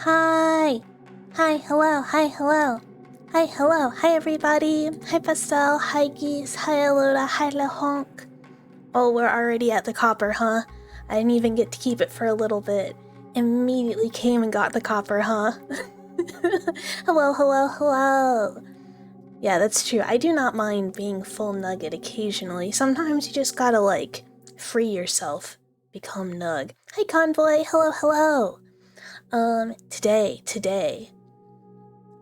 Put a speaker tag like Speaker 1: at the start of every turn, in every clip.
Speaker 1: Hi! Hi, hello, hi, hello. Hi, hello, hi everybody. Hi Pastel, hi Geese, hi Alota, hi Lahonk. Oh, we're already at the copper, huh? I didn't even get to keep it for a little bit. Immediately came and got the copper, huh? Hello, hello, hello. Yeah, that's true. I do not mind being full nugget occasionally. Sometimes you just gotta, like, free yourself. Become nug. Hi, Convoy. Hello, hello. Today.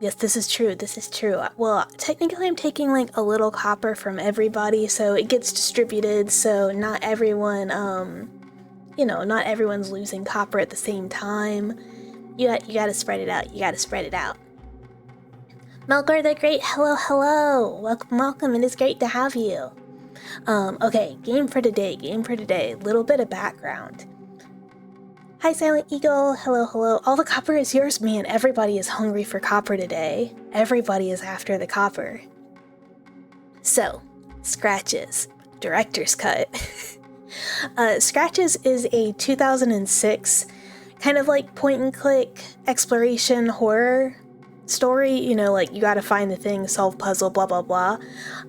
Speaker 1: Yes, this is true. This is true. Well, technically I'm taking, like, a little copper from everybody, so it gets distributed, so not everyone, not everyone's losing copper at the same time. You gotta spread it out. You gotta spread it out. Melkor the Great, hello, hello! Welcome, welcome, it is great to have you. Okay, game for today, little bit of background. Hi, Silent Eagle, hello, hello. All the copper is yours, man. Everybody is hungry for copper today. Everybody is after the copper. So, Scratches, director's cut. Scratches is a 2006 kind of like point and click exploration horror story, like you gotta find the thing, solve puzzle, blah blah blah.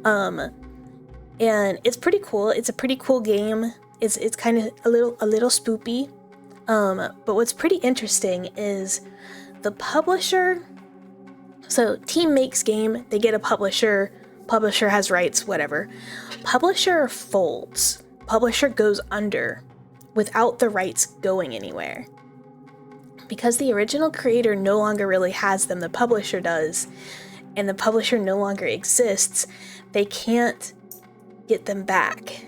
Speaker 1: And it's pretty cool. It's a pretty cool game. It's kind of a little spoopy. But what's pretty interesting is the publisher. So team makes game, they get a publisher has rights, whatever. Publisher folds. Publisher goes under without the rights going anywhere. Because the original creator no longer really has them, the publisher does, and the publisher no longer exists, they can't get them back.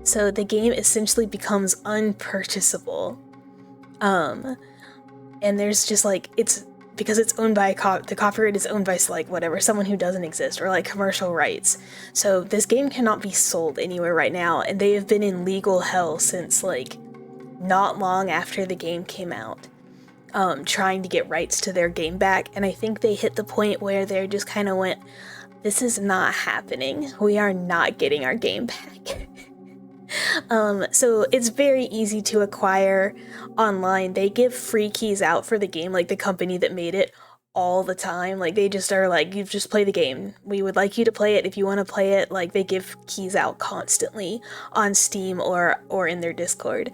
Speaker 1: So the game essentially becomes unpurchasable. And there's just like, it's because it's owned by the copyright is owned by like whatever, someone who doesn't exist, or like commercial rights. So this game cannot be sold anywhere right now, and they have been in legal hell since like not long after the game came out, trying to get rights to their game back. And I think they hit the point where they just kind of went, this is not happening. We are not getting our game back. So it's very easy to acquire online. They give free keys out for the game, like the company that made it, all the time. Like they just are like, you just play the game. We would like you to play it. If you want to play it, like they give keys out constantly on Steam or in their Discord.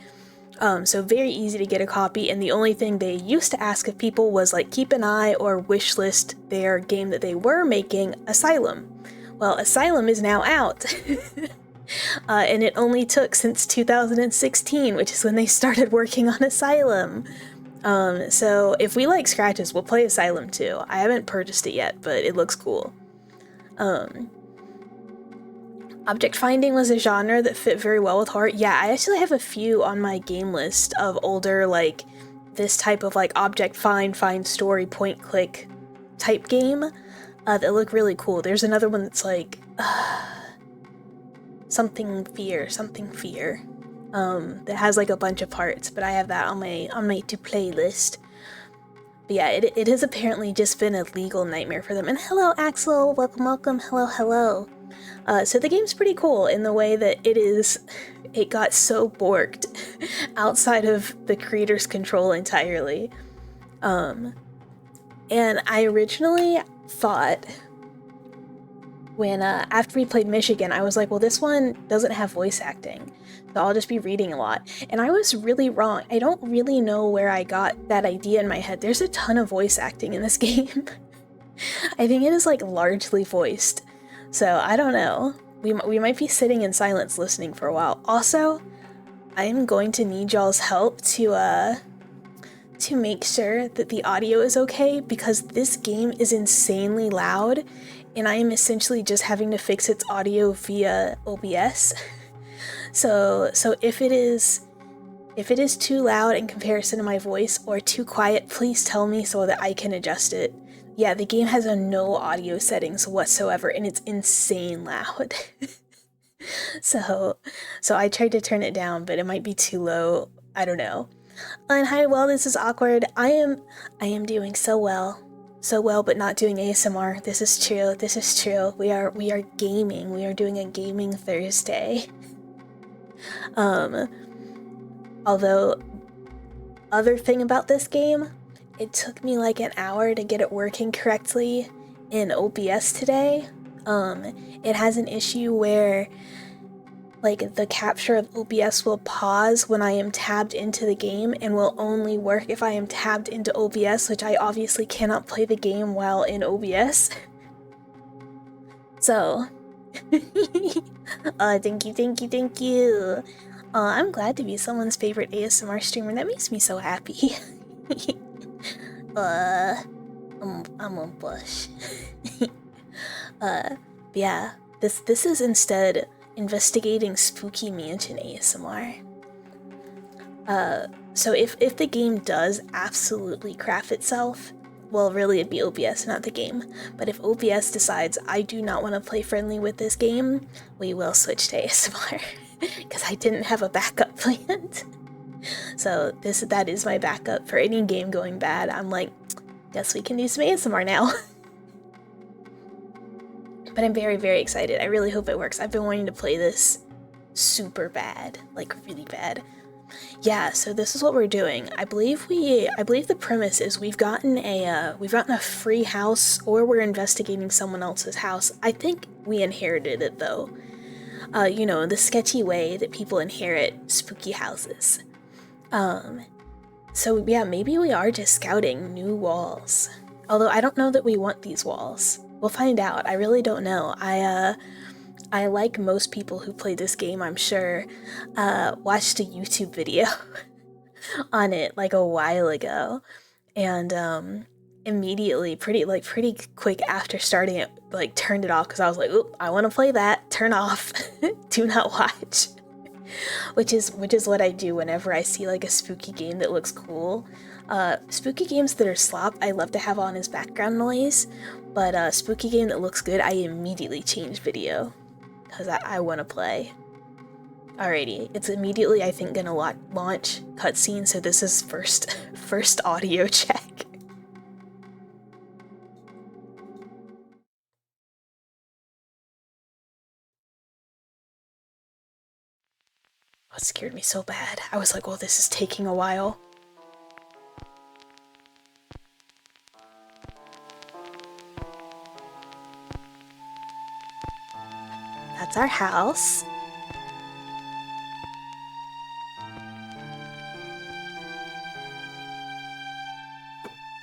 Speaker 1: So very easy to get a copy, and the only thing they used to ask of people was like keep an eye or wishlist their game that they were making, Asylum. Well, Asylum is now out. And it only took since 2016, which is when they started working on Asylum. So if we like Scratches, we'll play Asylum too. I haven't purchased it yet, but it looks cool. Object finding was a genre that fit very well with horror. Yeah, I actually have a few on my game list of older, like, this type of, like, object find story, point click type game that look really cool. There's another one that's like, something fear, that has, like, a bunch of parts, but I have that on my to-play list. But yeah, it has apparently just been a legal nightmare for them. And hello, Axel, welcome, hello. So the game's pretty cool in the way that it got so borked outside of the creator's control entirely. And I originally thought when, after we played Michigan, I was like, well, this one doesn't have voice acting, so I'll just be reading a lot. And I was really wrong. I don't really know where I got that idea in my head. There's a ton of voice acting in this game. I think it is, like, largely voiced. So, I don't know. We might be sitting in silence listening for a while. Also, I am going to need y'all's help to make sure that the audio is okay, because this game is insanely loud, and I am essentially just having to fix its audio via OBS. So if it is too loud in comparison to my voice or too quiet, please tell me so that I can adjust it. Yeah, the game has no audio settings whatsoever, and it's insane loud. So I tried to turn it down, but it might be too low. I don't know. And hi, well, this is awkward. I am doing so well, but not doing ASMR. This is true. We are gaming. We are doing a gaming Thursday. Although other thing about this game, it took me like an hour to get it working correctly in OBS today. It has an issue where like the capture of OBS will pause when I am tabbed into the game and will only work if I am tabbed into OBS, which I obviously cannot play the game while in OBS. So, thank you. I'm glad to be someone's favorite ASMR streamer. That makes me so happy. I'm a bush. Yeah, this is instead investigating Spooky Mansion ASMR. So if the game does absolutely crap itself, well, really it'd be OBS, not the game. But if OBS decides I do not want to play friendly with this game, we will switch to ASMR. Because I didn't have a backup planned. So that is my backup for any game going bad. I'm like, guess we can do some ASMR now. But I'm very, very excited. I really hope it works. I've been wanting to play this super bad, like really bad. Yeah, so this is what we're doing. I believe the premise is we've gotten a free house, or we're investigating someone else's house. I think we inherited it though. You know, the sketchy way that people inherit spooky houses. So yeah, maybe we are just scouting new walls. Although I don't know that we want these walls. We'll find out. I really don't know. I like most people who play this game, I'm sure, watched a YouTube video on it like a while ago, and immediately, pretty quick after starting it, like turned it off because I was like, "Oop, I want to play that. Turn off. Do not watch." Which is what I do whenever I see like a spooky game that looks cool. Spooky games that are slop, I love to have on as background noise, but a spooky game that looks good, I immediately change video. Because I want to play. Alrighty, it's immediately, I think, gonna launch cutscene, so this is first audio check. Oh, it scared me so bad. I was like, oh, this is taking a while. That's our house.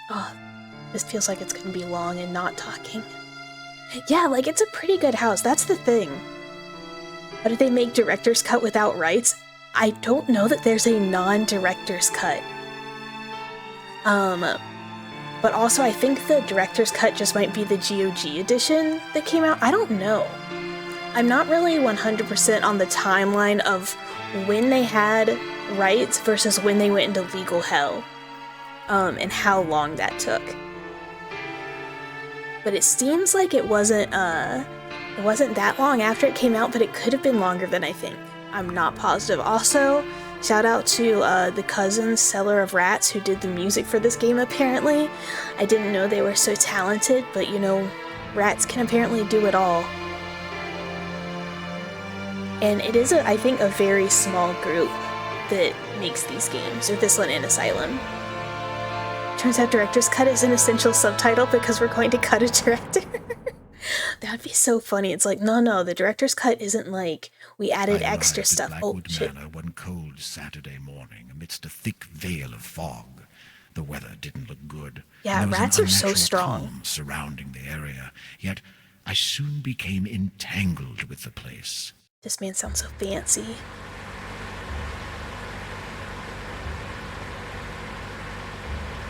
Speaker 1: Oh, this feels like it's gonna be long and not talking. Yeah, like, it's a pretty good house. That's the thing. But did they make director's cut without rights? I don't know that there's a non-director's cut. But also I think the director's cut just might be the GOG edition that came out. I don't know. I'm not really 100% on the timeline of when they had rights versus when they went into legal hell, and how long that took. But it seems like it wasn't that long after it came out, but it could have been longer than I think. I'm not positive. Also, shout out to the cousins, Seller of Rats, who did the music for this game apparently. I didn't know they were so talented, but you know, rats can apparently do it all. And it is, I think, a very small group that makes these games, or this one in Asylum. Turns out director's cut is an essential subtitle because we're going to cut a director. That'd be so funny. It's like, no, the director's cut isn't like, we added extra stuff. Oh, shit.
Speaker 2: Manor one cold Saturday morning amidst a thick veil of fog. The weather didn't look good.
Speaker 1: Yeah, rats are so strong.
Speaker 2: Calm surrounding the area, yet I soon became entangled with the place.
Speaker 1: This man sounds so fancy.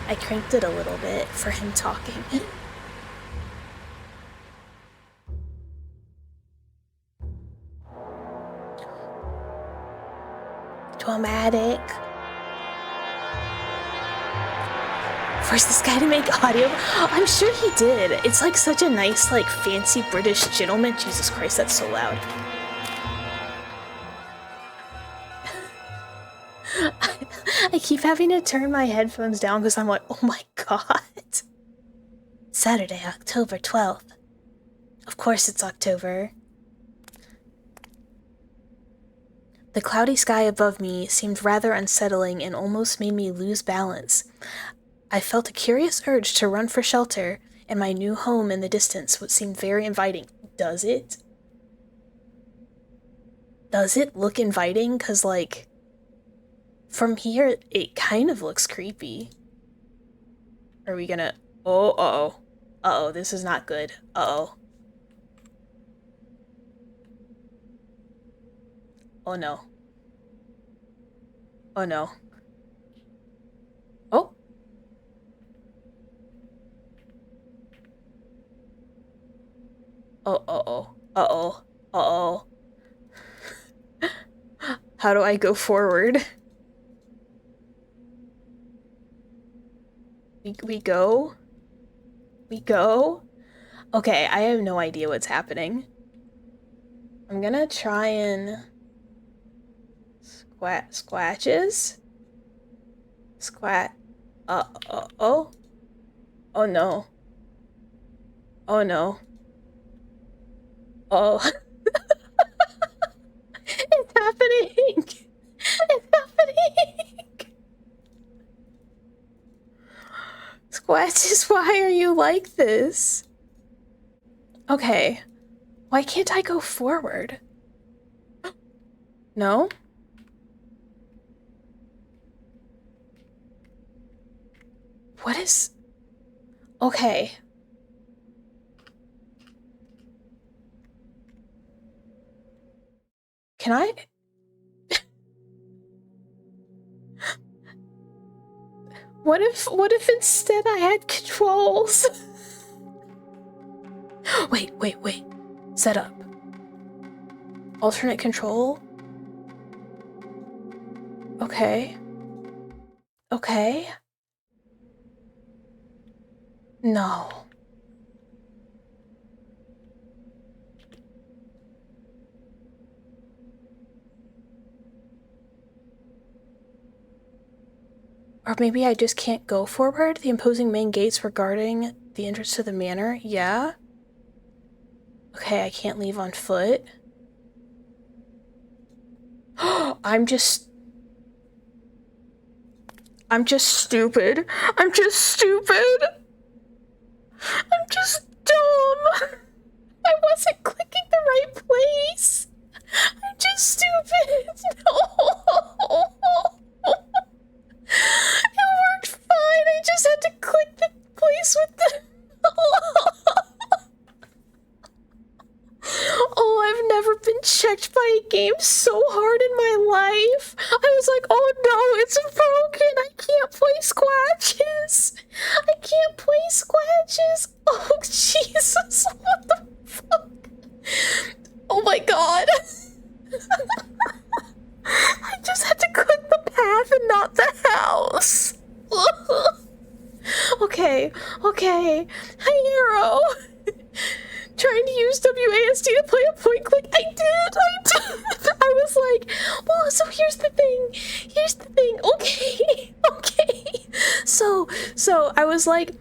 Speaker 1: I cranked it a little bit for him talking. Dramatic. Force this guy to make audio. I'm sure he did. It's like such a nice, like, fancy British gentleman. Jesus Christ, that's so loud. I keep having to turn my headphones down because I'm like, oh my god. Saturday, October 12th. Of course it's October. The cloudy sky above me seemed rather unsettling and almost made me lose balance. I felt a curious urge to run for shelter, and my new home in the distance would seem very inviting. Does it? Does it look inviting? 'Cause, like, from here, it kind of looks creepy. Are we gonna... Oh, uh-oh. Uh-oh, this is not good. Uh-oh. Oh, no. Oh, no. Oh! Oh, uh-oh. Uh-oh. Uh-oh. How do I go forward? We go? We go? Okay, I have no idea what's happening. I'm gonna try and... Squatches? Squat... oh? Oh no. Oh no. Oh. It's happening! It's happening! Squatches, why are you like this? Okay. Why can't I go forward? No? What is... Okay. Can I... What if instead I had controls? Wait. Set up. Alternate control? Okay. Okay. No. Or maybe I just can't go forward? The imposing main gates regarding the entrance to the manor? Yeah? Okay, I can't leave on foot. I'm just stupid. I'm just stupid. I'm just dumb. I wasn't clicking the right place. I'm just stupid. No. It worked fine. I just had to click the place with the... Oh, I've never been checked by a game so hard in my life. I was like, oh no, it's broken. I can't play Squatches. I can't play Squatches. Oh, Jesus. What the fuck? Oh my god. I just had to click the path and not the house. Okay. Hi, Arrow. Trying to use WASD to play a point click. I did. I was like, well, so here's the thing. Okay. So I was like,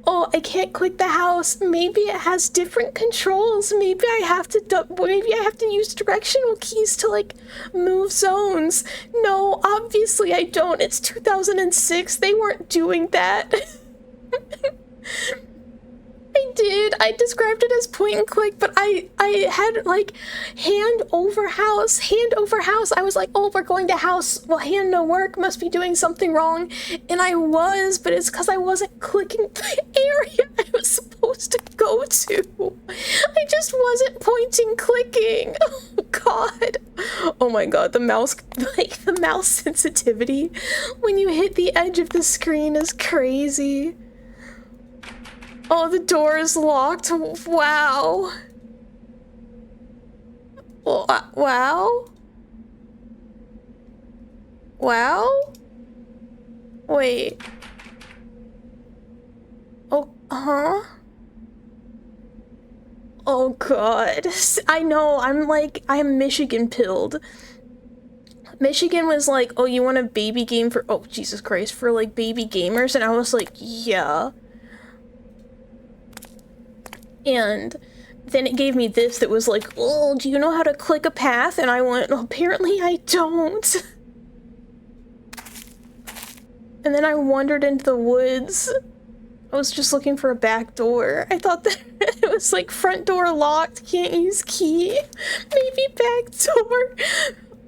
Speaker 1: oh, I can't click the house. Maybe it has different controls. Maybe I have to use directional keys to, like, move zones. No, obviously I don't. It's 2006. They weren't doing that. I did. I described it as point and click, but I had, like, hand over house. I was like, oh, we're going to house. Well, hand no work, must be doing something wrong. And I was, but it's because I wasn't clicking the area I was supposed to go to. I just wasn't pointing clicking. Oh, God. Oh my God, the mouse sensitivity when you hit the edge of the screen is crazy. Oh, the door is locked. Wow. Wow. Wait. Oh, huh? Oh, God. I know, I'm Michigan pilled. Michigan was like, oh, you want a baby game for, oh, Jesus Christ, for, like, baby gamers? And I was like, yeah. And then it gave me this that was like, oh, do you know how to click a path? And I went, well, apparently I don't. And then I wandered into the woods. I was just looking for a back door. I thought that it was like front door locked, can't use key. Maybe back door.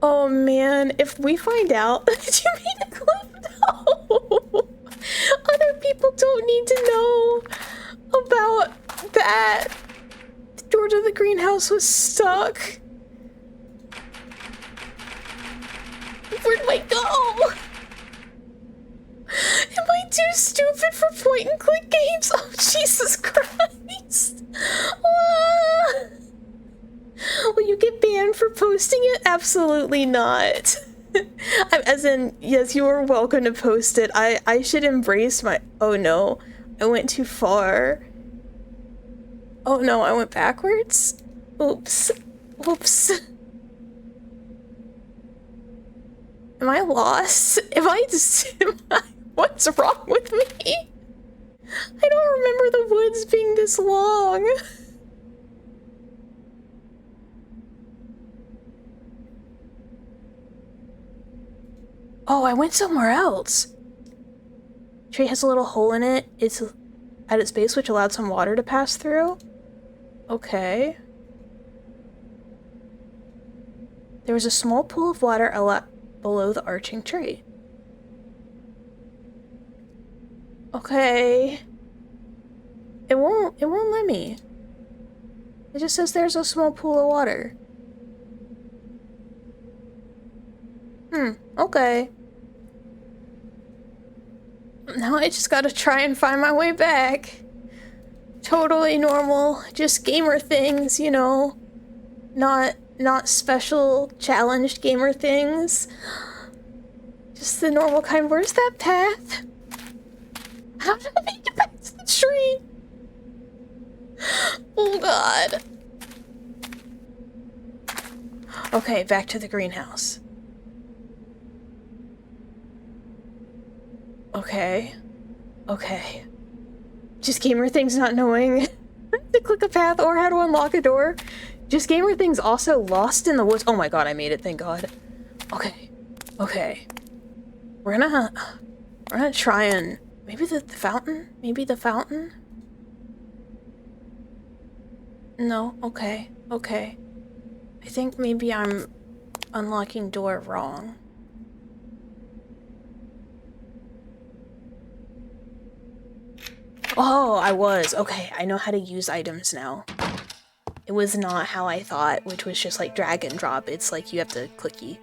Speaker 1: Oh man, if we find out that you made a clip, no. Other people don't need to know about that. The door to the greenhouse was stuck. Where do I go? Am I too stupid for point and click games? Oh, Jesus Christ. Ah. Will you get banned for posting it? Absolutely not. As in, yes, you are welcome to post it. I should embrace my... Oh no, I went too far. Oh no, I went backwards? Oops. Oops. Am I lost? What's wrong with me? I don't remember the woods being this long. Oh, I went somewhere else. Tree has a little hole in it. It's at its base, which allowed some water to pass through. Okay. There was a small pool of water below the arching tree. Okay. It won't let me. It just says there's a small pool of water. Okay. Now I just gotta try and find my way back. Totally normal, just gamer things, you know. Not special challenged gamer things. Just the normal kind. Where's that path? How did I make it back to the tree? Oh god. Okay, back to the greenhouse. Okay. Okay. Just gamer things not knowing to click a path or how to unlock a door. Just gamer things also lost in the woods. Oh my god, I made it, thank god. Okay. Okay. We're gonna try and... Maybe the fountain? Maybe the fountain? No, okay. Okay. I think maybe I'm unlocking door wrong. Oh, I was. Okay, I know how to use items now. It was not how I thought, which was just like drag and drop. It's like you have to clicky.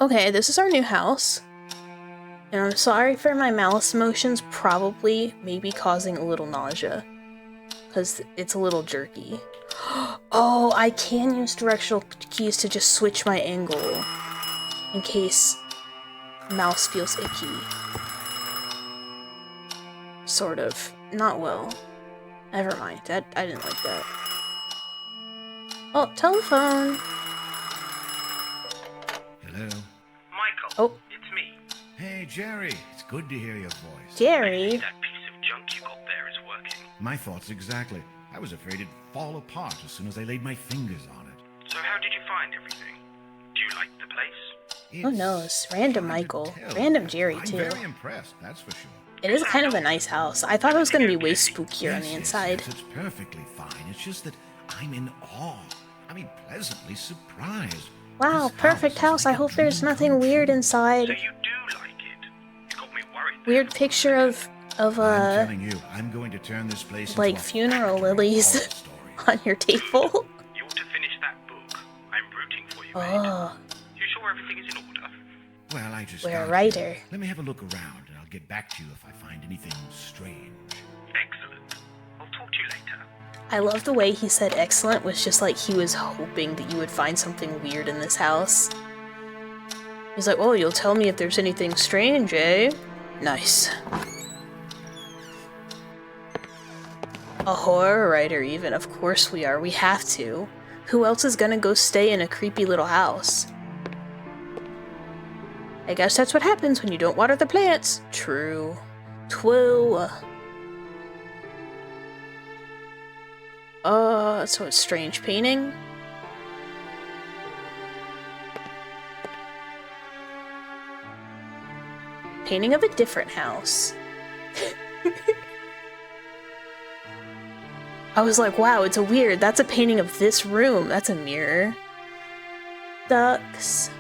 Speaker 1: Okay, this is our new house. And I'm sorry for my mouse motions probably maybe causing a little nausea. Because it's a little jerky. Oh, I can use directional keys to just switch my angle. In case mouse feels icky. Sort of. Not well. Never mind. I didn't like that. Oh, telephone.
Speaker 2: Hello?
Speaker 3: Michael.
Speaker 1: Oh.
Speaker 3: It's me.
Speaker 2: Hey, Jerry. It's good to hear your voice.
Speaker 1: Jerry.
Speaker 3: That piece of junk you got there is working.
Speaker 2: My thoughts exactly. I was afraid it'd fall apart as soon as I laid my fingers on it.
Speaker 3: So how did you find everything? Do you like the place?
Speaker 1: Who knows? Random Michael. Random Jerry, too.
Speaker 2: I'm very impressed, that's for sure.
Speaker 1: It is kind of a nice house. I thought it was going to be way spookier on the inside.
Speaker 2: Yes, it's perfectly fine. It's just that I'm in awe. I mean, pleasantly surprised.
Speaker 1: Wow,
Speaker 2: This
Speaker 1: perfect house.
Speaker 2: is
Speaker 1: I
Speaker 2: like a
Speaker 1: hope there's
Speaker 2: dream
Speaker 1: nothing
Speaker 2: come
Speaker 1: weird
Speaker 2: true.
Speaker 1: inside.
Speaker 3: So you do like it? You got me worried.
Speaker 1: Weird picture of
Speaker 2: I'm telling you, I'm going to turn this place
Speaker 1: like
Speaker 2: into a
Speaker 1: funeral
Speaker 2: factory of
Speaker 1: lilies
Speaker 2: horror stories.
Speaker 1: on your table.
Speaker 3: You ought to finish that book. I'm rooting for you, mate.
Speaker 1: Oh,
Speaker 3: You sure everything is in order?
Speaker 2: Well, I just
Speaker 1: we're a
Speaker 2: started.
Speaker 1: writer.
Speaker 2: Let me have a look around, and I'll get back to you if I find anything strange.
Speaker 3: Excellent. I'll talk to you later.
Speaker 1: I love the way he said excellent was just like he was hoping that you would find something weird in this house. He's like, oh, you'll tell me if there's anything strange, eh? Nice. A horror writer even, of course we are. We have to. Who else is gonna go stay in a creepy little house? I guess that's what happens when you don't water the plants. True. True. So it's strange painting. Painting of a different house. I was like, wow, it's a weird. That's a painting of this room. That's a mirror. Ducks.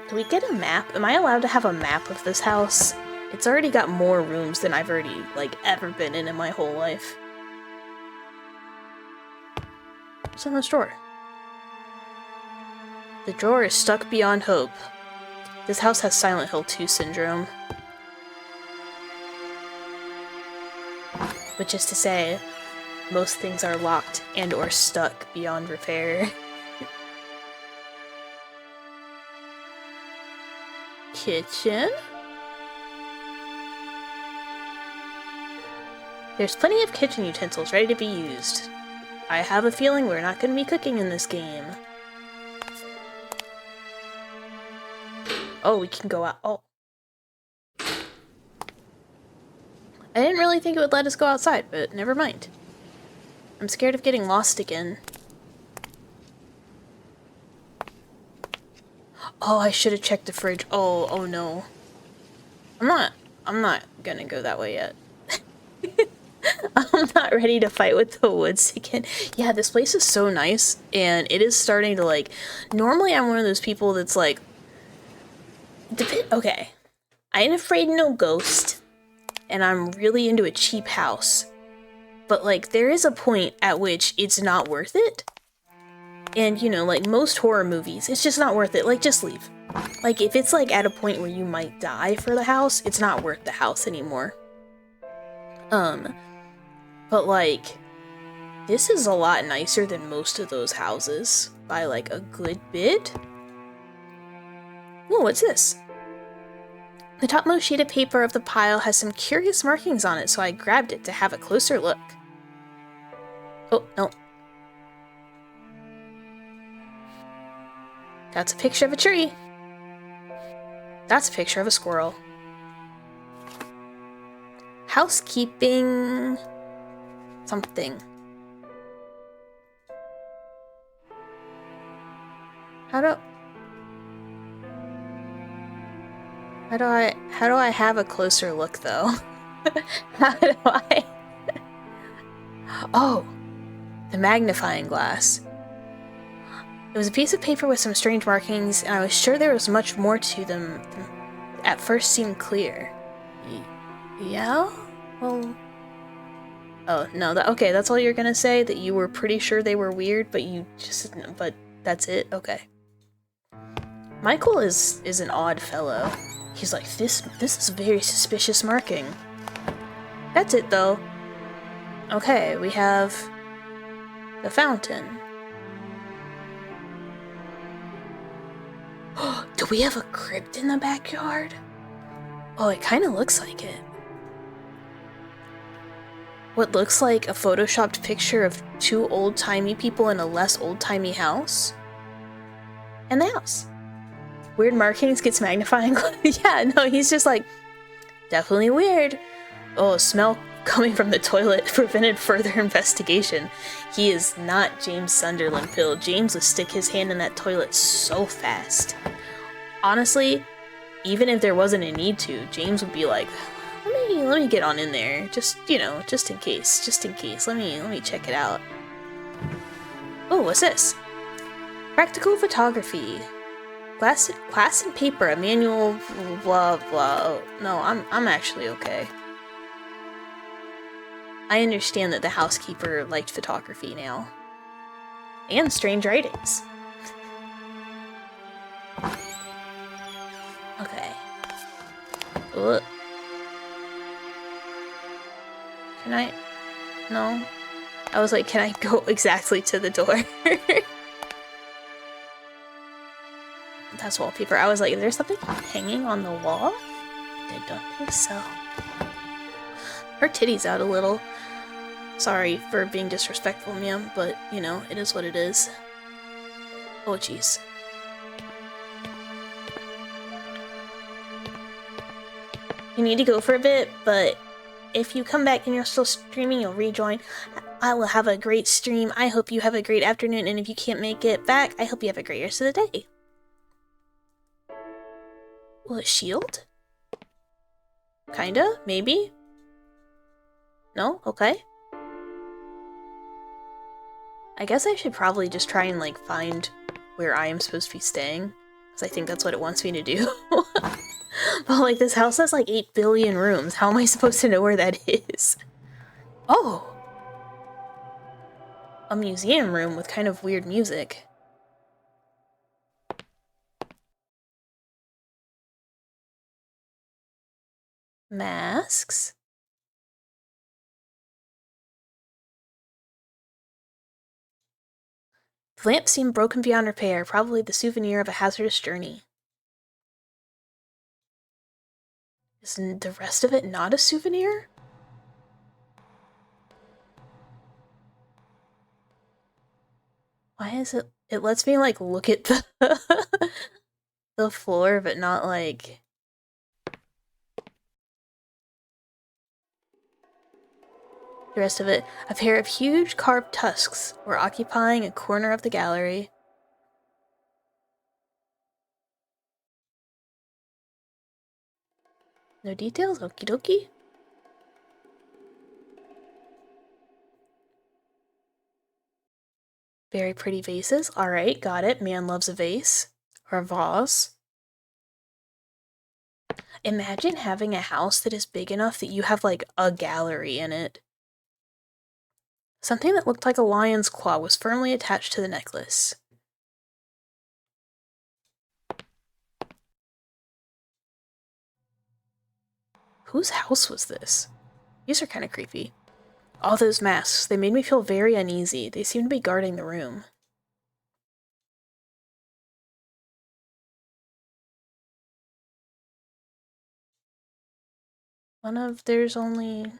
Speaker 1: Do we get a map? Am I allowed to have a map of this house? It's already got more rooms than I've already, like, ever been in my whole life. What's in this drawer? The drawer is stuck beyond hope. This house has Silent Hill 2 syndrome. Which is to say, most things are locked and or stuck beyond repair. Kitchen? There's plenty of kitchen utensils ready to be used. I have a feeling we're not going to be cooking in this game. Oh, we can go out. Oh. I didn't really think it would let us go outside, but never mind. I'm scared of getting lost again. Oh, I should have checked the fridge. Oh no. I'm not gonna go that way yet. I'm not ready to fight with the woods again. Yeah, this place is so nice, and it is starting to, like... Normally, I'm one of those people that's like... Okay. I ain't afraid of no ghost, and I'm really into a cheap house. But, like, there is a point at which it's not worth it. And, you know, like most horror movies, it's just not worth it. Like, just leave. Like, if it's, like, at a point where you might die for the house, it's not worth the house anymore. But, like, this is a lot nicer than most of those houses by, like, a good bit. Whoa, what's this? The topmost sheet of paper of the pile has some curious markings on it, so I grabbed it to have a closer look. Oh, no. That's a picture of a tree. That's a picture of a squirrel. Housekeeping... something. How do I have a closer look, though? How do I... Oh! The magnifying glass. It was a piece of paper with some strange markings, and I was sure there was much more to them than at first seemed clear. Yeah? Well... Oh, no, okay, that's all you're gonna say? That you were pretty sure they were weird, but but that's it? Okay. Michael is an odd fellow. He's like, this is a very suspicious marking. That's it, though. Okay, we have the fountain. Do we have a crypt in the backyard? Oh, it kind of looks like it. What looks like a photoshopped picture of two old-timey people in a less old-timey house. And the house. Weird markings gets magnifying glass. Yeah, no, he's just like, definitely weird. Oh, smell coming from the toilet prevented further investigation. He is not James Sunderland Pill. James would stick his hand in that toilet so fast. Honestly, even if there wasn't a need to, James would be like, let me get on in there. Just, you know, just in case. Let me check it out. Oh, what's this? Practical photography. Glass and paper, a manual, blah, blah. No, I'm actually okay. I understand that the housekeeper liked photography now. And strange writings. Okay. Ugh. Can I? No. I was like, can I go exactly to the door? That's wallpaper. I was like, is there something hanging on the wall? I don't think so. Her titty's out a little. Sorry for being disrespectful, ma'am, but, you know, it is what it is. Oh, jeez. You need to go for a bit, but if you come back and you're still streaming, you'll rejoin. I will have a great stream. I hope you have a great afternoon, and if you can't make it back, I hope you have a great rest of the day. Will it shield? Kinda? Maybe? No? Okay. I guess I should probably just try and, like, find where I am supposed to be staying. Because I think that's what it wants me to do. But, like, this house has, like, 8 billion rooms. How am I supposed to know where that is? Oh! A museum room with kind of weird music. Masks? The lamp seemed broken beyond repair, probably the souvenir of a hazardous journey. Is the rest of it not a souvenir? Why is it... It lets me, like, look at the... the floor, but not, like... The rest of it. A pair of huge carved tusks were occupying a corner of the gallery. No details? Okie dokie. Very pretty vases. Alright, got it. Man loves a vase. Or a vase. Imagine having a house that is big enough that you have, like, a gallery in it. Something that looked like a lion's claw was firmly attached to the necklace. Whose house was this? These are kind of creepy. All those masks, they made me feel very uneasy. They seemed to be guarding the room. There's only...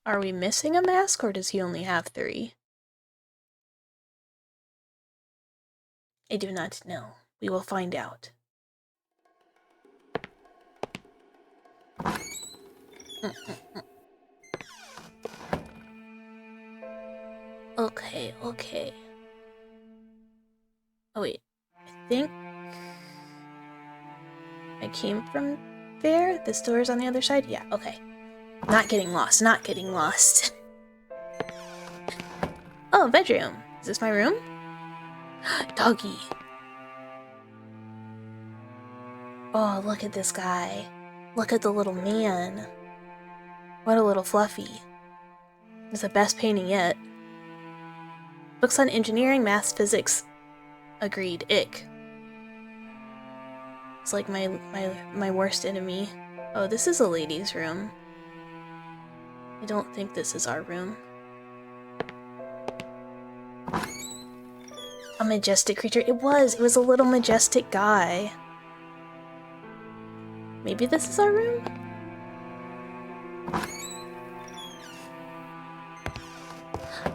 Speaker 1: Are we missing a mask, or does he only have 3? I do not know. We will find out. Okay, okay. Oh wait, I think I came from there? This door's on the other side? Yeah, okay. Not getting lost, not getting lost. Oh, bedroom. Is this my room? Doggy. Oh, look at this guy. Look at the little man. What a little fluffy. It's the best painting yet. Books on engineering, math, physics. Agreed. Ick. It's like my worst enemy. Oh, this is a lady's room. I don't think this is our room. A majestic creature. It was a little majestic guy. Maybe this is our room?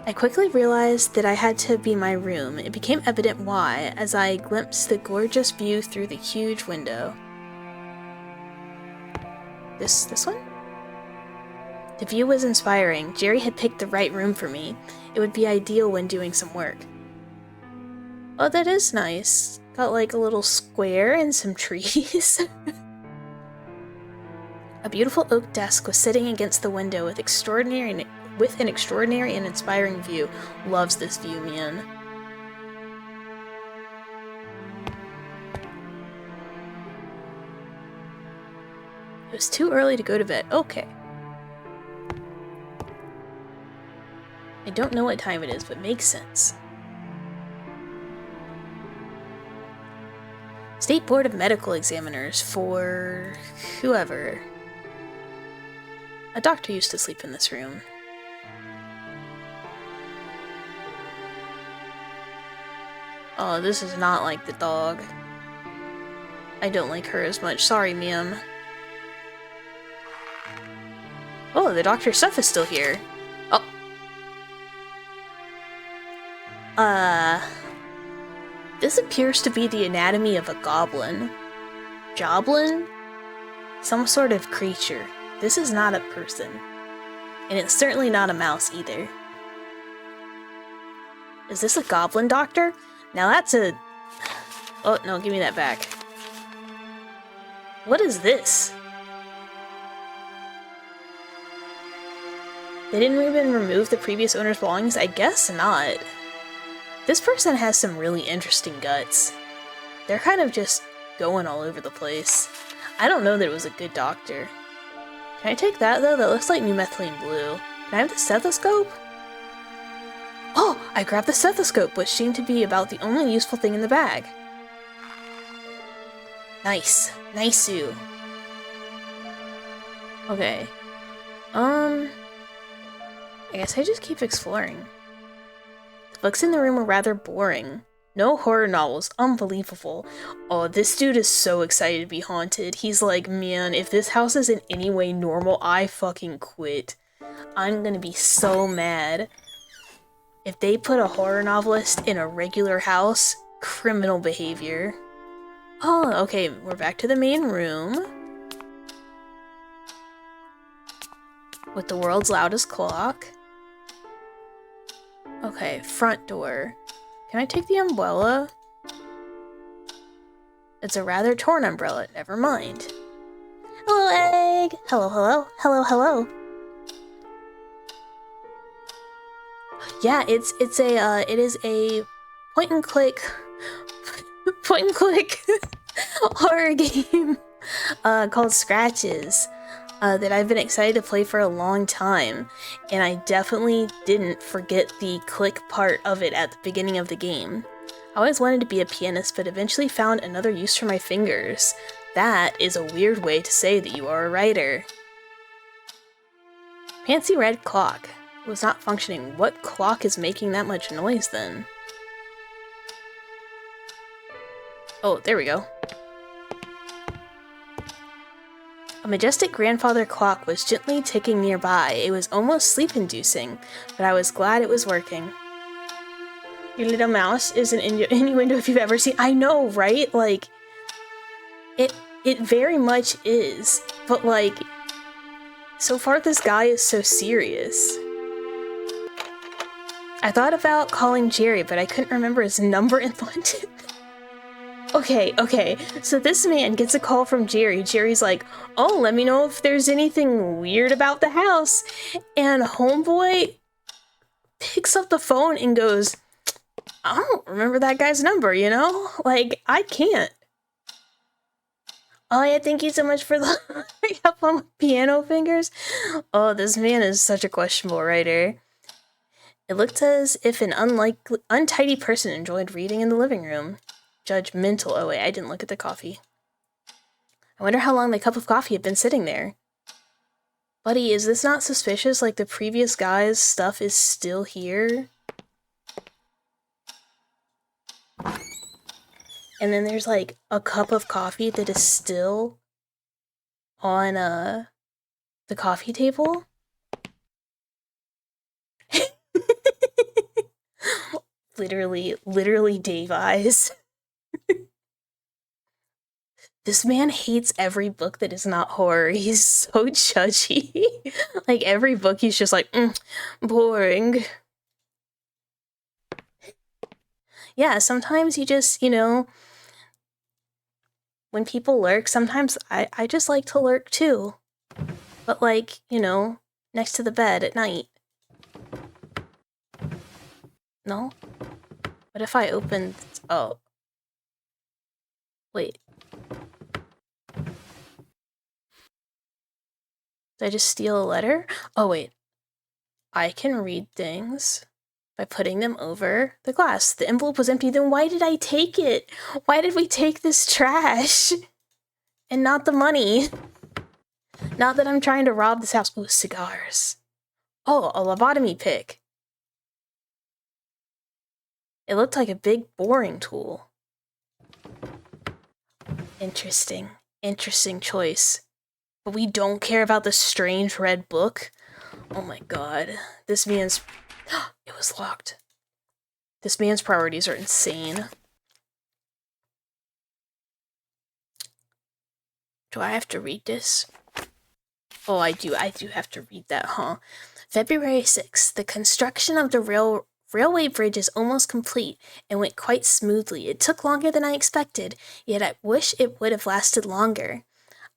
Speaker 1: I quickly realized that I had to be my room. It became evident why, as I glimpsed the gorgeous view through the huge window. This one? The view was inspiring. Jerry had picked the right room for me. It would be ideal when doing some work. Oh, that is nice. Got like a little square and some trees. A beautiful oak desk was sitting against the window with an extraordinary and inspiring view. Loves this view, man. It was too early to go to bed. Okay. I don't know what time it is, but makes sense. State Board of Medical Examiners for whoever. A doctor used to sleep in this room. Oh, this is not like the dog. I don't like her as much. Sorry, ma'am. Oh, the doctor's stuff is still here. Oh. This appears to be the anatomy of a goblin. Joblin? Some sort of creature. This is not a person. And it's certainly not a mouse either. Is this a goblin doctor? Now that's a... Oh, no, give me that back. What is this? They didn't even remove the previous owner's belongings? I guess not. This person has some really interesting guts. They're kind of just going all over the place. I don't know that it was a good doctor. Can I take that though? That looks like new methylene blue. Can I have the stethoscope? Oh, I grabbed the stethoscope, which seemed to be about the only useful thing in the bag. Nice. Nice-oo. Okay. I guess I just keep exploring. The books in the room were rather boring. No horror novels. Unbelievable. Oh, this dude is so excited to be haunted. He's like, man, if this house is in any way normal, I fucking quit. I'm gonna be so mad. If they put a horror novelist in a regular house, criminal behavior. Oh, okay, we're back to the main room. With the world's loudest clock. Okay, front door. Can I take the umbrella? It's a rather torn umbrella, never mind. Hello, egg! Hello, hello, hello, hello. Yeah, it is a point and click horror game called Scratches that I've been excited to play for a long time, and I definitely didn't forget the click part of it at the beginning of the game. I always wanted to be a pianist, but eventually found another use for my fingers. That is a weird way to say that you are a writer. Fancy red clock. It was not functioning. What clock is making that much noise then? Oh, there we go. A majestic grandfather clock was gently ticking nearby. It was almost sleep-inducing, but I was glad it was working. Your little mouse isn't in any window if you've ever seen— I know, right? Like, it very much is, but like, so far this guy is so serious. I thought about calling Jerry, but I couldn't remember his number in London. Okay, so this man gets a call from Jerry. Jerry's like, oh, let me know if there's anything weird about the house. And homeboy picks up the phone and goes, I don't remember that guy's number, you know? Like, I can't. Oh yeah, thank you so much for the help on piano fingers. Oh, this man is such a questionable writer. It looked as if an untidy person enjoyed reading in the living room. Judgmental. Oh wait, I didn't look at the coffee. I wonder how long the cup of coffee had been sitting there. Buddy, is this not suspicious? Like the previous guy's stuff is still here? And then there's like a cup of coffee that is still on the coffee table? Literally Dave eyes. This man hates every book that is not horror. He's so judgy. Like every book he's just like, boring. Yeah, sometimes you just, you know, when people lurk, sometimes I just like to lurk too. But like, you know, next to the bed at night. No? What if I opened... Oh. Wait. Did I just steal a letter? Oh, wait. I can read things by putting them over the glass. The envelope was empty. Then why did I take it? Why did we take this trash? And not the money. Not that I'm trying to rob this house. Ooh, cigars. Oh, a lobotomy pick. It looked like a big boring tool. Interesting. Interesting choice. But we don't care about the strange red book? Oh my god. This man's... It was locked. This man's priorities are insane. Do I have to read this? Oh, I do have to read that, huh? February 6th. The construction of the railway bridge is almost complete and went quite smoothly. It took longer than I expected, yet I wish it would have lasted longer.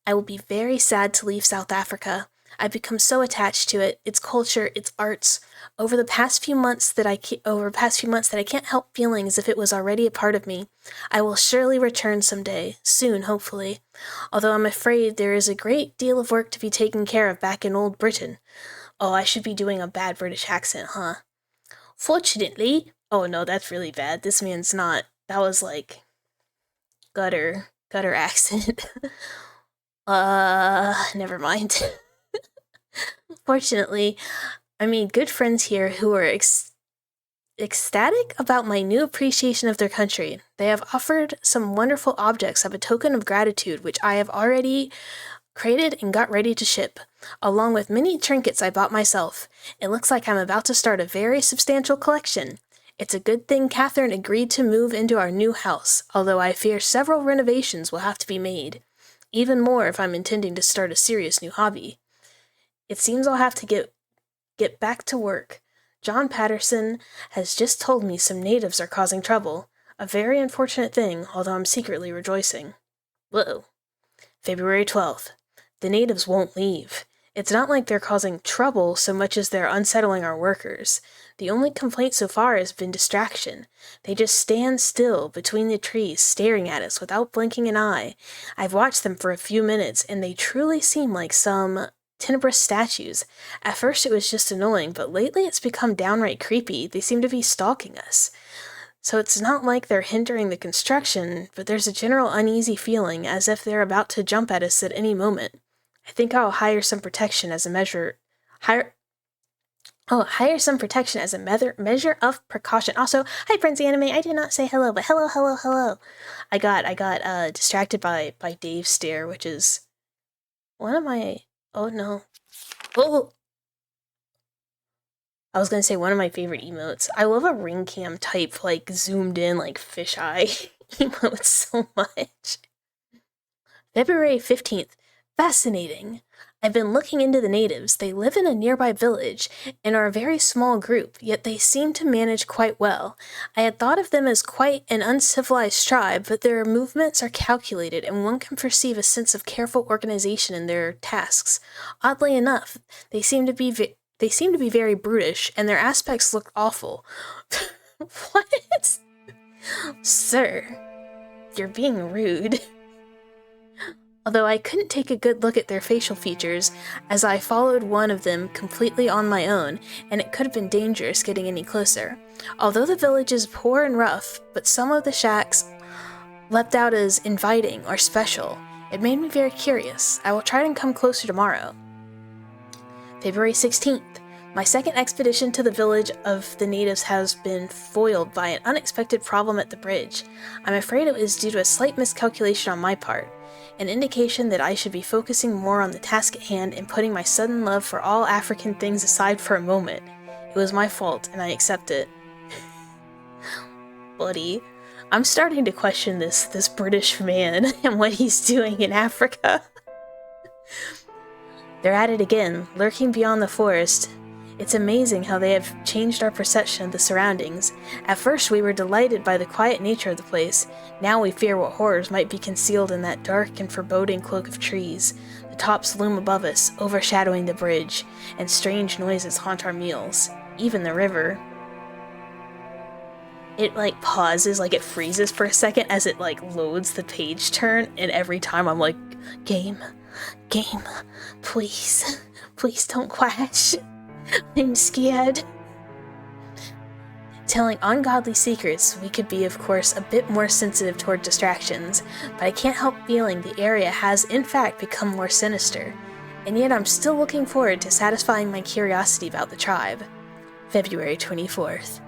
Speaker 1: I will be very sad to leave South Africa. I've become so attached to it, its culture, its arts. Over the past few months that I can't help feeling as if it was already a part of me. I will surely return someday, soon, hopefully. Although I'm afraid there is a great deal of work to be taken care of back in old Britain. Oh, I should be doing a bad British accent, huh? Fortunately, oh no, that's really bad. This man's not. That was like gutter accent. Never mind. Fortunately, I made good friends here who are ecstatic about my new appreciation of their country. They have offered some wonderful objects of a token of gratitude, which I have already created and got ready to ship, along with many trinkets I bought myself. It looks like I'm about to start a very substantial collection. It's a good thing Catherine agreed to move into our new house, although I fear several renovations will have to be made. Even more if I'm intending to start a serious new hobby. It seems I'll have to get back to work. John Patterson has just told me some natives are causing trouble. A very unfortunate thing, although I'm secretly rejoicing. Whoa. February 12th. The natives won't leave. It's not like they're causing trouble so much as they're unsettling our workers. The only complaint so far has been distraction. They just stand still between the trees, staring at us without blinking an eye. I've watched them for a few minutes, and they truly seem like some tenebrous statues. At first it was just annoying, but lately it's become downright creepy. They seem to be stalking us. So it's not like they're hindering the construction, but there's a general uneasy feeling as if they're about to jump at us at any moment. I think I'll hire some protection as a measure of precaution. Also, hi Prince Anime, I did not say hello, but hello. I got distracted by Dave's stare, which is one of my oh no. Oh, I was gonna say one of my favorite emotes. I love a ring cam type, like zoomed in, like fisheye emotes so much. February 15th. Fascinating. I've been looking into the natives. They live in a nearby village and are a very small group, yet they seem to manage quite well. I had thought of them as quite an uncivilized tribe, but their movements are calculated and one can perceive a sense of careful organization in their tasks. Oddly enough, they seem to be very brutish, and their aspects look awful. What? Sir, you're being rude. Although I couldn't take a good look at their facial features, as I followed one of them completely on my own, and it could have been dangerous getting any closer. Although the village is poor and rough, but some of the shacks leapt out as inviting or special. It made me very curious. I will try and come closer tomorrow. February 16th. My second expedition to the village of the natives has been foiled by an unexpected problem at the bridge. I'm afraid it was due to a slight miscalculation on my part, an indication that I should be focusing more on the task at hand and putting my sudden love for all African things aside for a moment. It was my fault, and I accept it. Buddy, I'm starting to question this British man and what he's doing in Africa. They're at it again, lurking beyond the forest. It's amazing how they have changed our perception of the surroundings. At first we were delighted by the quiet nature of the place. Now we fear what horrors might be concealed in that dark and foreboding cloak of trees. The tops loom above us, overshadowing the bridge, and strange noises haunt our meals. Even the river. It pauses, it freezes for a second as it loads the page turn, and every time I'm like, game, please don't crash. I'm scared. Telling ungodly secrets, we could be, of course, a bit more sensitive toward distractions, but I can't help feeling the area has, in fact, become more sinister. And yet I'm still looking forward to satisfying my curiosity about the tribe. February 24th.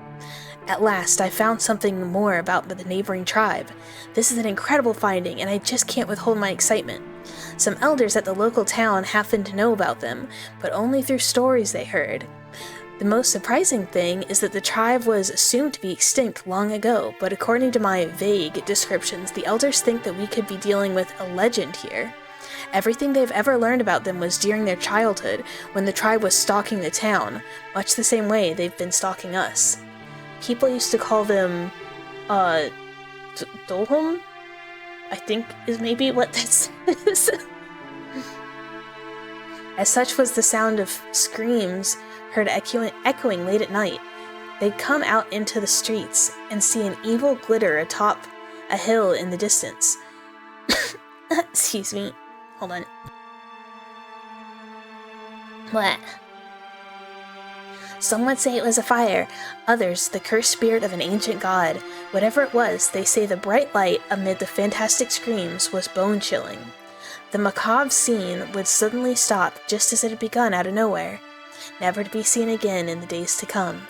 Speaker 1: At last, I found something more about the neighboring tribe. This is an incredible finding, and I just can't withhold my excitement. Some elders at the local town happen to know about them, but only through stories they heard. The most surprising thing is that the tribe was assumed to be extinct long ago, but according to my vague descriptions, the elders think that we could be dealing with a legend here. Everything they've ever learned about them was during their childhood, when the tribe was stalking the town, much the same way they've been stalking us. People used to call them, Dohum? I think is maybe what this is. As such was the sound of screams heard echoing late at night. They'd come out into the streets and see an evil glitter atop a hill in the distance. Excuse me. Hold on. What? Some would say it was a fire, others the cursed spirit of an ancient god. Whatever it was, they say the bright light amid the fantastic screams was bone-chilling. The macabre scene would suddenly stop just as it had begun out of nowhere, never to be seen again in the days to come.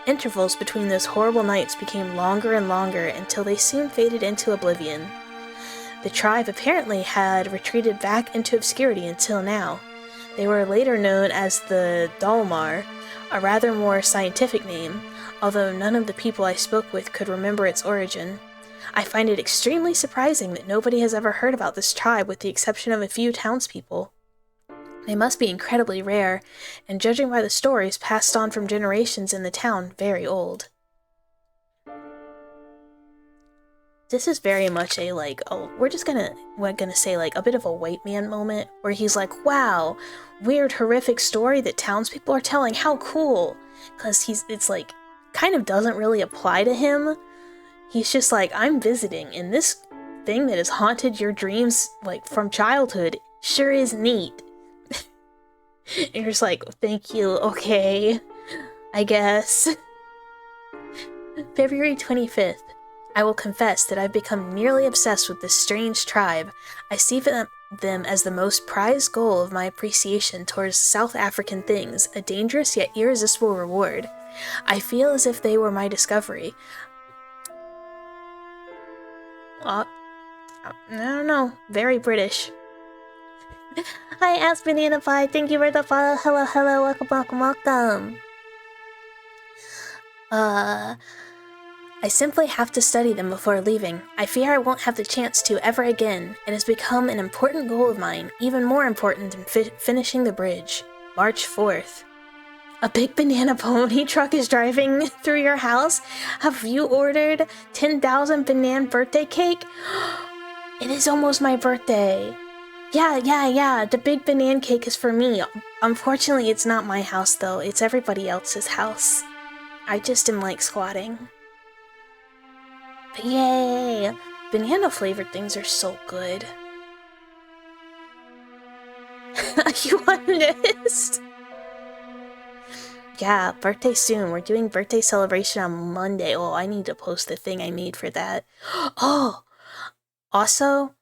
Speaker 1: Intervals between those horrible nights became longer and longer until they soon faded into oblivion. The tribe apparently had retreated back into obscurity until now. They were later known as the Dalmar, a rather more scientific name, although none of the people I spoke with could remember its origin. I find it extremely surprising that nobody has ever heard about this tribe with the exception of a few townspeople. They must be incredibly rare, and judging by the stories passed on from generations in the town, very old. This is very much a, we're gonna say, a bit of a white man moment, where he's like, wow, weird, horrific story that townspeople are telling, how cool! Because it's kind of doesn't really apply to him. He's just like, I'm visiting, and this thing that has haunted your dreams, from childhood, sure is neat. And you're just like, thank you, okay, I guess. February 25th. I will confess that I've become nearly obsessed with this strange tribe. I see them as the most prized goal of my appreciation towards South African things, a dangerous yet irresistible reward. I feel as if they were my discovery. I don't know, very British. Hi, Ask Banana Pie, thank you for the follow. Hello, hello, welcome, welcome, welcome. I simply have to study them before leaving. I fear I won't have the chance to ever again. It has become an important goal of mine, even more important than finishing the bridge. March 4th. A big banana pony truck is driving through your house? Have you ordered 10,000 banana birthday cake? It is almost my birthday. Yeah, the big banana cake is for me. Unfortunately, it's not my house though, it's everybody else's house. I just am squatting. But yay! Banana flavored things are so good. You honest? Yeah, birthday soon. We're doing birthday celebration on Monday. Oh, I need to post the thing I made for that. Oh! Also,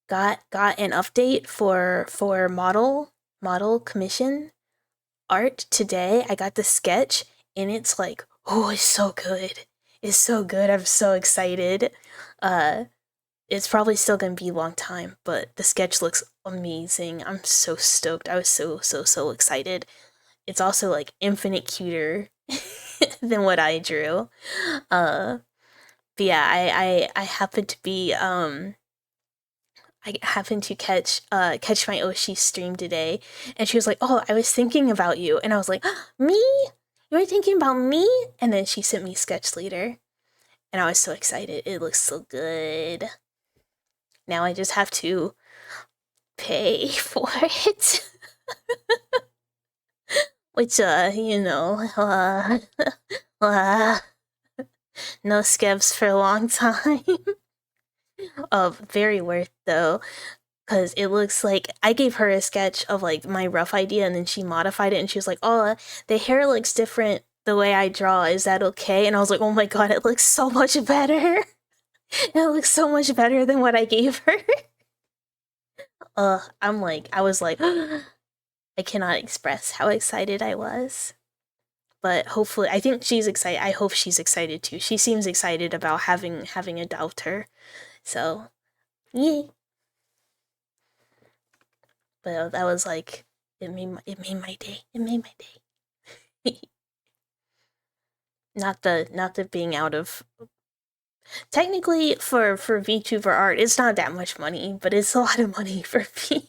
Speaker 1: got an update for model commission art today. I got the sketch, and it's oh, it's so good. It's so good. I'm so excited. It's probably still gonna be a long time, but the sketch looks amazing. I'm so stoked. I was so excited. It's also infinite cuter than what I drew. But yeah, I happened to be I happened to catch my Oshi stream today, and she was like, "Oh, I was thinking about you," and I was like, "Me? You were thinking about me?" And then she sent me sketch later, and I was so excited. It looks so good. Now I just have to pay for it. Which, no skevs for a long time. Very worth though, because it looks like I gave her a sketch of my rough idea, and then she modified it, and she was like, "Oh, the hair looks different the way I draw. Is that okay?" And I was like, "Oh my god, it looks so much better. It looks so much better than what I gave her." I was like, I cannot express how excited I was. But hopefully, I think she's excited. I hope she's excited too. She seems excited about having a daughter. So, yay. But that was it made my day. It made my day. Not the being out of Technically, for VTuber art, it's not that much money, but it's a lot of money for me,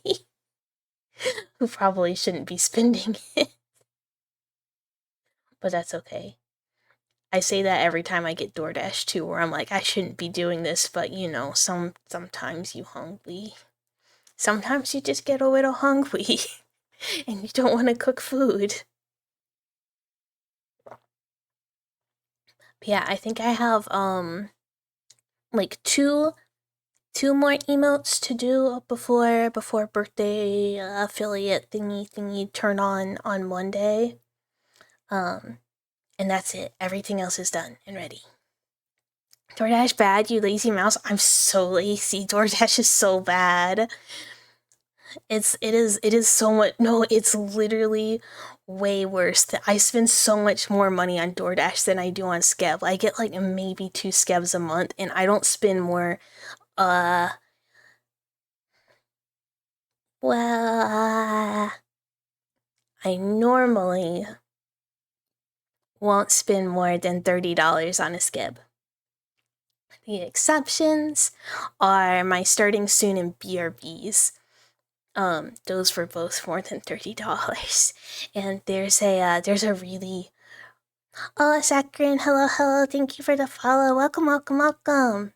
Speaker 1: who probably shouldn't be spending it. But that's okay. I say that every time I get DoorDash too, where I'm like, I shouldn't be doing this, but you know, sometimes you hungry. Sometimes you just get a little hungry, and you don't want to cook food. But yeah, I think I have like two more emotes to do before birthday affiliate thingy turn on Monday. And that's it. Everything else is done and ready. DoorDash bad, you lazy mouse. I'm so lazy. DoorDash is so bad. It is so much. No, it's literally way worse. I spend so much more money on DoorDash than I do on Skeb. I get like maybe 2 Skebs a month, and I don't spend more. Well, I normally won't spend more than $30 on a Skeb. The exceptions are my starting soon and BRBs. Those were both more than $30. And there's a really Sakrin, hello, thank you for the follow. Welcome.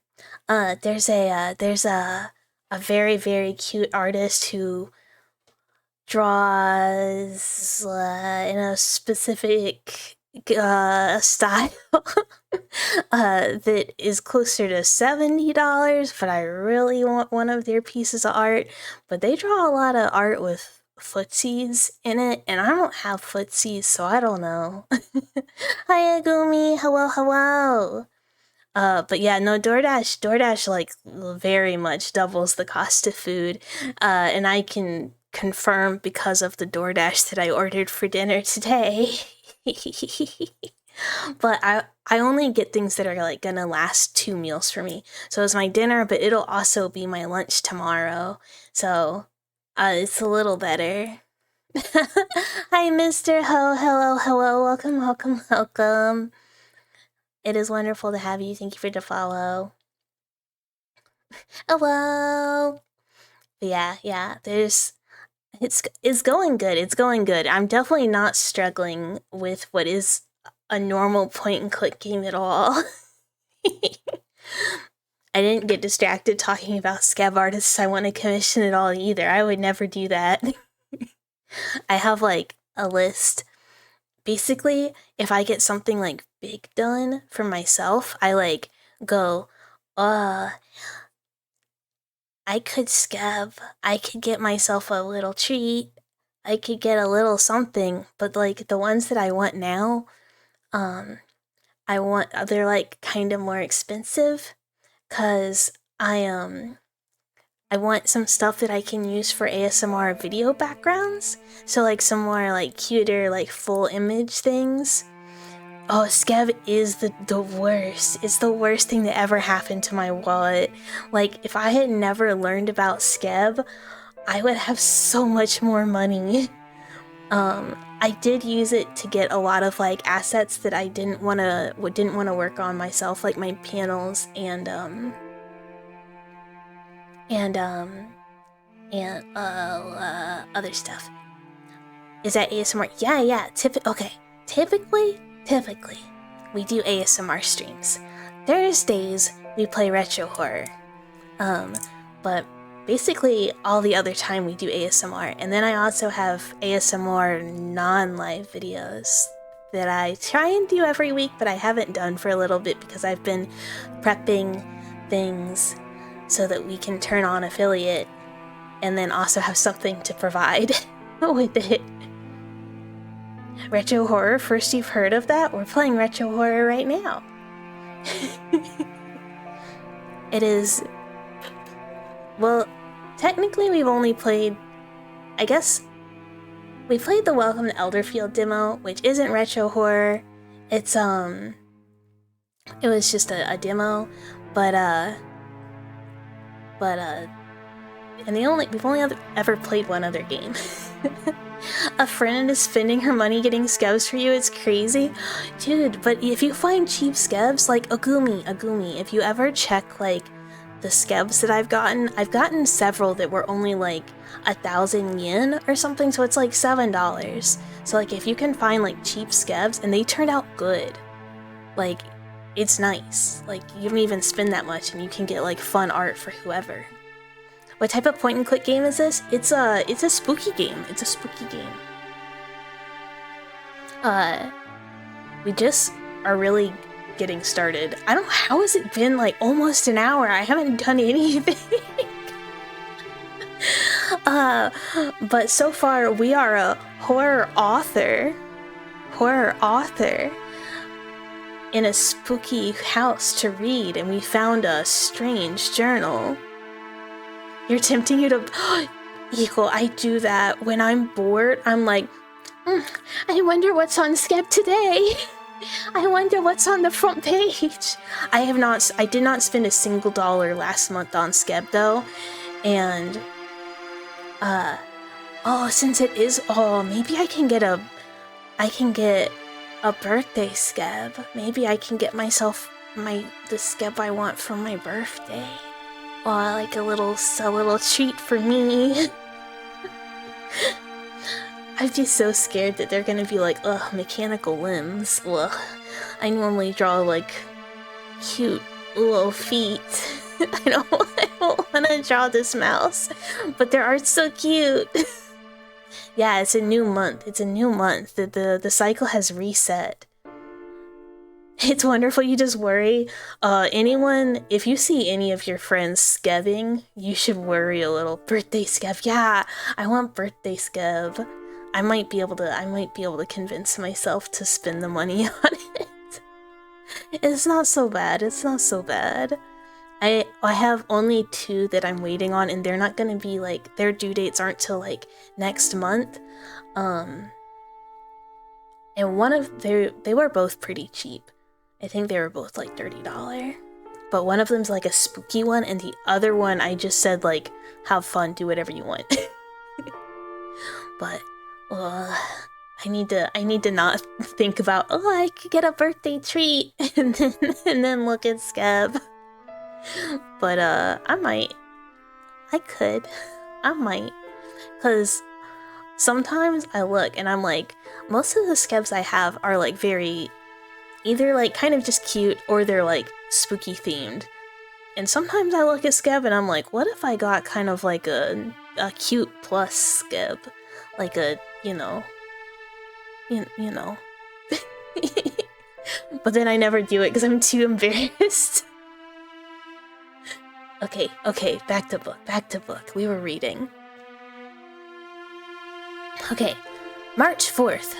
Speaker 1: There's a very, very cute artist who draws in a specific style that is closer to $70, but I really want one of their pieces of art. But they draw a lot of art with footsies in it, and I don't have footsies, so I don't know. Hi Agumi, hello. But yeah, no, DoorDash like very much doubles the cost of food, and I can confirm because of the DoorDash that I ordered for dinner today. But I only get things that are like gonna last 2 meals for me. So it's my dinner, but it'll also be my lunch tomorrow. So it's a little better. Hi, Mr. Ho. Hello. Welcome. It is wonderful to have you. Thank you for the follow. Hello. Yeah. It's going good. It's going good. I'm definitely not struggling with what is a normal point and click game at all. I didn't get distracted talking about scab artists I want to commission at all either. I would never do that. I have like a list. Basically, if I get something like big done for myself, I like go, I could scab, I could get myself a little treat, I could get a little something, but like the ones that I want now, they're like kind of more expensive, cause I want some stuff that I can use for ASMR video backgrounds, so like some more like cuter like full image things. Oh, Skeb is the worst. It's the worst thing that ever happened to my wallet. Like, if I had never learned about Skeb, I would have so much more money. I did use it to get a lot of like assets that I didn't want to work on myself, like my panels and other stuff. Is that ASMR? Yeah. Typically, we do ASMR streams. Thursdays, we play retro horror. But basically all the other time we do ASMR. And then I also have ASMR non-live videos that I try and do every week, but I haven't done for a little bit because I've been prepping things so that we can turn on affiliate and then also have something to provide with it. Retro horror, first you've heard of that? We're playing retro horror right now. It is... Well, technically we've only played... I guess... We played the Welcome to Elderfield demo, which isn't retro horror. It's, it was just a demo, but And we've only ever played one other game. A friend is spending her money getting scabs for you. It's crazy. Dude, but if you find cheap scabs, like Agumi, if you ever check like the scabs that I've gotten several that were only like 1,000 yen or something, so it's like $7. So like if you can find like cheap scabs and they turned out good, like it's nice. Like you don't even spend that much and you can get like fun art for whoever. What type of point and click game is this? It's a spooky game. It's a spooky game. We just are really getting started. I don't know, how has it been like almost an hour? I haven't done anything. But so far we are a horror author in a spooky house to read, and we found a strange journal. You're tempting you to... Eagle, I do that. When I'm bored, I'm like, I wonder what's on Skep today. I wonder what's on the front page. I did not spend a single dollar last month on Skep though. And, since it is, maybe I can get a birthday Skeb. Maybe I can get myself the Skeb I want for my birthday. Like a little treat for me. I'd be so scared that they're gonna be like, ugh, mechanical limbs. Ugh. I normally draw like cute little feet. I don't want to draw this mouse, but their art's so cute. Yeah, it's a new month. It's a new month. The cycle has reset. It's wonderful. You just worry. Anyone, if you see any of your friends skebbing, you should worry a little. Birthday skeb. Yeah, I want birthday skeb. I might be able to convince myself to spend the money on it. It's not so bad. It's not so bad. I have only 2 that I'm waiting on, and they're not gonna be like, their due dates aren't till like next month. And they were both pretty cheap. I think they were both like $30. But one of them's like a spooky one, and the other one I just said like, have fun, do whatever you want. But I need to not think about, I could get a birthday treat and then look at Skeb. But I might, cause sometimes I look and I'm like, most of the Skebs I have are like very, either like kind of just cute or they're like spooky themed. And sometimes I look at Skeb and I'm like, what if I got kind of like a cute plus Skeb, like a, you know. But then I never do it because I'm too embarrassed. Okay, back to book. We were reading. Okay, March 4th.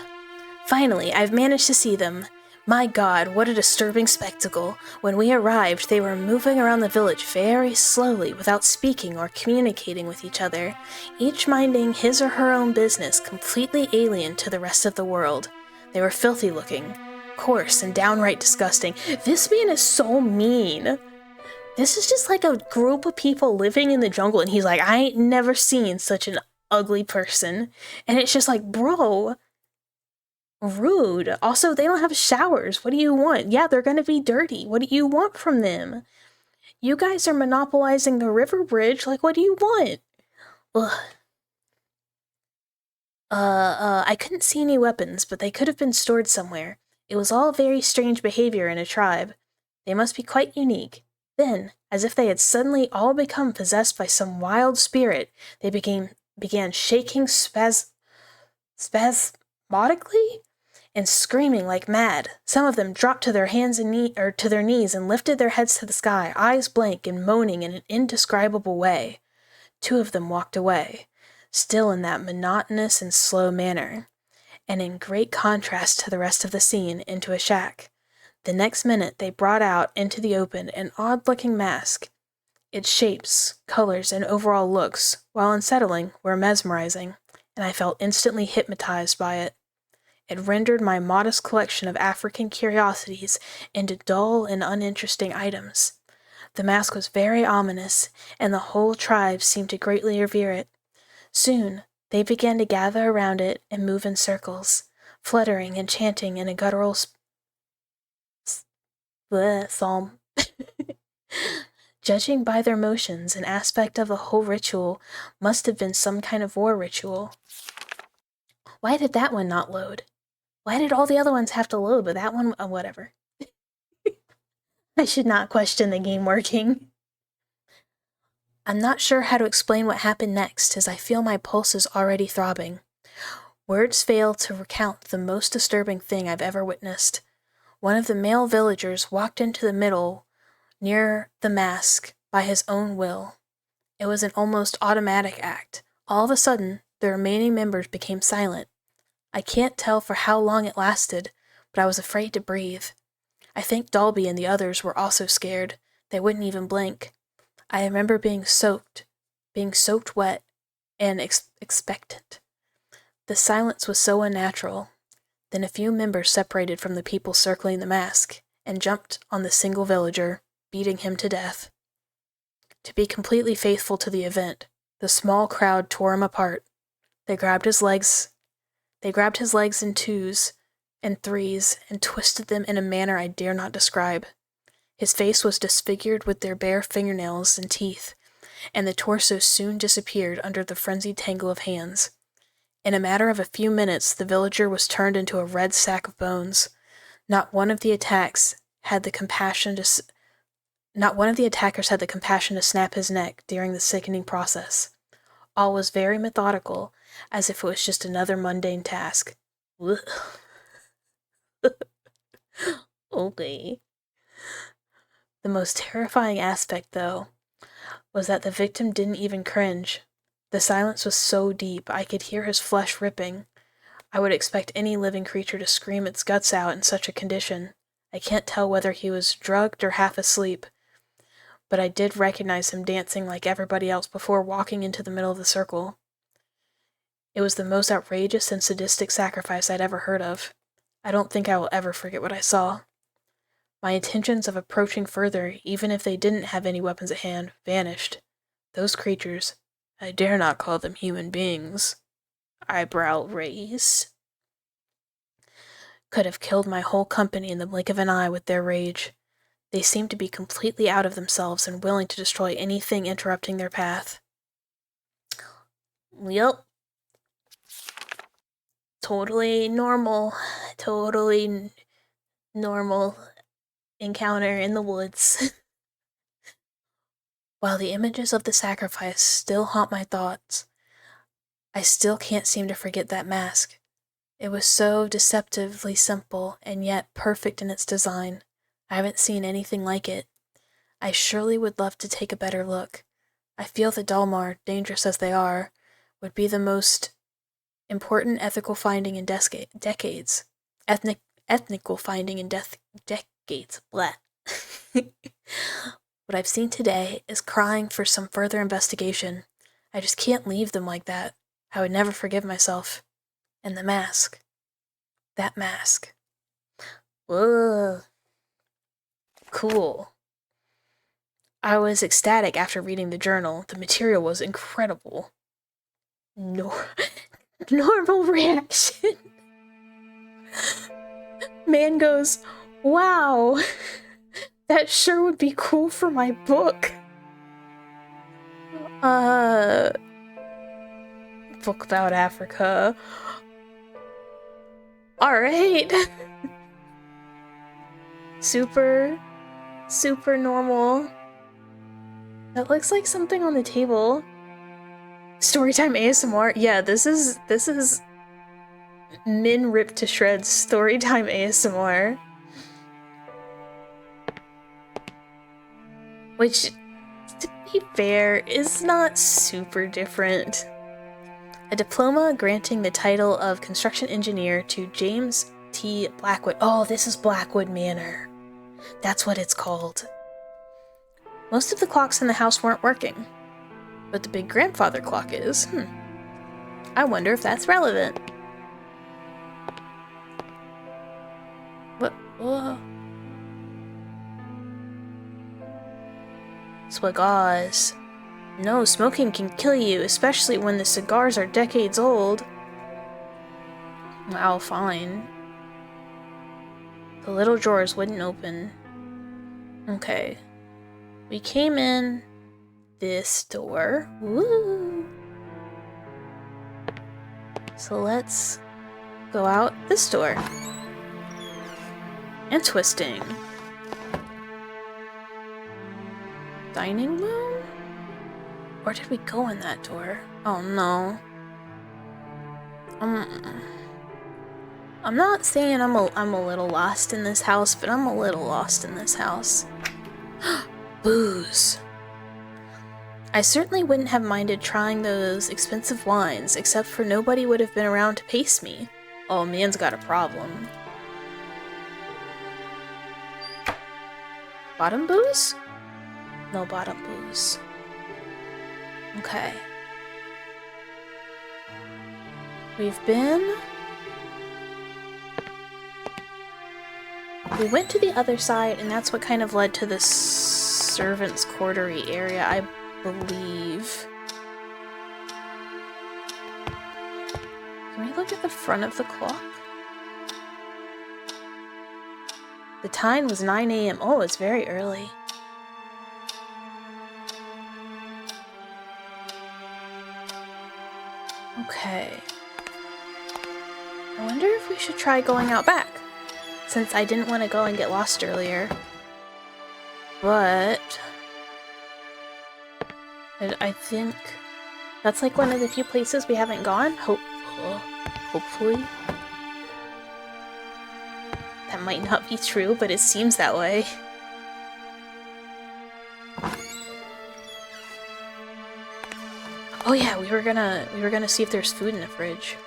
Speaker 1: Finally, I've managed to see them. My God, what a disturbing spectacle. When we arrived, they were moving around the village very slowly without speaking or communicating with each other, each minding his or her own business, completely alien to the rest of the world. They were filthy looking, coarse, and downright disgusting. This man is so mean. This is just like a group of people living in the jungle, and he's like, I ain't never seen such an ugly person. And it's just like, bro, rude. Also, they don't have showers. What do you want? Yeah, they're gonna be dirty. What do you want from them? You guys are monopolizing the river bridge. Like, what do you want? Ugh. I couldn't see any weapons, but they could have been stored somewhere. It was all very strange behavior in a tribe. They must be quite unique. Then, as if they had suddenly all become possessed by some wild spirit, they began shaking spasmodically and screaming like mad. Some of them dropped to their hands and to their knees and lifted their heads to the sky, eyes blank and moaning in an indescribable way. 2 of them walked away, still in that monotonous and slow manner, and in great contrast to the rest of the scene, into a shack. The next minute they brought out into the open an odd-looking mask. Its shapes, colors, and overall looks, while unsettling, were mesmerizing, and I felt instantly hypnotized by it. It rendered my modest collection of African curiosities into dull and uninteresting items. The mask was very ominous, and the whole tribe seemed to greatly revere it. Soon, they began to gather around it and move in circles, fluttering and chanting in a guttural psalm. Judging by their motions, an aspect of the whole ritual must have been some kind of war ritual. Why did that one not load? Why did all the other ones have to load, but that one, whatever. I should not question the game working. I'm not sure how to explain what happened next, as I feel my pulse is already throbbing. Words fail to recount the most disturbing thing I've ever witnessed. One of the male villagers walked into the middle, near the mask, by his own will. It was an almost automatic act. All of a sudden, the remaining members became silent. I can't tell for how long it lasted, but I was afraid to breathe. I think Dalby and the others were also scared. They wouldn't even blink. I remember being soaked wet, and expectant. The silence was so unnatural. Then a few members separated from the people circling the mask, and jumped on the single villager, beating him to death. To be completely faithful to the event, the small crowd tore him apart. They grabbed his legs in twos and threes and twisted them in a manner I dare not describe. His face was disfigured with their bare fingernails and teeth, and the torso soon disappeared under the frenzied tangle of hands. In a matter of a few minutes, the villager was turned into a red sack of bones. Not one of the attackers had the compassion to snap his neck during the sickening process. All was very methodical, as if it was just another mundane task. Okay. The most terrifying aspect, though, was that the victim didn't even cringe. The silence was so deep I could hear his flesh ripping. I would expect any living creature to scream its guts out in such a condition. I can't tell whether he was drugged or half asleep, but I did recognize him dancing like everybody else before walking into the middle of the circle. It was the most outrageous and sadistic sacrifice I'd ever heard of. I don't think I will ever forget what I saw. My intentions of approaching further, even if they didn't have any weapons at hand, vanished. Those creatures, I dare not call them human beings, eyebrow raise, could have killed my whole company in the blink of an eye with their rage. They seemed to be completely out of themselves and willing to destroy anything interrupting their path. Yep. Totally normal encounter in the woods. While the images of the sacrifice still haunt my thoughts, I still can't seem to forget that mask. It was so deceptively simple and yet perfect in its design. I haven't seen anything like it. I surely would love to take a better look. I feel that Dalmar, dangerous as they are, would be the most important ethical finding in decades. Ethnical finding in decades. Blah. What I've seen today is crying for some further investigation. I just can't leave them like that. I would never forgive myself. And the mask. That mask. Whoa. Cool. I was ecstatic after reading the journal. The material was incredible. Normal reaction. Man goes, wow, that sure would be cool for my book. Book about Africa. Alright. Super normal. That looks like something on the table. Storytime ASMR. Yeah, this is Min ripped to shreds storytime ASMR. Which, to be fair, is not super different. A diploma granting the title of construction engineer to James T. Blackwood. Oh, this is Blackwood Manor. That's what it's called. Most of the clocks in the house weren't working, but the big grandfather clock is. I wonder if that's relevant. What? Cigars. No, smoking can kill you, especially when the cigars are decades old. Wow, fine. The little drawers wouldn't open. Okay. We came in this door. Woo! So let's go out this door. And twisting. Dining room? Or did we go in that door? Oh no. I'm not saying I'm a little lost in this house, but I'm a little lost in this house. Booze. I certainly wouldn't have minded trying those expensive wines, except for nobody would have been around to pace me. Oh, man's got a problem. Bottom booze? No bottom booze. Okay. We went to the other side, and that's what kind of led to the servants' quartery area, I believe. Can we look at the front of the clock? The time was 9 a.m. Oh, it's very early. Okay. I wonder if we should try going out back, since I didn't want to go and get lost earlier. But I think that's like one of the few places we haven't gone. Hopefully. That might not be true, but it seems that way. Oh yeah, we were gonna see if there's food in the fridge.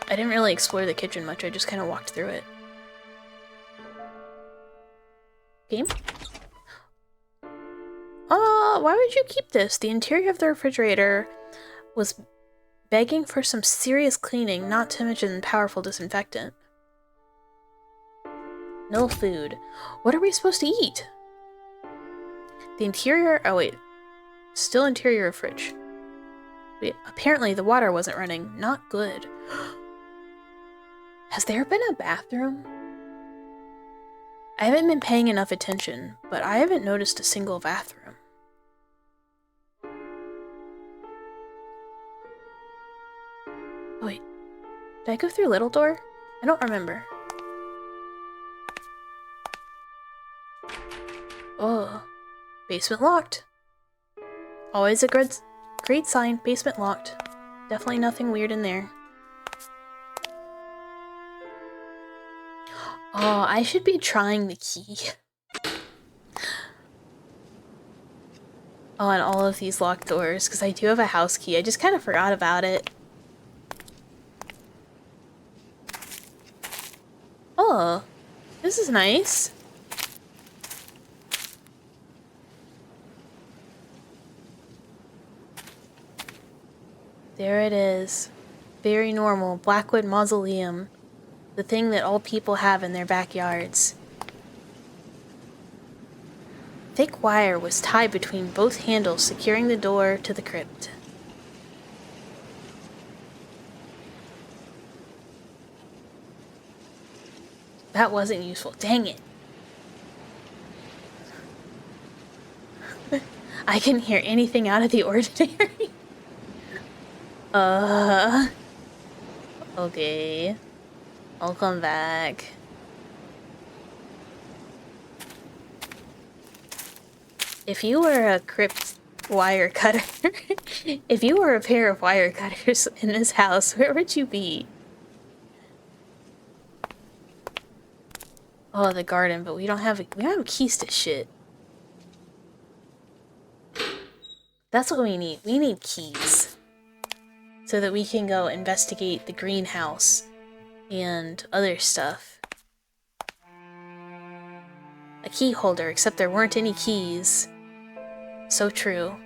Speaker 1: I didn't really explore the kitchen much, I just kind of walked through it. Game? Why would you keep this? The interior of the refrigerator was begging for some serious cleaning, not to mention powerful disinfectant. No food. What are we supposed to eat? The interior... Oh wait. Still interior of fridge. Wait, apparently the water wasn't running. Not good. Has there been a bathroom? I haven't been paying enough attention, but I haven't noticed a single bathroom. Oh wait. Did I go through Little Door? I don't remember. Oh. Basement locked. Always a great sign. Basement locked. Definitely nothing weird in there. Oh, I should be trying the key. On all of these locked doors, because I do have a house key. I just kind of forgot about it. Oh, this is nice. There it is. Very normal. Blackwood Mausoleum. The thing that all people have in their backyards. Thick wire was tied between both handles, securing the door to the crypt. That wasn't useful. Dang it. I couldn't hear anything out of the ordinary. Okay. I'll come back. If you were a crypt wire cutter, if you were a pair of wire cutters in this house, where would you be? Oh, the garden, but we don't have keys to shit. That's what we need. We need keys. So that we can go investigate the greenhouse and other stuff. A key holder, except there weren't any keys. So true.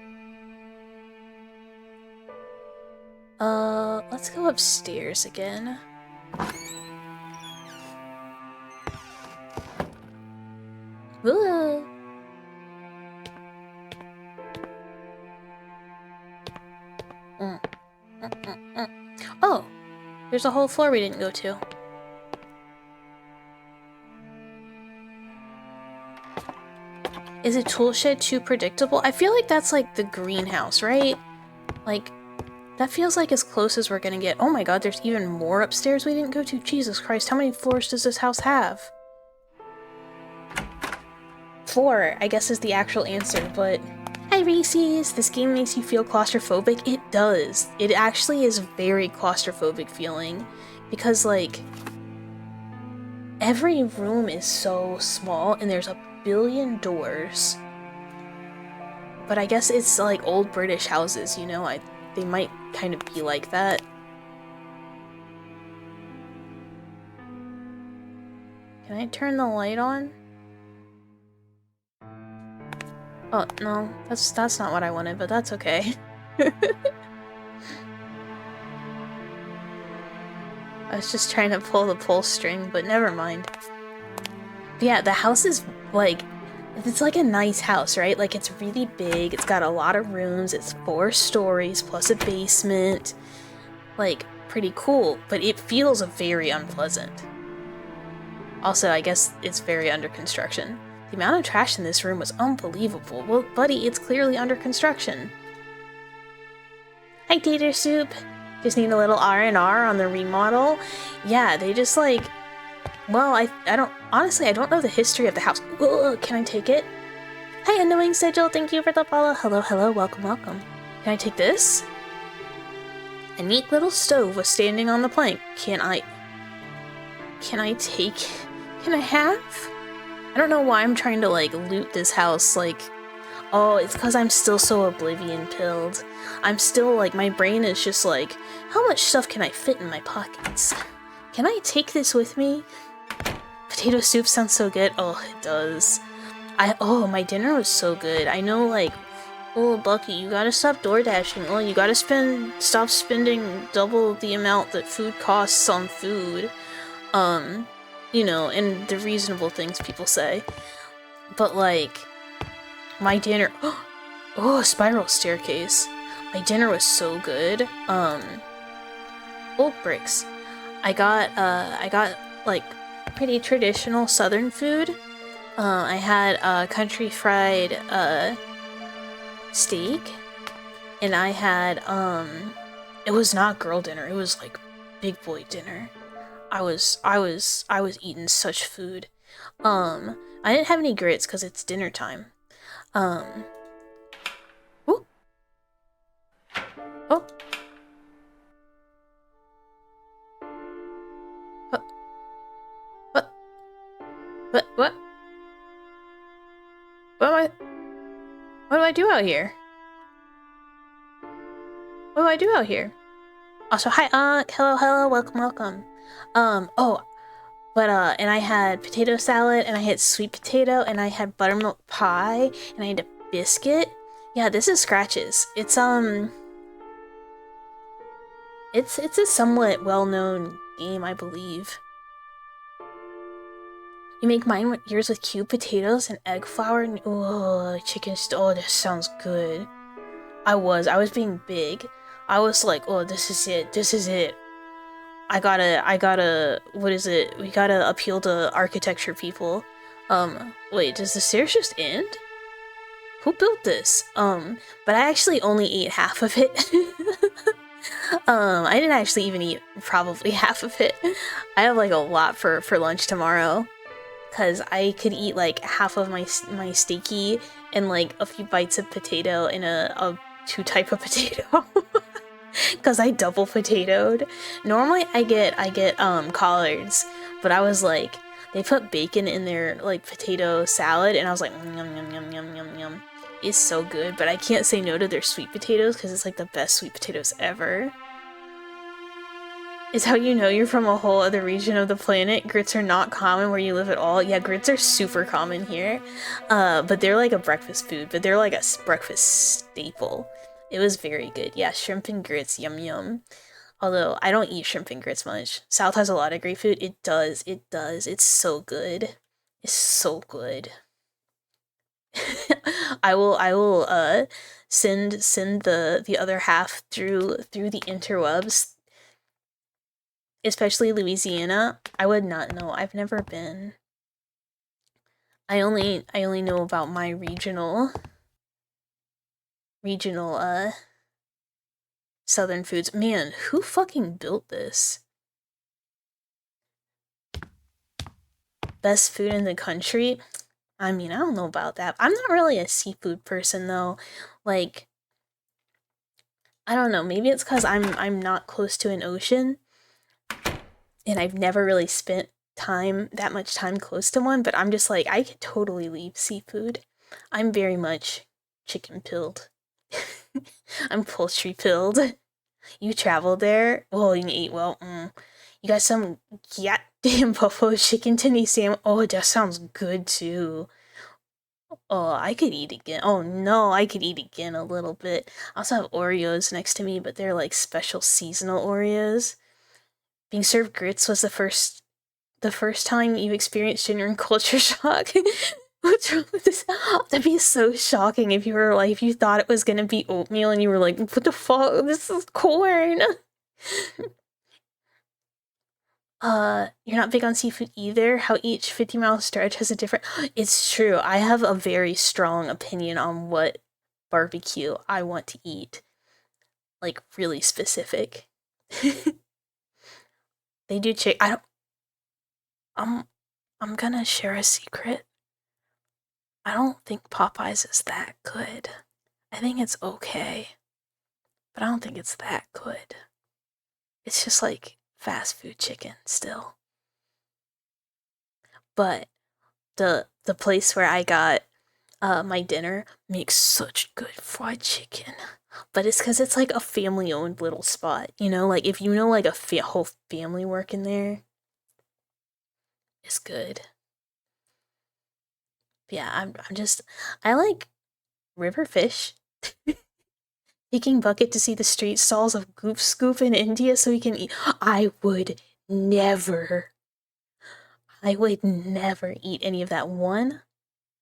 Speaker 1: Let's go upstairs again. Ooh. There's a whole floor we didn't go to. Is a tool shed too predictable? I feel like that's like the greenhouse, right? Like, that feels like as close as we're gonna get. Oh my god, there's even more upstairs we didn't go to? Jesus Christ, how many floors does this house have? 4, I guess, is the actual answer, but... Hi Reese's! This game makes you feel claustrophobic? It does. It actually is very claustrophobic feeling. Because, like... every room is so small, and there's a billion doors. But I guess it's like old British houses, you know? They might kind of be like that. Can I turn the light on? Oh, no. That's not what I wanted, but that's okay. I was just trying to pull the pull string, but never mind. But yeah, the house is, like... it's like a nice house, right? Like, it's really big, it's got a lot of rooms, it's 4 stories, plus a basement. Like, pretty cool, but it feels very unpleasant. Also, I guess it's very under construction. The amount of trash in this room was unbelievable. Well, buddy, it's clearly under construction. Hi, Tater Soup! Just need a little R&R on the remodel. Yeah, they just, like... well, I don't... honestly, I don't know the history of the house. Ugh, can I take it? Hi, Unknowing Sigil, thank you for the follow. Hello, hello, welcome, welcome. Can I take this? A neat little stove was standing on the plank. Can I take... can I have? I don't know why I'm trying to, like, loot this house, like... oh, it's because I'm still so oblivion-pilled. I'm still, like, my brain is just like, how much stuff can I fit in my pockets? Can I take this with me? Potato soup sounds so good. Oh, it does. Oh, my dinner was so good. I know, like, oh, Bucky, you gotta stop door dashing. Oh, you gotta stop spending double the amount that food costs on food. You know, and the reasonable things people say. But, like, my dinner... oh, spiral staircase. My dinner was so good. Old bricks. I got, like, pretty traditional southern food. I had, country fried, steak. And I had, it was not girl dinner, it was, like, big boy dinner. I was eating such food. I didn't have any grits because it's dinner time. Ooh. Oh. What? What? What do I do out here? What do I do out here? Also, hi, hello, welcome. And I had potato salad, and I had sweet potato, and I had buttermilk pie, and I had a biscuit. Yeah, this is Scratches. It's a somewhat well-known game, I believe. You make yours with cubed potatoes and egg flour and chicken oh, this sounds good. I was being big. I was like, oh, this is it. I gotta, what is it? We gotta appeal to architecture people. Wait, does the stairs just end? Who built this? But I actually only ate half of it. I didn't actually even eat probably half of it. I have like a lot for lunch tomorrow. Cause I could eat like half of my steaky and like a few bites of potato and a 2 type of potato. Cause I double potatoed. Normally I get collards, but I was like, they put bacon in their like potato salad and I was like, yum yum yum yum yum yum. It's so good, but I can't say no to their sweet potatoes because it's like the best sweet potatoes ever. Is how you know you're from a whole other region of the planet. Grits are not common where you live at all. Yeah, grits are super common here. But they're like a breakfast food, but they're like a breakfast staple. It was very good. Yeah, shrimp and grits, yum yum. Although, I don't eat shrimp and grits much. South has a lot of great food. It does. It's so good. It's so good. I will send the other half through the interwebs. especially Louisiana. I would not know. I've never been. I only know about my regional southern foods. Man, who fucking built this? Best food in the country? I mean, I don't know about that. I'm not really a seafood person though. Like, I don't know, maybe it's because I'm not close to an ocean and I've never really spent that much time close to one, but I'm just like, I could totally leave seafood. I'm very much chicken pilled. I'm poultry pilled. You traveled there? Well, you ate well. You got some goddamn buffalo chicken tendie sandwich. Oh, that sounds good too. Oh, I could eat again. Oh no, I could eat again a little bit. I also have Oreos next to me, but they're like special seasonal Oreos. Being served grits was the first time you experienced genuine culture shock. What's wrong with this? That'd be so shocking if you were like, if you thought it was gonna be oatmeal and you were like, what the fuck? This is corn. You're not big on seafood either. How each 50-mile stretch has a different. It's true. I have a very strong opinion on what barbecue I want to eat. Like, really specific. They do I'm gonna share a secret. I don't think Popeyes is that good. I think it's okay, but I don't think it's that good. It's just like fast food chicken still. But the place where I got my dinner makes such good fried chicken. But it's because it's like a family-owned little spot, you know? Like, if you know, like, a whole family working there, it's good. But yeah, I like river fish. Taking Bucket to see the street stalls of Goop Scoop in India so he can eat. I would never eat any of that. One,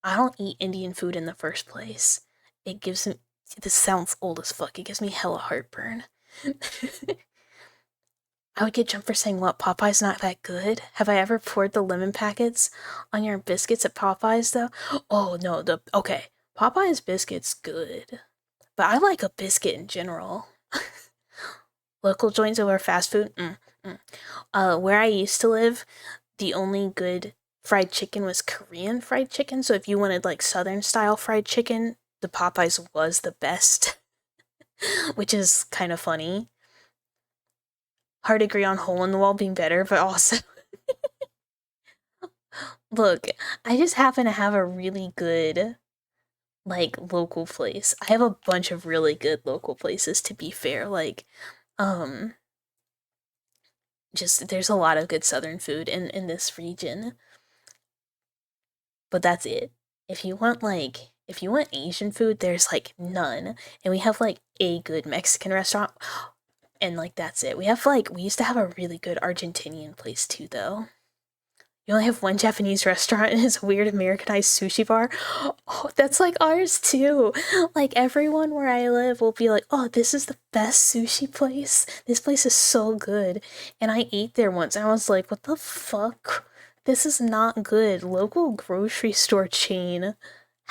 Speaker 1: I don't eat Indian food in the first place. It gives me, this sounds old as fuck, it gives me hella heartburn. I would get jumped for saying, what, Popeye's not that good? Have I ever poured the lemon packets on your biscuits at Popeye's though? Oh no, okay, Popeye's biscuit's good. But I like a biscuit in general. Local joints over fast food? Where I used to live, the only good fried chicken was Korean fried chicken. So if you wanted like Southern style fried chicken, the Popeyes was the best. Which is kind of funny. Hard to agree on Hole in the Wall being better, but also... Look, I just happen to have a really good, like, local place. I have a bunch of really good local places, to be fair. Like, just, there's a lot of good Southern food in this region. But that's it. If you want Asian food, there's, like, none. And we have, like, a good Mexican restaurant. And, like, that's it. We used to have a really good Argentinian place, too, though. You only have one Japanese restaurant and it's a weird Americanized sushi bar. Oh, that's like ours, too. Like, everyone where I live will be like, oh, this is the best sushi place. This place is so good. And I ate there once and I was like, what the fuck? This is not good. Local grocery store chain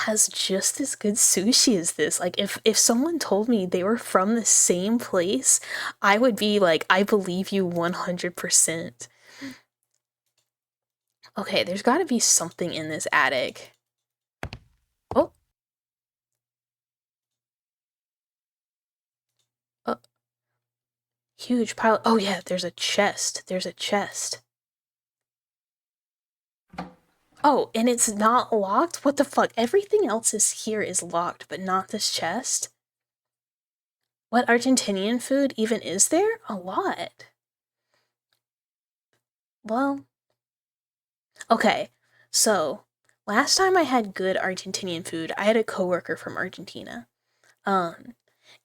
Speaker 1: has just as good sushi as this. Like, if someone told me they were from the same place, I would be like, I believe you 100%. Okay, there's gotta be something in this attic. Oh. Huge pile. Oh yeah, there's a chest. Oh, and it's not locked? What the fuck? Everything else here is locked, but not this chest? What Argentinian food even is there? A lot. Well, okay, so last time I had good Argentinian food, I had a coworker from Argentina.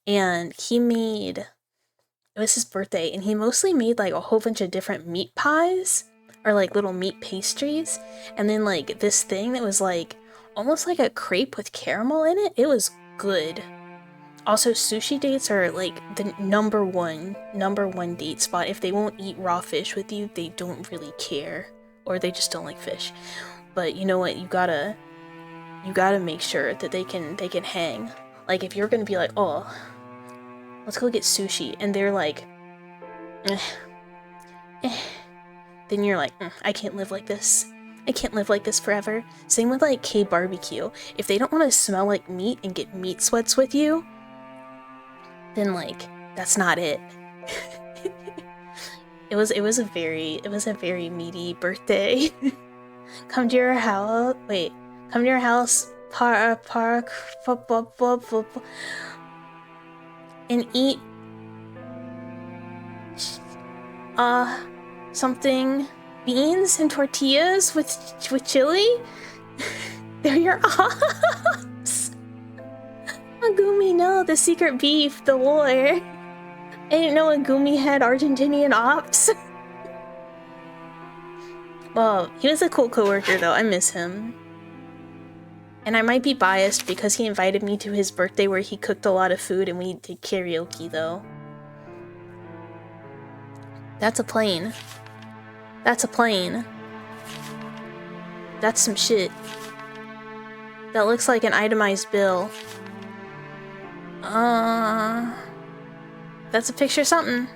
Speaker 1: And he made, it was his birthday, and he mostly made like a whole bunch of different meat pies or like little meat pastries, and then like this thing that was like almost like a crepe with caramel in it. It was good. Also, sushi dates are like the number one date spot. If they won't eat raw fish with you, they don't really care, or they just don't like fish. But you know what? You gotta make sure that they can hang. Like if you're gonna be like, oh, let's go get sushi, and they're like, eh, then you're like, I can't live like this. I can't live like this forever. Same with like K barbecue. If they don't want to smell like meat and get meat sweats with you, then like that's not it. it was a very meaty birthday. Come to your house. Wait, come to your house. Park. And eat. Something. Beans and tortillas with chili. They're your ops. Agumi, no, the secret beef, the war. I didn't know Agumi had Argentinian ops. Well, he was a cool coworker though, I miss him. And I might be biased because he invited me to his birthday where he cooked a lot of food and we did karaoke though. That's a plane. That's a plane. That's some shit. That looks like an itemized bill. That's a picture of something.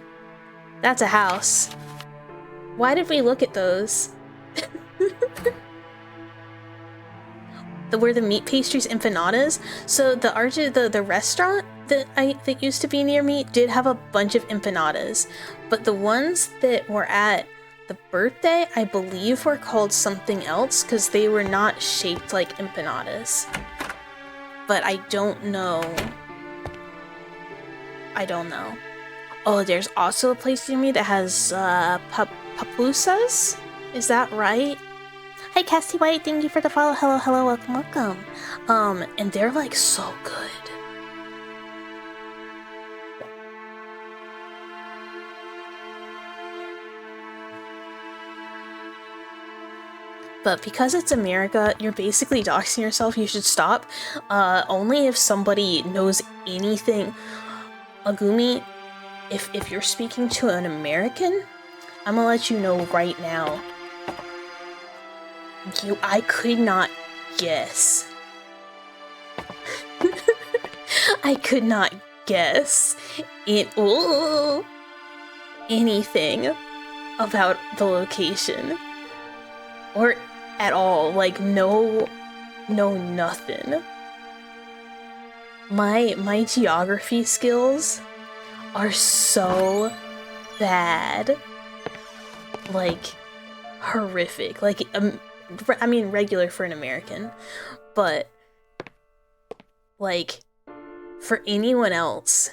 Speaker 1: That's a house. Why did we look at those? Were the meat pastries empanadas? So the restaurant that used to be near me did have a bunch of empanadas, but the ones that were at the birthday, I believe, were called something else because they were not shaped like empanadas. But I don't know. Oh, there's also a place near me that has pupusas? Is that right? Hi Cassie White, thank you for the follow. Hello, welcome. And they're like so good. But because it's America, you're basically doxing yourself. You should stop. Only if somebody knows anything. Agumi, if you're speaking to an American, I'm gonna let you know right now. I could not guess. I could not guess anything about the location. Or at all. Like, no nothing. My geography skills are so bad. Like, horrific. Like, I mean, regular for an American. But, like, for anyone else,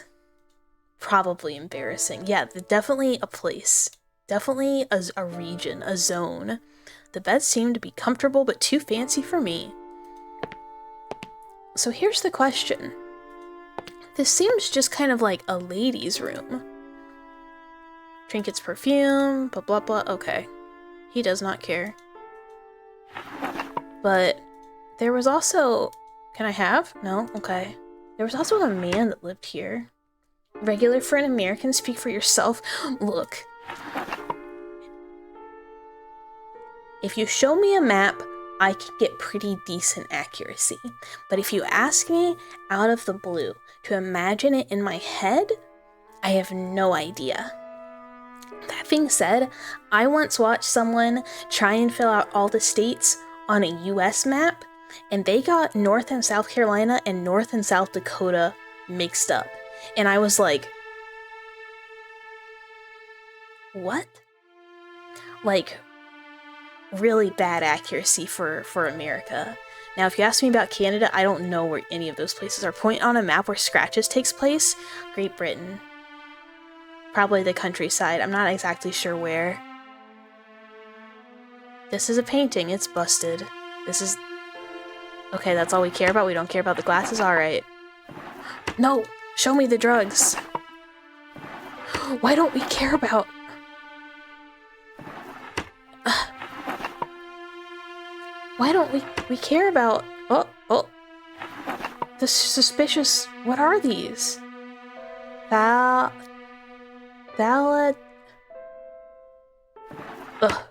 Speaker 1: probably embarrassing. Yeah, definitely a place. Definitely a region, a zone. The beds seem to be comfortable, but too fancy for me. So here's the question. This seems just kind of like a lady's room. Trinkets, perfume, blah blah blah. Okay. He does not care. But there was also... Can I have? No? Okay. There was also a man that lived here. Regular for an American, speak for yourself. Look. If you show me a map, I can get pretty decent accuracy. But if you ask me out of the blue to imagine it in my head, I have no idea. That being said, I once watched someone try and fill out all the states on a US map, and they got North and South Carolina and North and South Dakota mixed up. And I was like, what? Like, really bad accuracy for America. Now, if you ask me about Canada, I don't know where any of those places are. Point on a map where Scratches takes place. Great Britain. Probably the countryside. I'm not exactly sure where. This is a painting. It's busted. This is... Okay, that's all we care about? We don't care about the glasses? Alright. No! Show me the drugs! Why don't we care about... Why don't we care about... Oh. The suspicious... What are these? Ugh,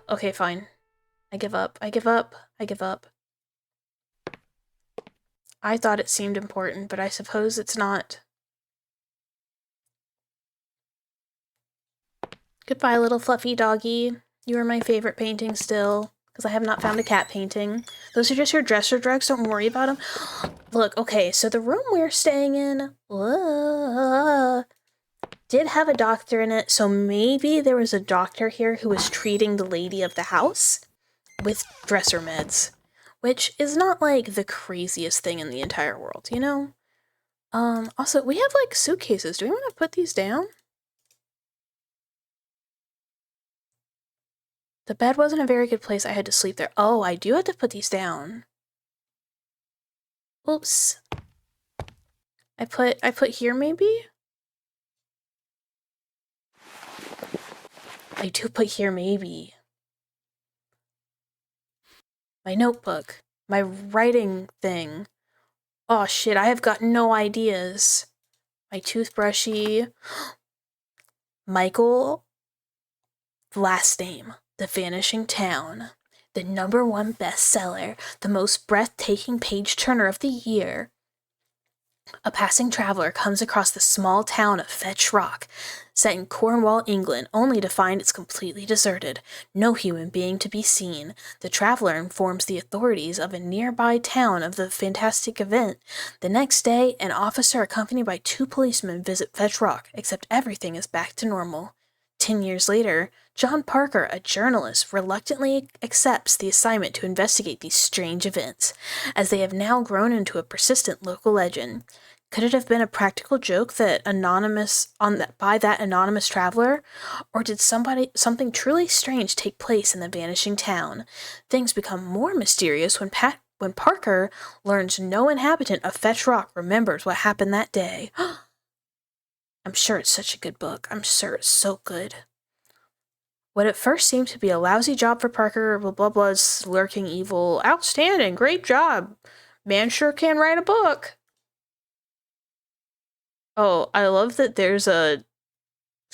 Speaker 1: okay, fine. I give up. I give up. I give up. I thought it seemed important, but I suppose it's not. Goodbye, little fluffy doggy. You are my favorite painting still, because I have not found a cat painting. Those are just your dresser drugs, don't worry about them. Look, okay, so the room we're staying in did have a doctor in it, so maybe there was a doctor here who was treating the lady of the house with dresser meds, which is not like the craziest thing in the entire world, you know? Also, we have like suitcases. Do we want to put these down? The bed wasn't a very good place. I had to sleep there. Oh, I do have to put these down. Oops. I put here maybe? I do put here maybe. My notebook. My writing thing. Oh shit, I have got no ideas. My toothbrushy. Michael. Last name. The Vanishing Town. The #1 bestseller. The most breathtaking page-turner of the year. A passing traveler comes across the small town of Fetch Rock, set in Cornwall, England, only to find it's completely deserted. No human being to be seen. The traveler informs the authorities of a nearby town of the fantastic event. The next day, an officer accompanied by 2 policemen visit Fetch Rock, except everything is back to normal. 10 years later, John Parker, a journalist, reluctantly accepts the assignment to investigate these strange events, as they have now grown into a persistent local legend. Could it have been a practical joke that by that anonymous traveler, or did something truly strange take place in the vanishing town? Things become more mysterious when Parker learns no inhabitant of Fetch Rock remembers what happened that day. I'm sure it's such a good book. I'm sure it's so good. What at first seemed to be a lousy job for Parker, blah blah blah's lurking evil. Outstanding, great job. Man sure can write a book. Oh, I love that there's a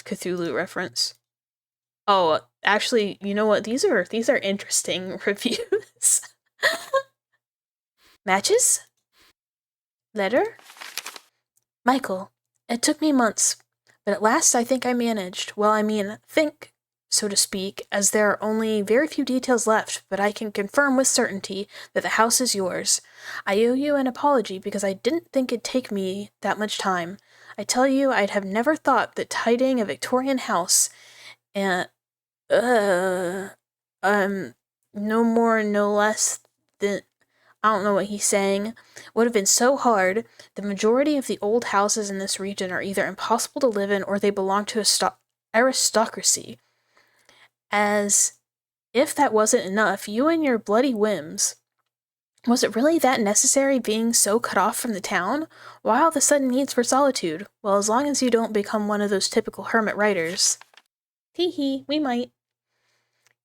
Speaker 1: Cthulhu reference. Oh, actually, you know what? These are interesting reviews. Matches? Letter? Michael, it took me months, but at last I think I managed. Well, I mean, think, so to speak, as there are only very few details left, but I can confirm with certainty that the house is yours. I owe you an apology because I didn't think it'd take me that much time. I tell you, I'd have never thought that tidying a Victorian house and, no more, no less than, I don't know what he's saying, would have been so hard. The majority of the old houses in this region are either impossible to live in or they belong to aristocracy. As if that wasn't enough, you and your bloody whims. Was it really that necessary being so cut off from the town? Why all the sudden needs for solitude? Well, as long as you don't become one of those typical hermit writers. Hee hee, we might.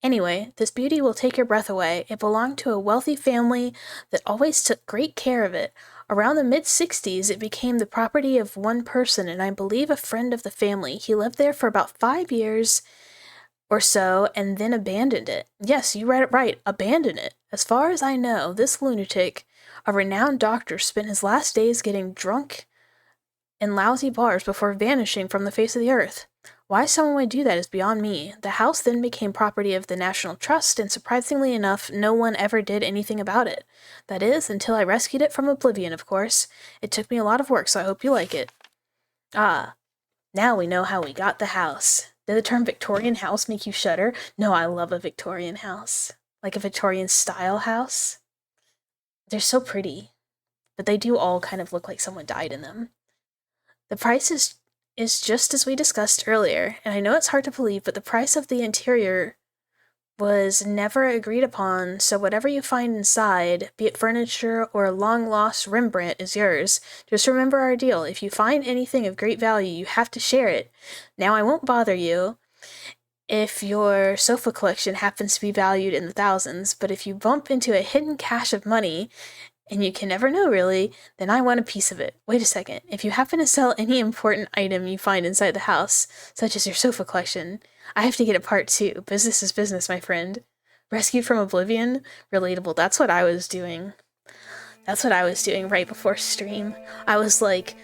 Speaker 1: Anyway, this beauty will take your breath away. It belonged to a wealthy family that always took great care of it. Around the mid-60s, it became the property of one person, and I believe a friend of the family. He lived there for about 5 years or so, and then abandoned it. Yes, you read it right, abandoned it. As far as I know, this lunatic, a renowned doctor, spent his last days getting drunk in lousy bars before vanishing from the face of the earth. Why someone would do that is beyond me. The house then became property of the National Trust, and surprisingly enough, no one ever did anything about it. That is, until I rescued it from oblivion, of course. It took me a lot of work, so I hope you like it. Ah, now we know how we got the house. Did the term Victorian house make you shudder? No, I love a Victorian house. Like a Victorian-style house. They're so pretty. But they do all kind of look like someone died in them. The price is just as we discussed earlier, and I know it's hard to believe, but the price of the interior was never agreed upon, so whatever you find inside, be it furniture or a long-lost Rembrandt, is yours. Just remember our deal. If you find anything of great value, you have to share it. Now, I won't bother you if your sofa collection happens to be valued in the thousands, but if you bump into a hidden cache of money, and you can never know really, then I want a piece of it. Wait a second. If you happen to sell any important item you find inside the house, such as your sofa collection, I have to get a part too. Business is business, my friend. Rescued from oblivion? Relatable. That's what I was doing. That's what I was doing right before stream. I was like,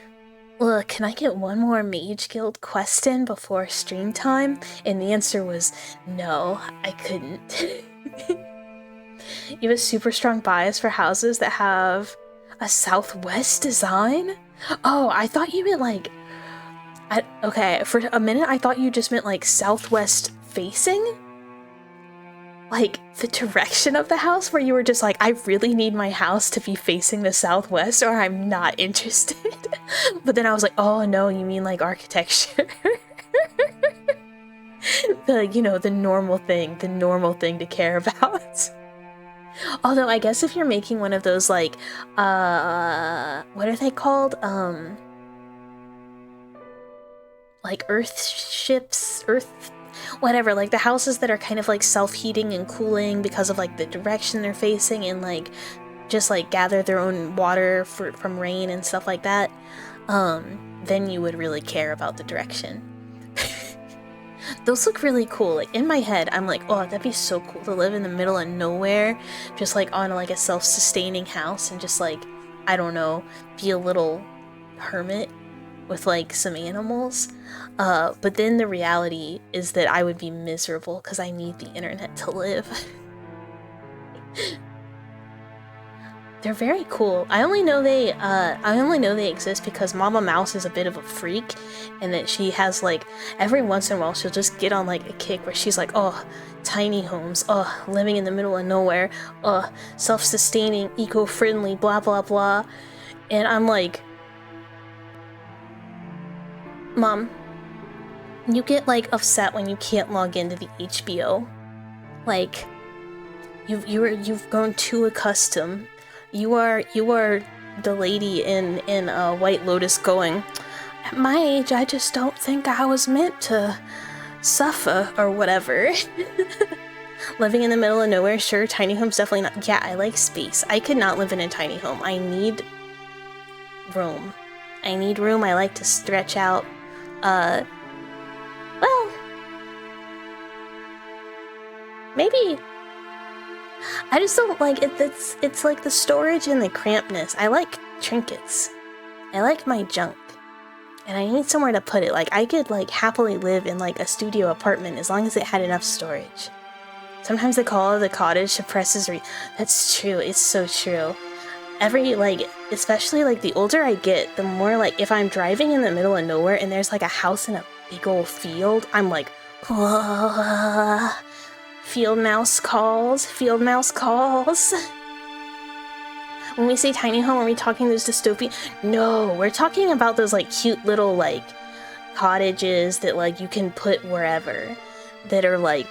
Speaker 1: look, can I get one more Mage Guild quest in before stream time? And the answer was, no, I couldn't. You have a super strong bias for houses that have a southwest design? Oh, I thought you meant like... okay, for a minute I thought you just meant like southwest facing? Like the direction of the house, where you were just like, I really need my house to be facing the southwest or I'm not interested. But then I was like, oh no, you mean like architecture. You know, the normal thing to care about. Although I guess if you're making one of those like, what are they called? Like earth ships, whatever, like the houses that are kind of like self-heating and cooling because of like the direction they're facing and like just like gather their own water from rain and stuff like that, then you would really care about the direction. Those look really cool. Like in my head, I'm like, oh, that'd be so cool to live in the middle of nowhere, just like on like a self-sustaining house and just like, I don't know, be a little hermit with like some animals. But then the reality is that I would be miserable because I need the internet to live. They're very cool. I only know they exist because Mama Mouse is a bit of a freak, and that she has like every once in a while she'll just get on like a kick where she's like, oh, tiny homes, oh, living in the middle of nowhere, self-sustaining, eco-friendly, blah blah blah, and I'm like, Mom, you get like upset when you can't log into the HBO. Like, you've grown too accustomed. You are the lady in White Lotus going, at my age, I just don't think I was meant to suffer or whatever. Living in the middle of nowhere, sure, tiny home's definitely not. Yeah, I like space. I could not live in a tiny home. I need room. I like to stretch out. Well, maybe. I just don't like it. It's like the storage and the crampedness. I like trinkets. I like my junk. And I need somewhere to put it. Like, I could like happily live in like a studio apartment as long as it had enough storage. Sometimes they call it the cottage suppresses that's true. It's so true. Especially like the older I get, the more like if I'm driving in the middle of nowhere and there's like a house in a big old field, I'm like, whoa. Field mouse calls. When we say tiny home, are we talking those dystopian? No, we're talking about those like cute little like cottages that like you can put wherever, that are like,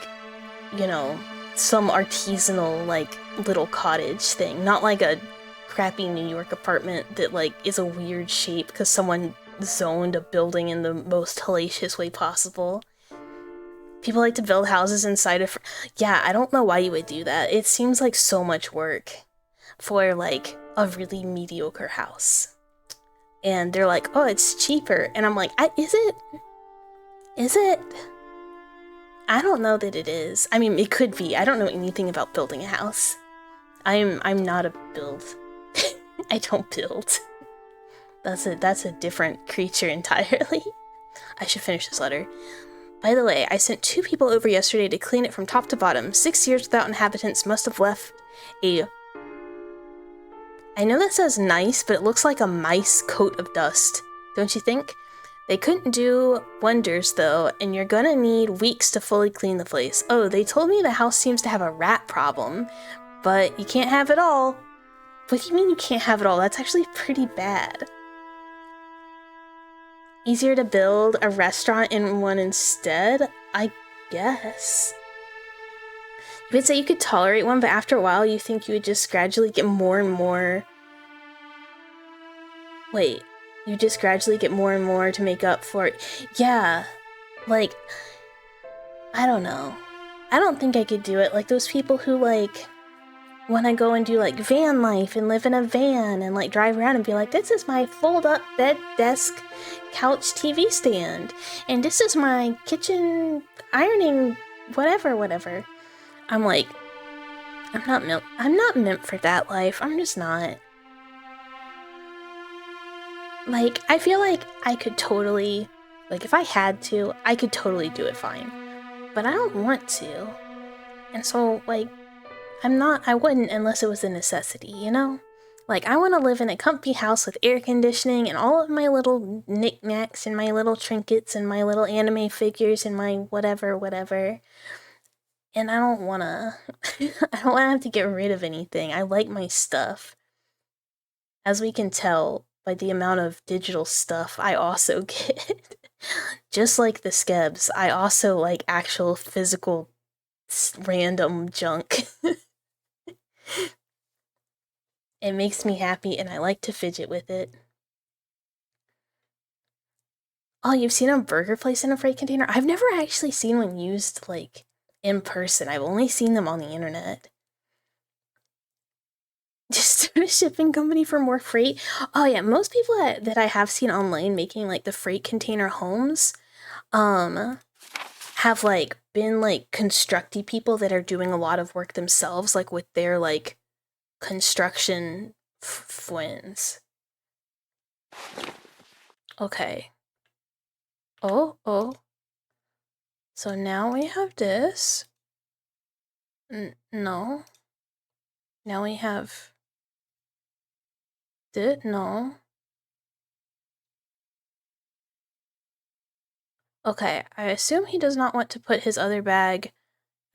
Speaker 1: you know, some artisanal like little cottage thing, not like a crappy New York apartment that like is a weird shape because someone zoned a building in the most hellacious way possible. People like to build houses inside of... Yeah, I don't know why you would do that. It seems like so much work for, like, a really mediocre house. And they're like, oh, it's cheaper. And I'm like, is it? Is it? I don't know that it is. I mean, it could be. I don't know anything about building a house. I'm not a build. I don't build. That's a different creature entirely. I should finish this letter. By the way, I sent 2 people over yesterday to clean it from top to bottom. 6 years without inhabitants must have left a... I know that says nice, but it looks like a mice coat of dust. Don't you think? They couldn't do wonders, though, and you're gonna need weeks to fully clean the place. Oh, they told me the house seems to have a rat problem, but you can't have it all. What do you mean you can't have it all? That's actually pretty bad. Easier to build a restaurant in one instead? I guess. You would say you could tolerate one, but after a while you think you would just gradually get more and more... Wait, you just gradually get more and more to make up for it. Yeah, like, I don't know. I don't think I could do it. Like those people who like want to go and do like van life and live in a van and like drive around and be like, this is my fold up bed, desk, couch, TV stand, and this is my kitchen ironing, whatever. I'm like, I'm not meant for that life. I'm just not. Like, I feel like I could totally, like, if I had to, I could totally do it fine. But I don't want to. And so, like, I wouldn't unless it was a necessity, you know? Like, I want to live in a comfy house with air conditioning and all of my little knickknacks and my little trinkets and my little anime figures and my whatever. And I don't want to, I don't want to have to get rid of anything. I like my stuff. As we can tell by the amount of digital stuff I also get. Just like the skebs, I also like actual physical random junk. It makes me happy and I like to fidget with it. Oh, you've seen a burger place in a freight container? I've never actually seen one used, like, in person. I've only seen them on the internet. Just start a shipping company for more freight? Oh yeah, most people that I have seen online making, like, the freight container homes, have, like, been, like, constructy people that are doing a lot of work themselves, like, with their, like, construction twins. Okay. Oh. So now we have this. No. Now we have... No. Okay, I assume he does not want to put his other bag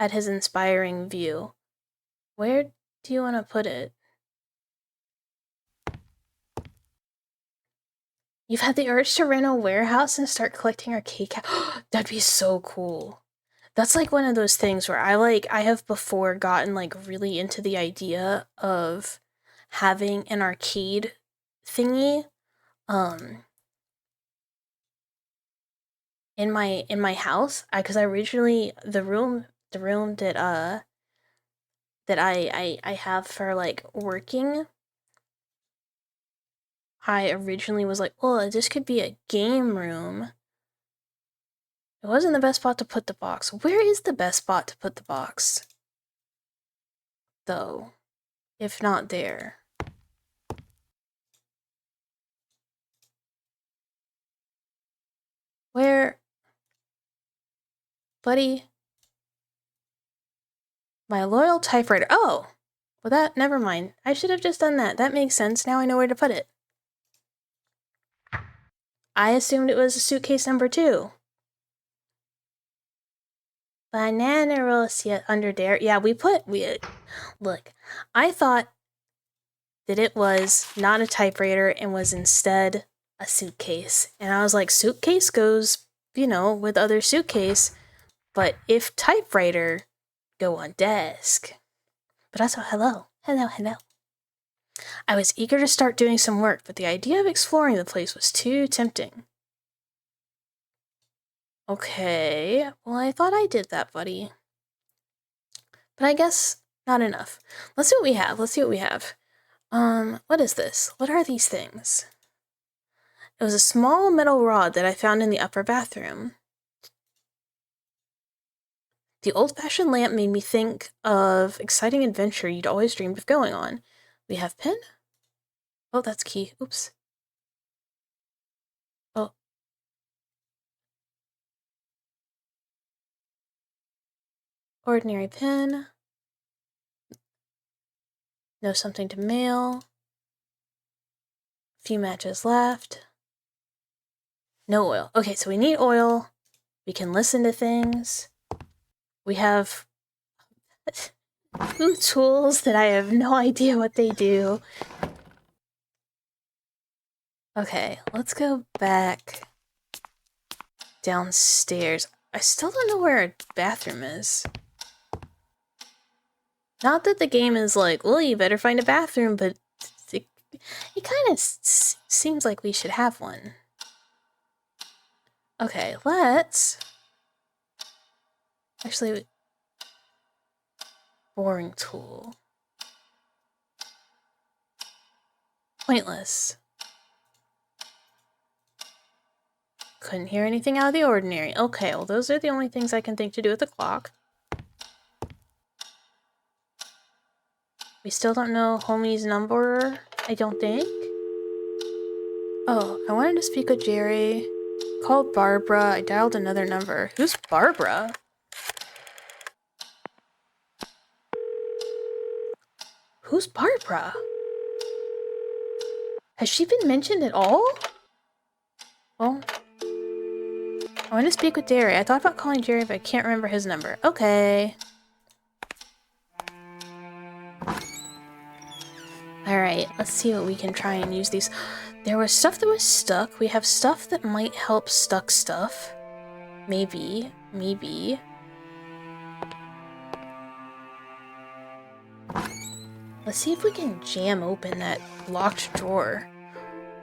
Speaker 1: at his inspiring view. Where do you want to put it? You've had the urge to rent a warehouse and start collecting arcade That'd be so cool. That's like one of those things where I have before gotten like really into the idea of having an arcade thingy in my house, because I originally the room that I have for like working, I originally was like, oh, this could be a game room. It wasn't the best spot to put the box. Where is the best spot to put the box? Though, if not there. Where? Buddy? My loyal typewriter. Oh! Well, never mind. I should have just done that. That makes sense. Now I know where to put it. I assumed it was suitcase number 2. Banana rolls under there. Yeah, look, I thought that it was not a typewriter and was instead a suitcase. And I was like, suitcase goes, with other suitcase, but if typewriter, go on desk. But also, hello. I was eager to start doing some work, but the idea of exploring the place was too tempting. Okay, well, I thought I did that, buddy. But I guess not enough. Let's see what we have. What is this? What are these things? It was a small metal rod that I found in the upper bathroom. The old-fashioned lamp made me think of exciting adventure you'd always dreamed of going on. We have pin? Oh, that's key. Oops. Oh. Ordinary pin. No something to mail. Few matches left. No oil. Okay, so we need oil. We can listen to things. We have 2 tools that I have no idea what they do. Okay, let's go back downstairs. I still don't know where our bathroom is. Not that the game is like, well, you better find a bathroom, but it kind of seems like we should have one. Okay, let's... Actually, boring tool. Pointless. Couldn't hear anything out of the ordinary. Okay, well those are the only things I can think to do with the clock. We still don't know homie's number, I don't think. Oh, I wanted to speak with Jerry. Called Barbara. I dialed another number. Who's Barbara? Who's Barbara? Has she been mentioned at all? Well, I want to speak with Jerry. I thought about calling Jerry, but I can't remember his number. Okay. Alright, let's see what we can try and use these. There was stuff that was stuck. We have stuff that might help stuck stuff. Maybe. Maybe. Let's see if we can jam open that locked drawer.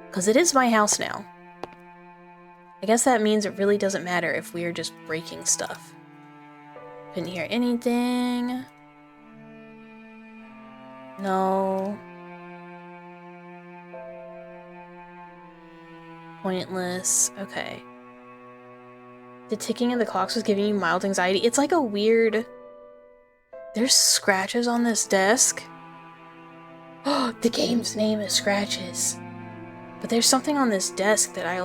Speaker 1: Because it is my house now. I guess that means it really doesn't matter if we are just breaking stuff. Couldn't hear anything. No. Pointless. Okay. The ticking of the clocks was giving you mild anxiety. It's like a weird... There's scratches on this desk. Oh, the game's name is Scratches. But there's something on this desk that I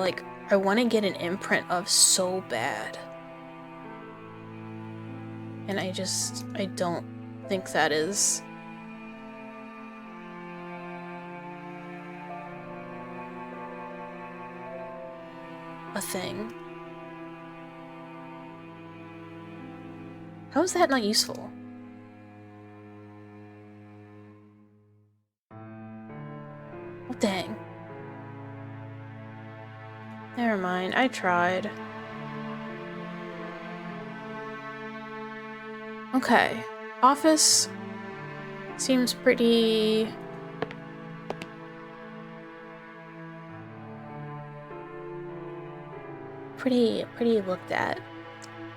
Speaker 1: want to get an imprint of so bad. And I don't think that is... a thing. How is that not useful? Oh, dang. Never mind, I tried. Okay. Office seems pretty... pretty looked at.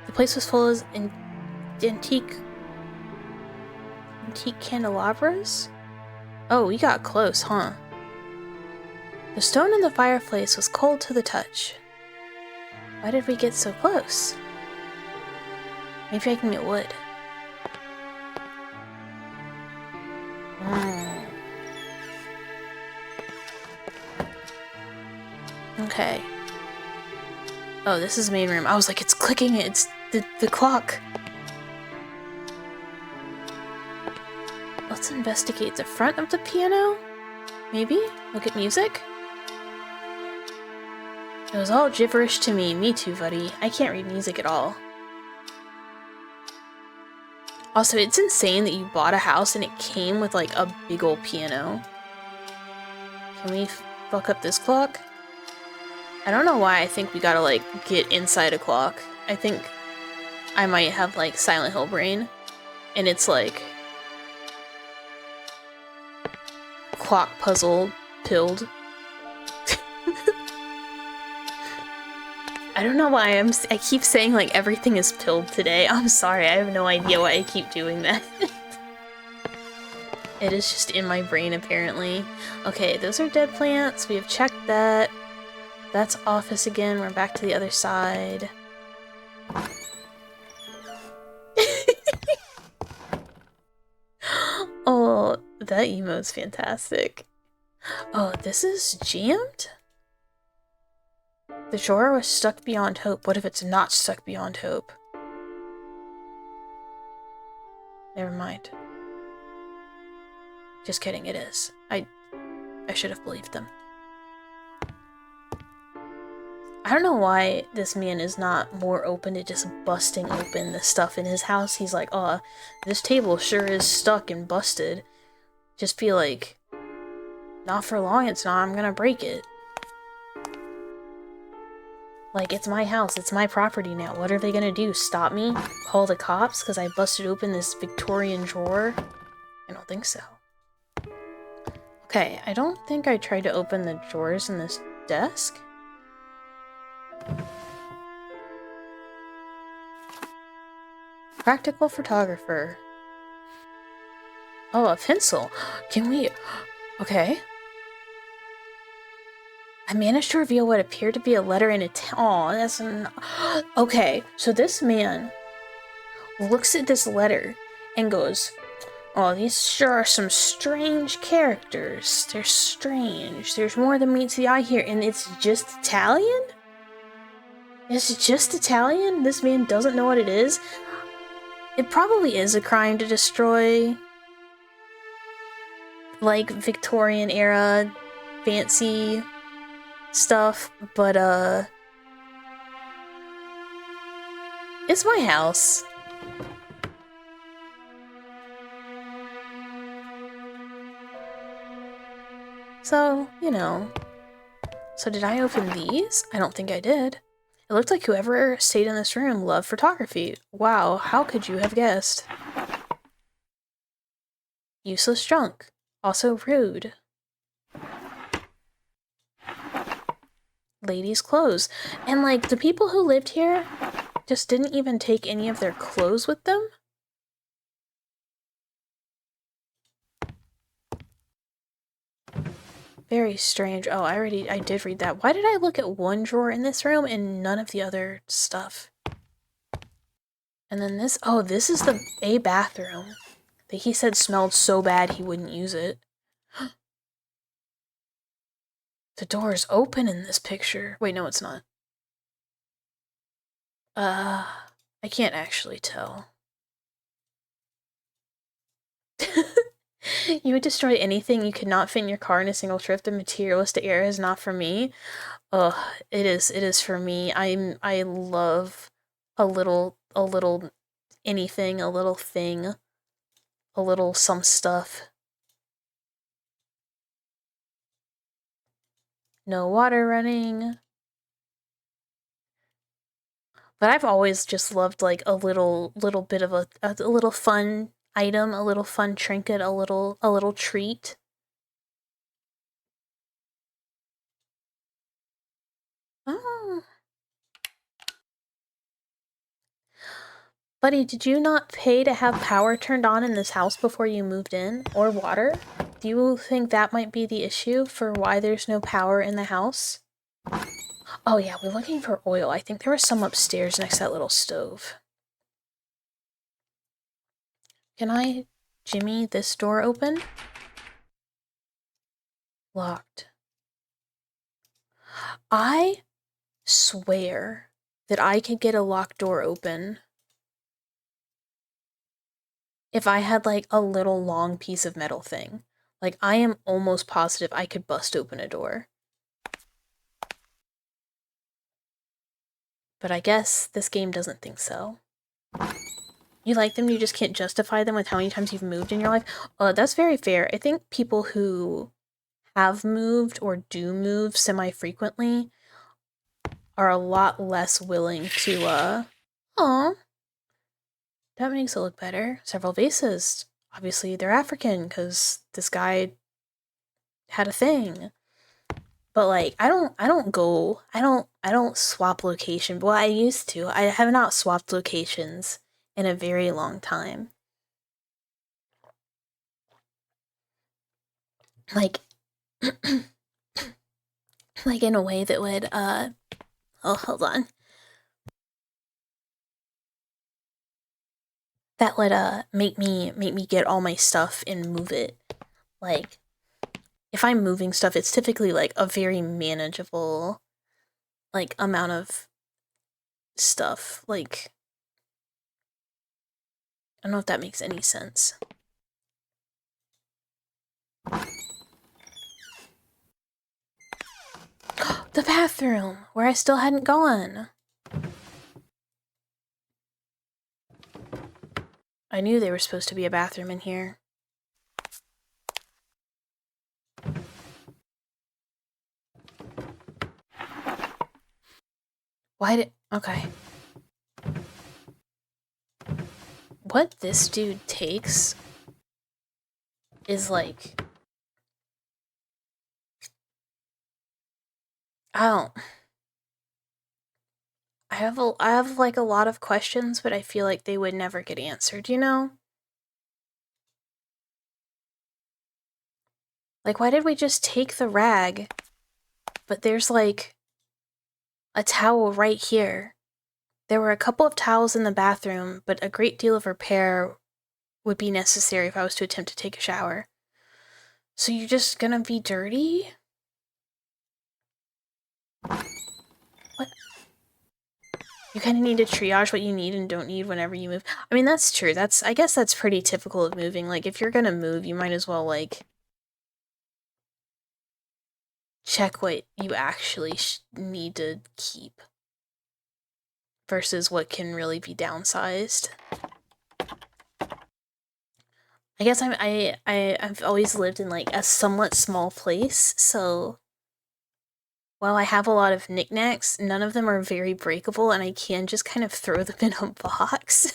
Speaker 1: The place was full of antique candelabras? Oh, we got close, huh? The stone in the fireplace was cold to the touch. Why did we get so close? Maybe I can get wood. Okay. Oh, this is the main room. I was like, it's clicking, it's the clock. Let's investigate the front of the piano? Maybe? Look at music? It was all gibberish to me. Me too, buddy. I can't read music at all. Also, it's insane that you bought a house and it came with like a big old piano. Can we fuck up this clock? I don't know why I think we gotta like get inside a clock. I think I might have like Silent Hill brain. And it's like clock puzzle pilled. I don't know why I keep saying like everything is pilled today. I'm sorry, I have no idea why I keep doing that. It is just in my brain apparently. Okay, those are dead plants. We have checked that. That's office again. We're back to the other side. Oh, that emote's fantastic. Oh, this is jammed? The drawer was stuck beyond hope. What if it's not stuck beyond hope? Never mind. Just kidding, it is. I should have believed them. I don't know why this man is not more open to just busting open the stuff in his house. He's like, oh, this table sure is stuck and busted. Just feel like, not for long it's not, I'm gonna break it. Like, it's my house, it's my property now. What are they gonna do? Stop me? Call the cops because I busted open this Victorian drawer? I don't think so. Okay, I don't think I tried to open the drawers in this desk. Practical photographer. Oh, a pencil. Can we... Okay. I managed to reveal what appeared to be a letter in a Aw, that's an... Okay, so this man looks at this letter and goes, oh, these sure are some strange characters. They're strange. There's more than meets the eye here, and it's just Italian? It's just Italian? This man doesn't know what it is? It probably is a crime to destroy, like, Victorian era fancy stuff, but, it's my house. So, you know. So did I open these? I don't think I did. It looked like whoever stayed in this room loved photography. Wow, how could you have guessed? Useless junk. Also rude. Ladies' clothes. And like, the people who lived here just didn't even take any of their clothes with them? Very strange. Oh, I did read that. Why did I look at one drawer in this room and none of the other stuff? And then this, oh, this is a bathroom that he said smelled so bad he wouldn't use it. The door is open in this picture. Wait, no, it's not. I can't actually tell. You would destroy anything you could not fit in your car in a single trip. The materialistic era is not for me. Ugh, it is for me. I love a little anything, a little thing, a little some stuff. No water running. But I've always just loved like a little bit of a little fun item, a little fun trinket, a little treat. Oh. Buddy, did you not pay to have power turned on in this house before you moved in? Or water? Do you think that might be the issue for why there's no power in the house? Oh yeah, we're looking for oil. I think there was some upstairs next to that little stove. Can I jimmy this door open? Locked. I swear that I could get a locked door open if I had like a little long piece of metal thing. Like, I am almost positive I could bust open a door. But I guess this game doesn't think so. You like them, you just can't justify them with how many times you've moved in your life? That's very fair. I think people who have moved or do move semi-frequently are a lot less willing to, Aw. That makes it look better. Several vases. Obviously, they're African, because this guy had a thing. But like, I don't swap location. Well, I used to. I have not swapped locations in a very long time. Like, like in a way that would, oh, hold on. That would, make me get all my stuff and move it. Like, if I'm moving stuff, it's typically like a very manageable, like, amount of stuff. Like, I don't know if that makes any sense. The bathroom, where I still hadn't gone. I knew there was supposed to be a bathroom in here. Why did... Okay. What this dude takes is like... I have like a lot of questions, but I feel like they would never get answered, you know? Like, why did we just take the rag but there's like a towel right here. There were a couple of towels in the bathroom, but a great deal of repair would be necessary if I was to attempt to take a shower. So you're just gonna be dirty? What? You kind of need to triage what you need and don't need whenever you move. I mean, that's true. I guess that's pretty typical of moving. Like, if you're gonna move, you might as well, like, check what you actually need to keep versus what can really be downsized. I guess I've always lived in, like, a somewhat small place, so while I have a lot of knickknacks, none of them are very breakable, and I can just kind of throw them in a box.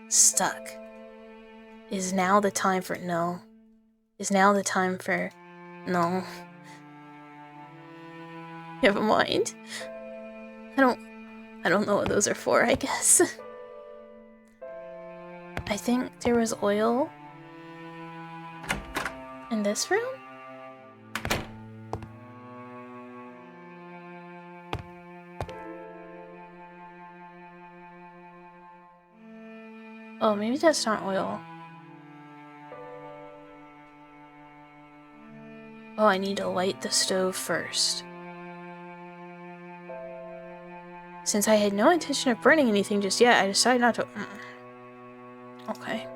Speaker 1: Stuck. Is now the time for... No. Is now the time for... No. Never mind. I don't know what those are for, I guess. I think there was oil in this room? Oh, maybe that's not oil. Oh, I need to light the stove first. Since I had no intention of burning anything just yet, I decided not to... Okay.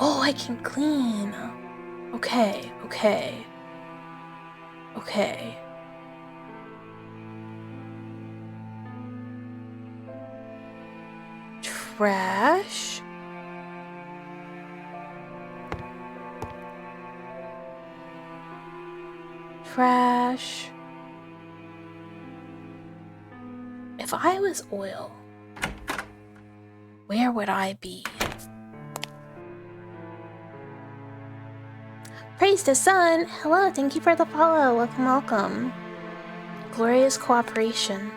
Speaker 1: Oh, I can clean. Okay, okay. Okay. Trash. Trash. If I was oil, where would I be? Praise the sun! Hello, thank you for the follow. Welcome, welcome. Glorious cooperation.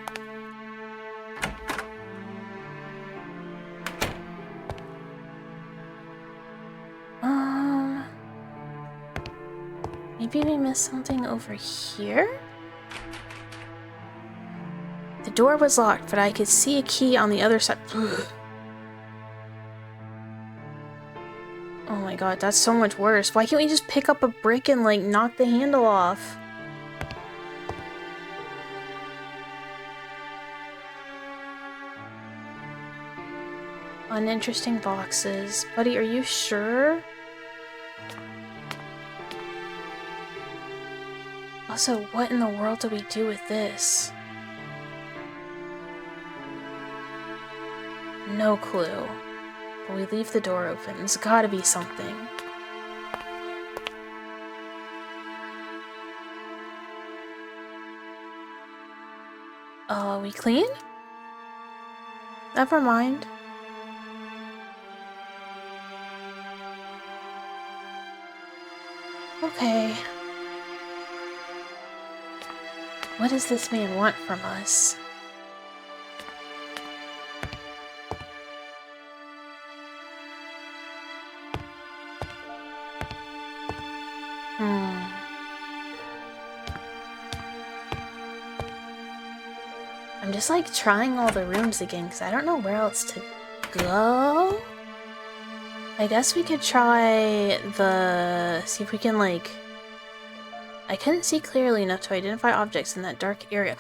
Speaker 1: Maybe we missed something over here? The door was locked, but I could see a key on the other side. Oh my god, that's so much worse. Why can't we just pick up a brick and, like, knock the handle off? Uninteresting boxes. Buddy, are you sure? Also, what in the world do we do with this? No clue. But we leave the door open. There's gotta be something. We clean? Never mind. Okay. What does this man want from us? I'm just like trying all the rooms again because I don't know where else to go. I guess we could try see if we can like... I couldn't see clearly enough to identify objects in that dark area.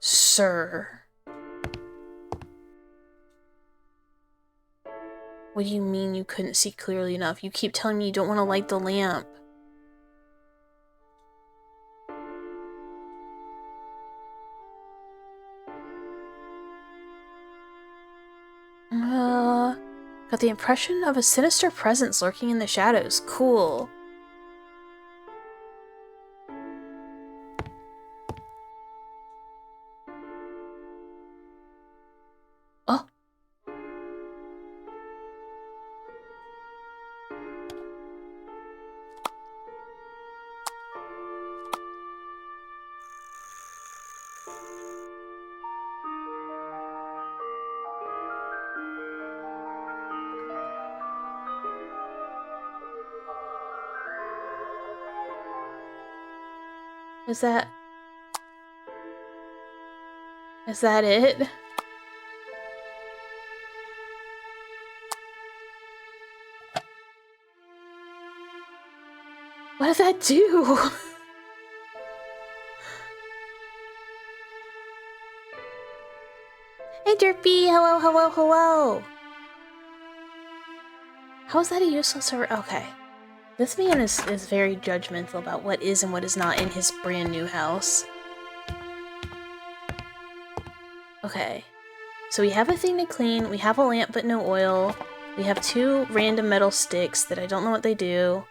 Speaker 1: Sir. What do you mean you couldn't see clearly enough? You keep telling me you don't want to light the lamp. Got the impression of a sinister presence lurking in the shadows. Cool. Oh. Is that it? What does that do? Hey Derpy, hello, hello, hello! How is that a useless server? Okay. This man is very judgmental about what is and what is not in his brand new house. Okay. So we have a thing to clean, we have a lamp but no oil, we have 2 random metal sticks that I don't know what they do.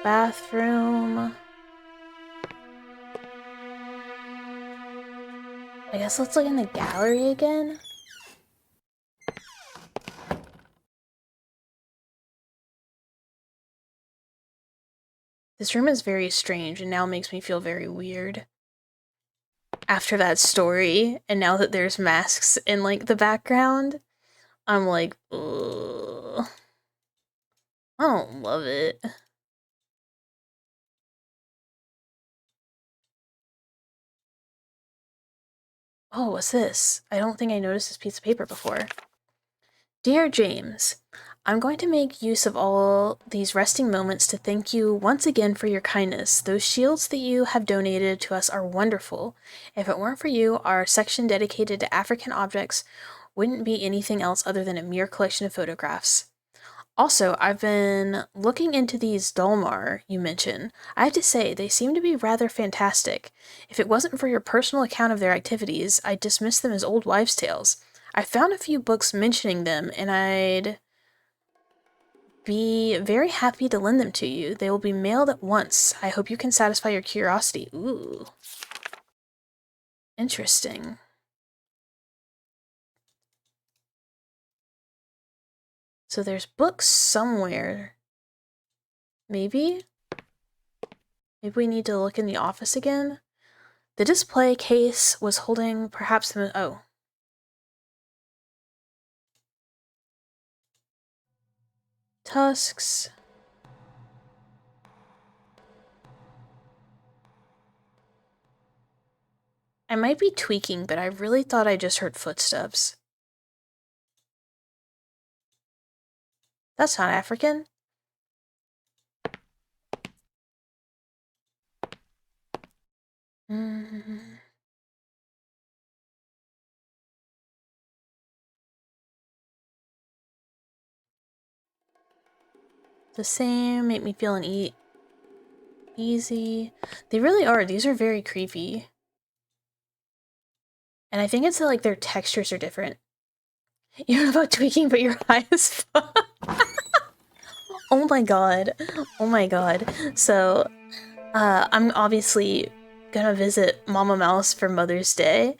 Speaker 1: Bathroom. I guess let's look in the gallery again. This room is very strange and now makes me feel very weird. After that story, and now that there's masks in like the background, I'm like, ugh. I don't love it. Oh, what's this? I don't think I noticed this piece of paper before. Dear James, I'm going to make use of all these resting moments to thank you once again for your kindness. Those shields that you have donated to us are wonderful. If it weren't for you, our section dedicated to African objects wouldn't be anything else other than a mere collection of photographs. Also, I've been looking into these Dolmar you mentioned. I have to say, they seem to be rather fantastic. If it wasn't for your personal account of their activities, I'd dismiss them as old wives' tales. I found a few books mentioning them, and I'd be very happy to lend them to you. They will be mailed at once. I hope you can satisfy your curiosity. Ooh. Interesting. So there's books somewhere. Maybe? Maybe we need to look in the office again? The display case was holding perhaps the... Oh. Tusks. I might be tweaking, but I really thought I just heard footsteps. That's not African. The same, make me feel easy. They really are. These are very creepy. And I think it's that, like, their textures are different. You don't know about tweaking, but you're high as fuck. Oh my god. Oh my god. So, I'm obviously gonna visit Mama Mouse for Mother's Day,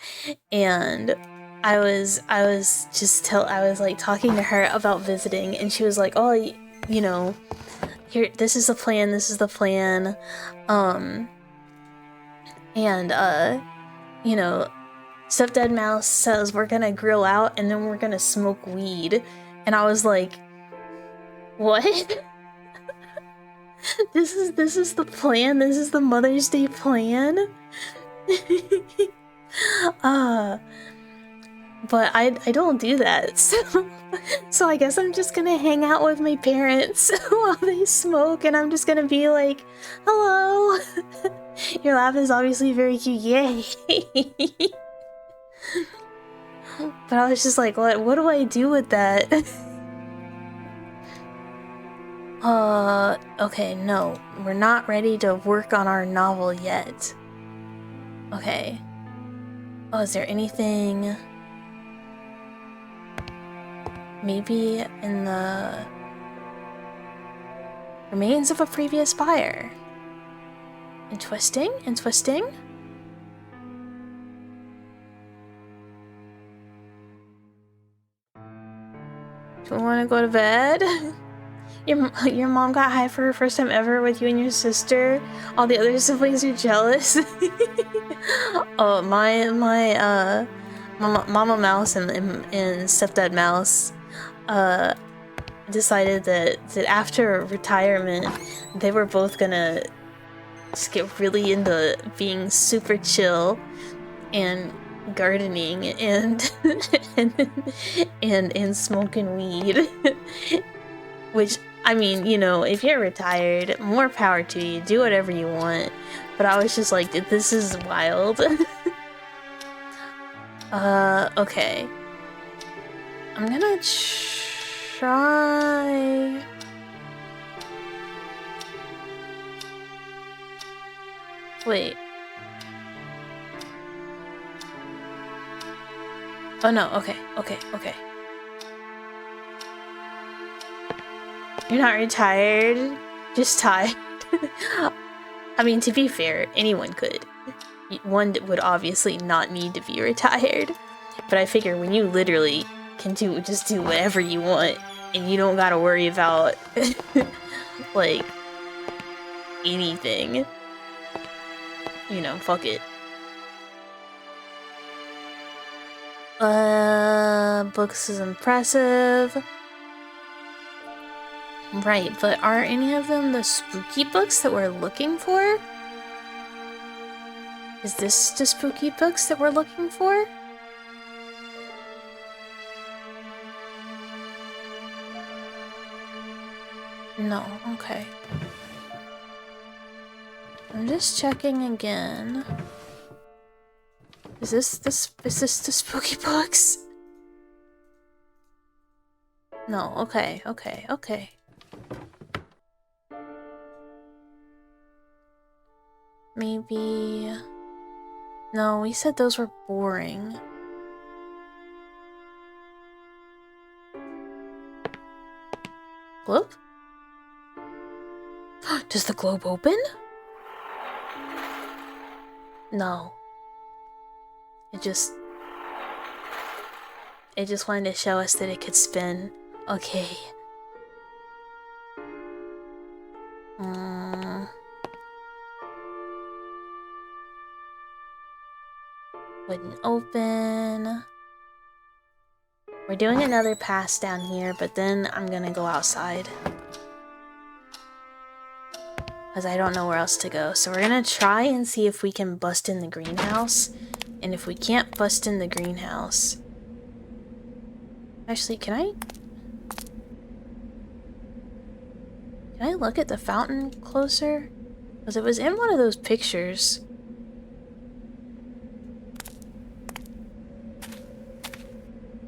Speaker 1: and I was like talking to her about visiting, and she was like, oh, you know, here, this is the plan, you know, Stepdad Mouse says we're gonna grill out and then we're gonna smoke weed. And I was like, what? This is the plan? This is the Mother's Day plan? But I don't do that, so I guess I'm just gonna hang out with my parents while they smoke, and I'm just gonna be like, hello! Your laugh is obviously very cute, yay! But I was just like, what do I do with that? Okay, no. We're not ready to work on our novel yet. Okay. Oh, is there anything... Maybe in the... remains of a previous buyer. Interesting, interesting. Do you want to go to bed? Your mom got high for her first time ever with you and your sister. All the other siblings are jealous. Oh, Mama Mouse and Stepdad Mouse, decided that after retirement, they were both gonna just get really into being super chill and gardening and and smoking weed. Which, I mean, you know, if you're retired, more power to you. Do whatever you want. But I was just like, this is wild. Okay. I'm gonna try... Wait. Oh no, okay. You're not retired, just tired. I mean, to be fair, anyone could. One would obviously not need to be retired. But I figure when you literally can just do whatever you want, and you don't gotta worry about, like, anything. You know, fuck it. Books is impressive. Right, but are any of them the spooky books that we're looking for? Is this the spooky books that we're looking for? No, okay. I'm just checking again. Is this the spooky books? No, okay. Maybe... No, we said those were boring. Globe? Does the globe open? No. It just wanted to show us that it could spin. Okay. Wouldn't open. We're doing another pass down here, but then I'm gonna go outside. Because I don't know where else to go. So we're gonna try and see if we can bust in the greenhouse. And if we can't bust in the greenhouse... Actually, can I look at the fountain closer? Because it was in one of those pictures.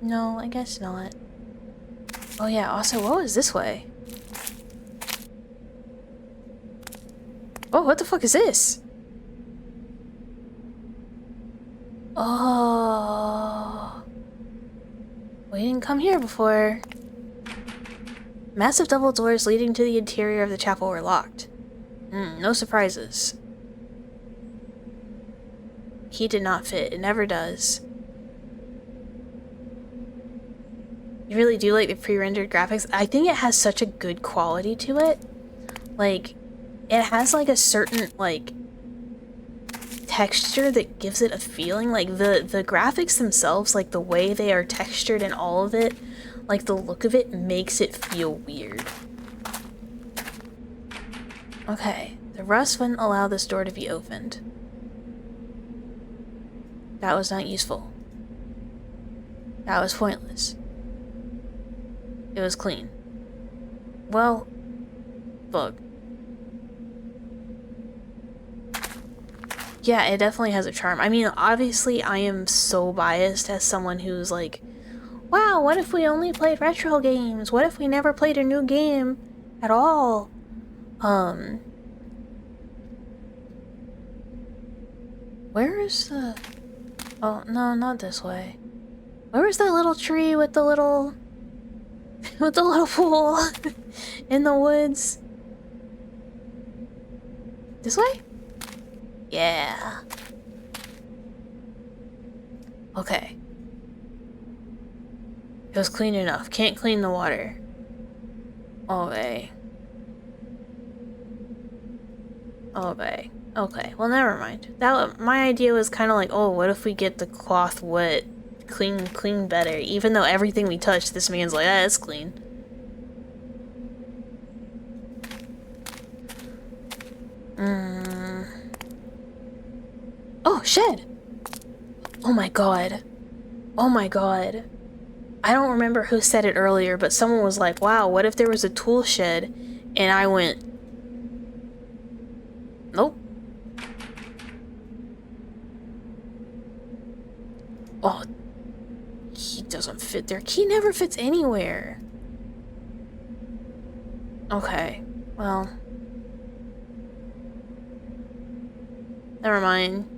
Speaker 1: No, I guess not. Oh yeah, also, what was this way? Oh, what the fuck is this? Oh. We didn't come here before. Massive double doors leading to the interior of the chapel were locked. No surprises. Key did not fit. It never does. You really do like the pre-rendered graphics? I think it has such a good quality to it. Like, it has like a certain, like, texture that gives it a feeling. Like, the graphics themselves, like the way they are textured and all of it, like the look of it makes it feel weird. Okay, the rust wouldn't allow this door to be opened. That was not useful. That was pointless. It was clean. Well, bug. Yeah, it definitely has a charm. I mean, obviously I am so biased as someone who's like, wow, what if we only played retro games? What if we never played a new game at all? Where is the... Oh, no, not this way. Where was that little tree with the little... with the little pool in the woods? This way? Yeah. Okay. It was clean enough. Can't clean the water. Okay. Okay. Okay. Well, never mind. My idea was kind of like, oh, what if we get the cloth wet? Clean better. Even though everything we touch, this man's like, ah, it's clean. Oh, shed! Oh my god. Oh my god. I don't remember who said it earlier, but someone was like, wow, what if there was a tool shed? And I went, nope. Oh, he doesn't fit there. He never fits anywhere. Okay, well. Never mind.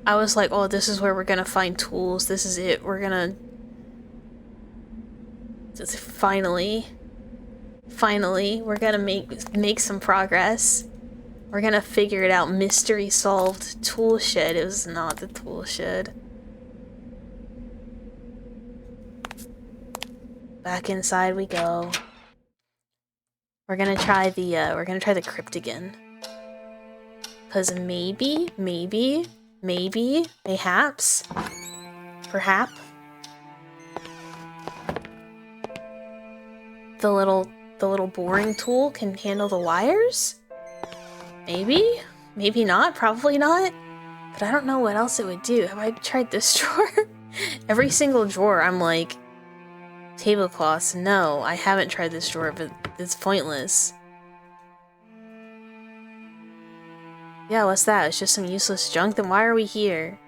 Speaker 1: I was like, oh, this is where we're gonna find tools. This is it. We're gonna... Finally, we're gonna make some progress. We're gonna figure it out. Mystery solved. Tool shed. It was not the tool shed. Back inside we go. We're gonna try the crypt again. Cause maybe, perhaps. The little boring tool can handle the wires? Maybe? Maybe not, probably not. But I don't know what else it would do. Have I tried this drawer? Every single drawer I'm like, tablecloths, no, I haven't tried this drawer, but it's pointless. Yeah, what's that? It's just some useless junk? Then why are we here?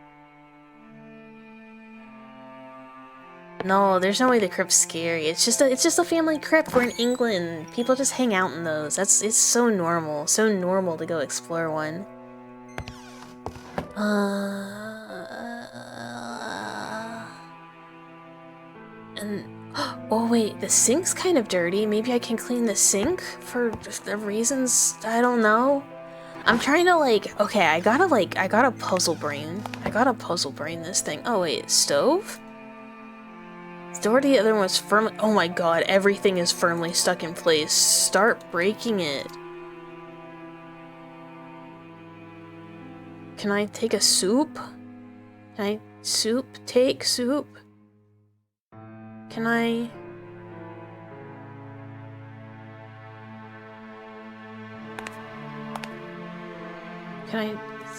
Speaker 1: No, there's no way the crypt's scary. It's just a family crypt. We're in England. People just hang out in those. It's so normal. So normal to go explore one. And oh wait, the sink's kind of dirty. Maybe I can clean the sink for the reasons I don't know. I'm trying to like, okay, I gotta puzzle brain. I gotta puzzle brain this thing. Oh wait, stove? The door to the other one was firmly, oh my god, everything is firmly stuck in place. Start breaking it. Can I take a soup? Can I take soup? Can I...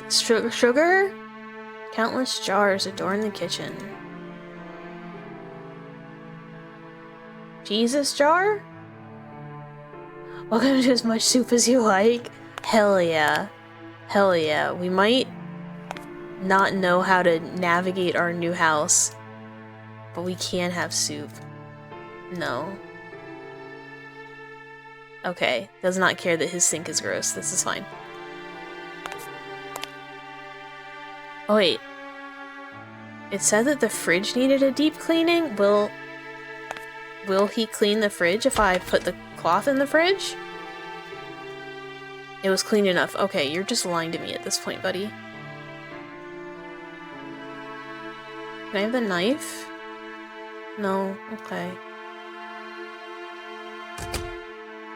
Speaker 1: Sugar? Countless jars adorn the kitchen. Jesus jar? Welcome to as much soup as you like. Hell yeah. Hell yeah. We might not know how to navigate our new house, but we can have soup. No. Okay. Does not care that his sink is gross. This is fine. Oh wait. It said that the fridge needed a deep cleaning? Will he clean the fridge if I put the cloth in the fridge? It was clean enough. Okay, you're just lying to me at this point, buddy. Can I have the knife? No. Okay.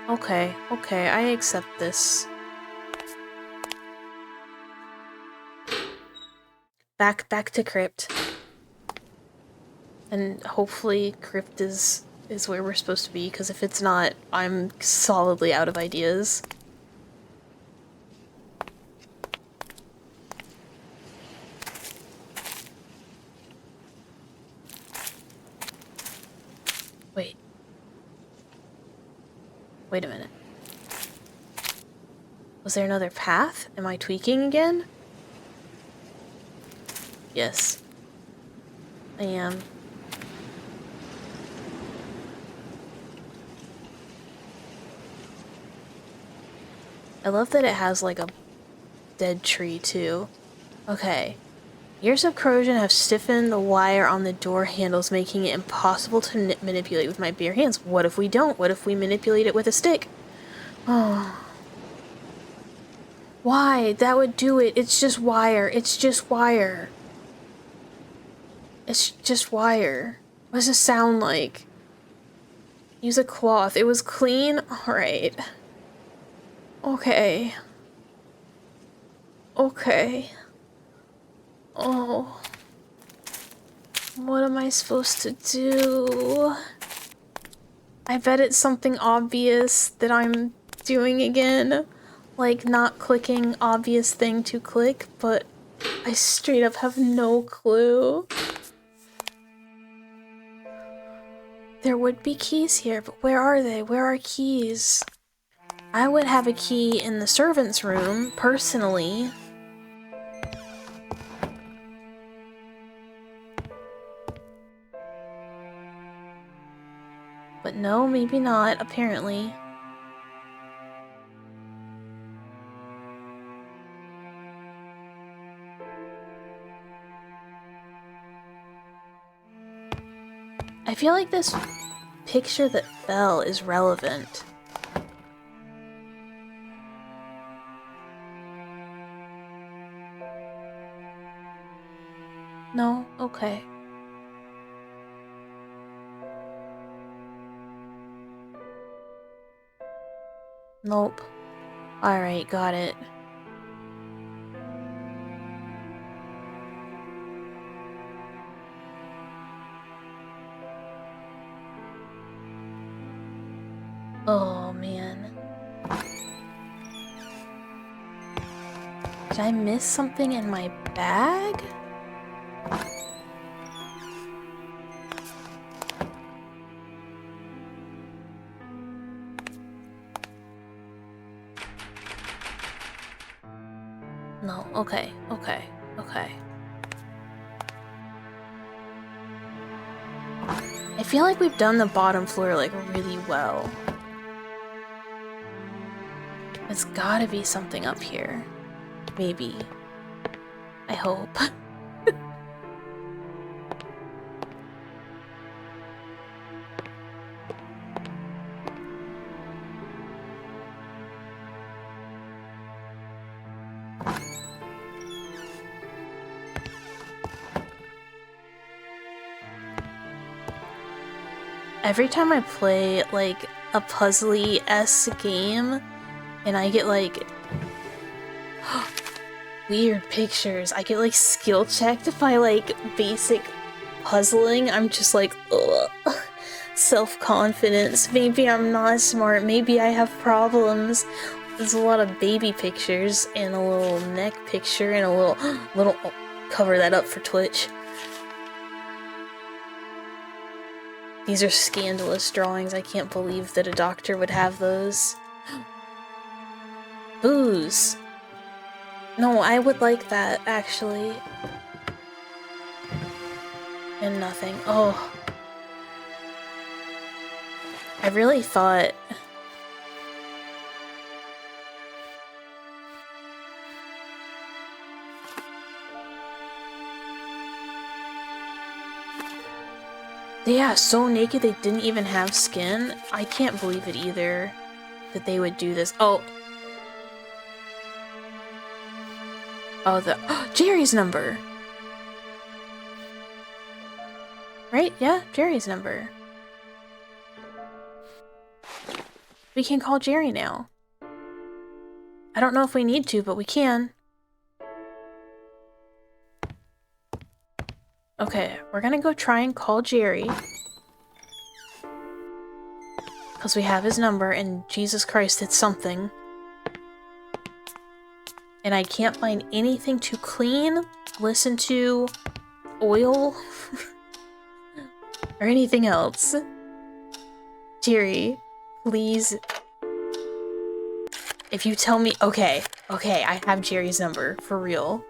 Speaker 1: Okay, I accept this. Back to crypt. And hopefully crypt is where we're supposed to be, because if it's not, I'm solidly out of ideas. Wait a minute. Was there another path? Am I tweaking again? Yes. I am. I love that it has like a dead tree too. Okay. Years of corrosion have stiffened the wire on the door handles, making it impossible to manipulate with my bare hands. What if we don't? What if we manipulate it with a stick? Oh. Why? That would do it. It's just wire. It's just wire. It's just wire. What does it sound like? Use a cloth. It was clean? Alright. Okay. Okay. Oh. What am I supposed to do? I bet it's something obvious that I'm doing again. like not clicking obvious thing to click, but I straight up have no clue. There would be keys here, but where are they? Where are keys? I would have a key in the servant's room, personally. But no, maybe not, apparently. I feel like this picture that fell is relevant. No? Okay. Nope. Alright, got it. Oh, man. Did I miss something in my bag? No, okay, okay, okay. I feel like we've done the bottom floor, like, really well. There's gotta be something up here. Maybe. I hope. Every time I play, like, a puzzly-esque game, and I get, like, weird pictures, I get, like, skill checked by, like, basic puzzling, I'm just like, ugh. Self-confidence. Maybe I'm not smart, maybe I have problems. There's a lot of baby pictures, and a little neck picture, and a little, oh, cover that up for Twitch. These are scandalous drawings. I can't believe that a doctor would have those. Booze. No, I would like that, actually. And nothing. Oh. I really thought... Yeah, so naked they didn't even have skin. I can't believe it either that they would do this. Oh. Oh, the Jerry's number. Right? Yeah, Jerry's number. We can call Jerry now. I don't know if we need to, but we can. Okay, we're gonna go try and call Jerry. Because we have his number, and Jesus Christ, it's something. And I can't find anything to clean, listen to, oil, or anything else. Jerry, please. If you tell me... Okay, I have Jerry's number, for real.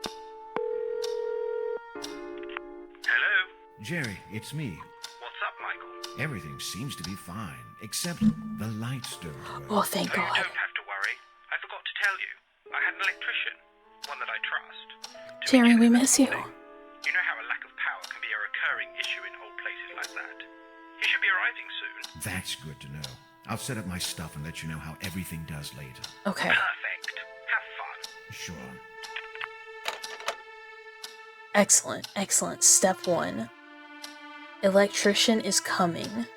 Speaker 2: Jerry, it's me.
Speaker 3: What's up, Michael?
Speaker 2: Everything seems to be fine, except the lights don't work.
Speaker 1: Oh, thank
Speaker 3: Oh,
Speaker 1: God.
Speaker 3: you don't have to worry. I forgot to tell you. I had an electrician, one that I trust. to
Speaker 1: Jerry,
Speaker 3: meet
Speaker 1: we
Speaker 3: you
Speaker 1: miss you.
Speaker 3: this morning. You know how a lack of power can be a recurring issue in old places like that. He should be arriving soon.
Speaker 2: That's good to know. I'll set up my stuff and let you know how everything does later.
Speaker 1: Okay.
Speaker 3: Perfect. Have fun.
Speaker 2: Sure.
Speaker 1: Excellent, excellent. Step 1. Electrician is coming.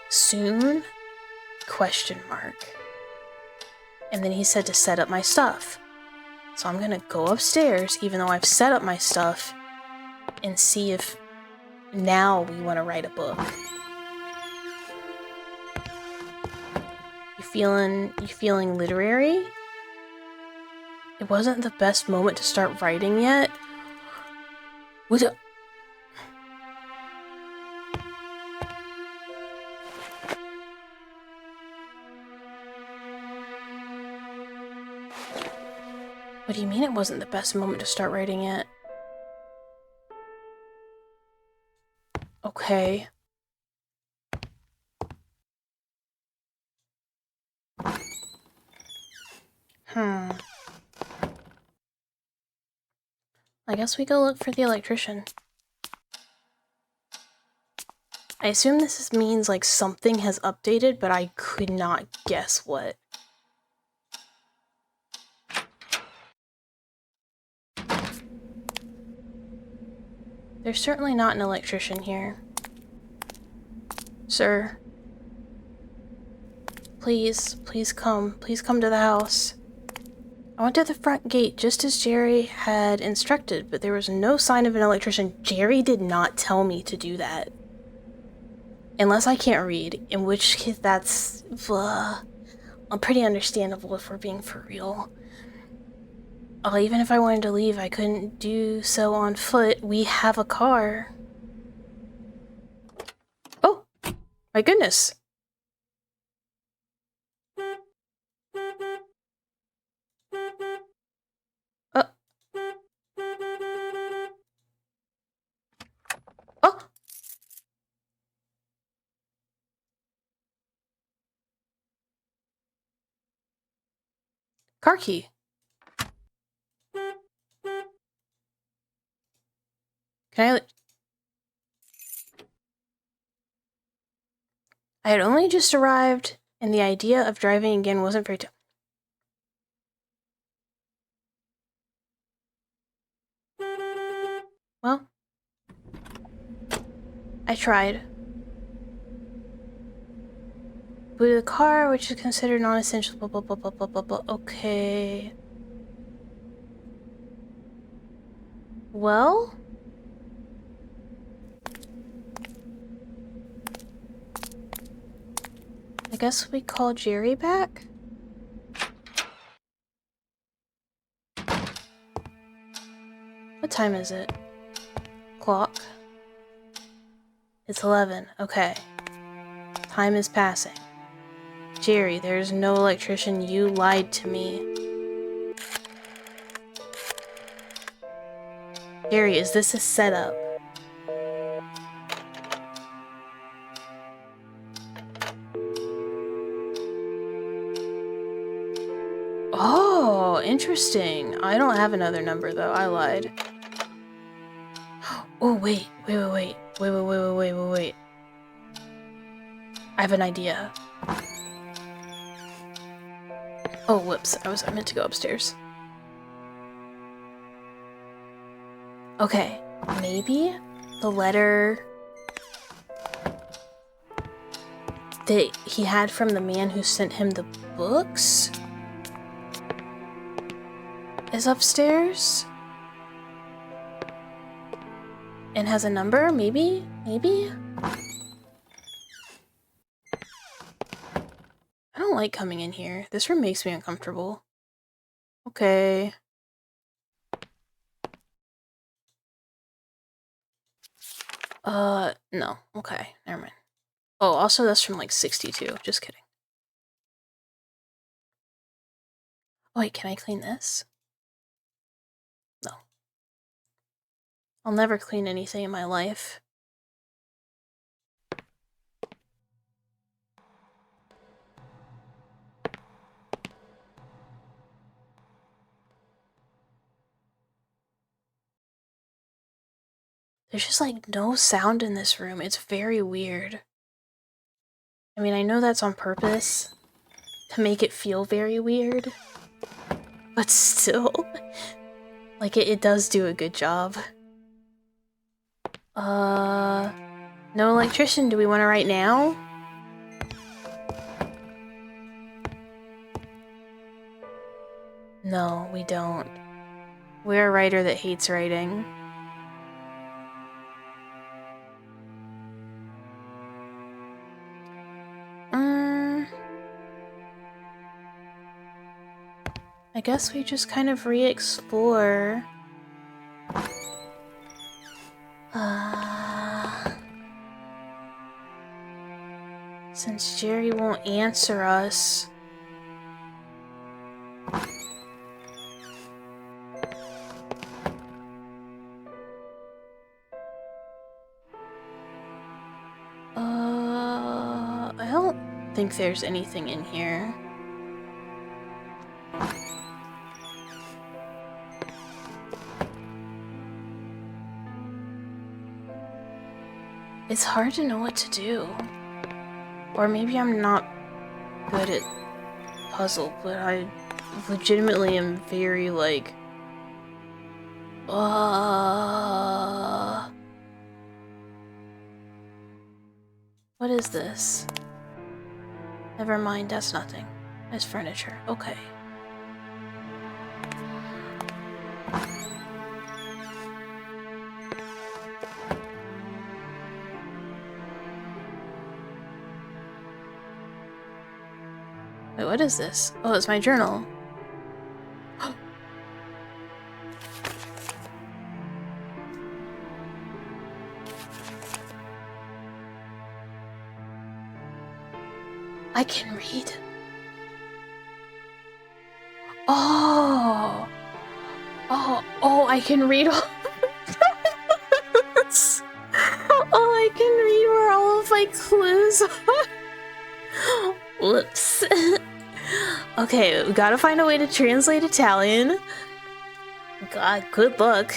Speaker 1: Soon? Question mark. And then he said to set up my stuff. So I'm gonna go upstairs, even though I've set up my stuff, and see if now we want to write a book. You feeling literary? It wasn't the best moment to start writing yet. Was it? What do you mean it wasn't the best moment to start writing yet? Okay. I guess we go look for the electrician. I assume this means like something has updated, but I could not guess what. There's certainly not an electrician here. Sir. Please, please come. Please come to the house. I went to the front gate just as Jerry had instructed, but there was no sign of an electrician. Jerry did not tell me to do that. Unless I can't read, in which case that's pretty understandable if we're being for real. Even if I wanted to leave, I couldn't do so on foot. We have a car. Oh, my goodness. Uh. Oh. Car key. Can I had only just arrived, and the idea of driving again wasn't very well, I tried. Booted the car, which is considered non-essential, blah, blah, blah, blah, blah, blah, blah. Okay. Well? I guess we call Jerry back? What time is it? Clock. It's 11. Okay. Time is passing. Jerry, there's no electrician. You lied to me. Jerry, is this a setup? Oh, interesting. I don't have another number though. I lied. Oh, wait. Wait. I have an idea. Oh, whoops. I meant to go upstairs. Okay. Maybe the letter that he had from the man who sent him the books is upstairs and has a number. Maybe. I don't like coming in here. This room makes me uncomfortable. Okay. No. Okay, never mind. Oh, also that's from like 62. Just kidding. Oh, wait, can I clean this? No. I'll never clean anything in my life. There's just like no sound in this room. It's very weird. I mean, I know that's on purpose to make it feel very weird, but still, like it does do a good job. No electrician. Do we want to write now? No, we don't. We're a writer that hates writing. I I guess we just kind of re-explore. Since Jerry won't answer us. I don't think there's anything in here. It's hard to know what to do. Or maybe I'm not good at puzzle, but I legitimately am very like... What is this? Never mind, that's nothing. It's furniture. Okay. Wait, what is this? Oh, it's my journal. I can read. Oh, I can read all this. Oh, I can read where all of my clues are. Whoops. Okay, we gotta find a way to translate Italian. God, good luck.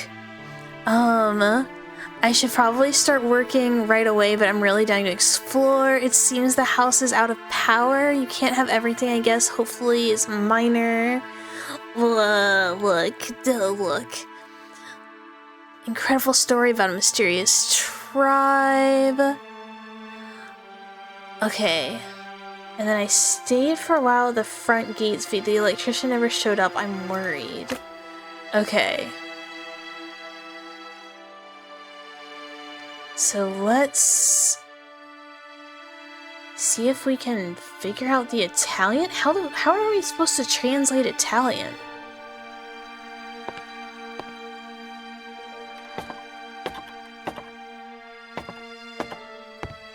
Speaker 1: I should probably start working right away, but I'm really dying to explore. It seems the house is out of power. You can't have everything, I guess. Hopefully it's minor. Look. Incredible story about a mysterious tribe. Okay. And then I stayed for a while at the front gates, but the electrician never showed up. I'm worried. Okay. So let's see if we can figure out the Italian. How are we supposed to translate Italian?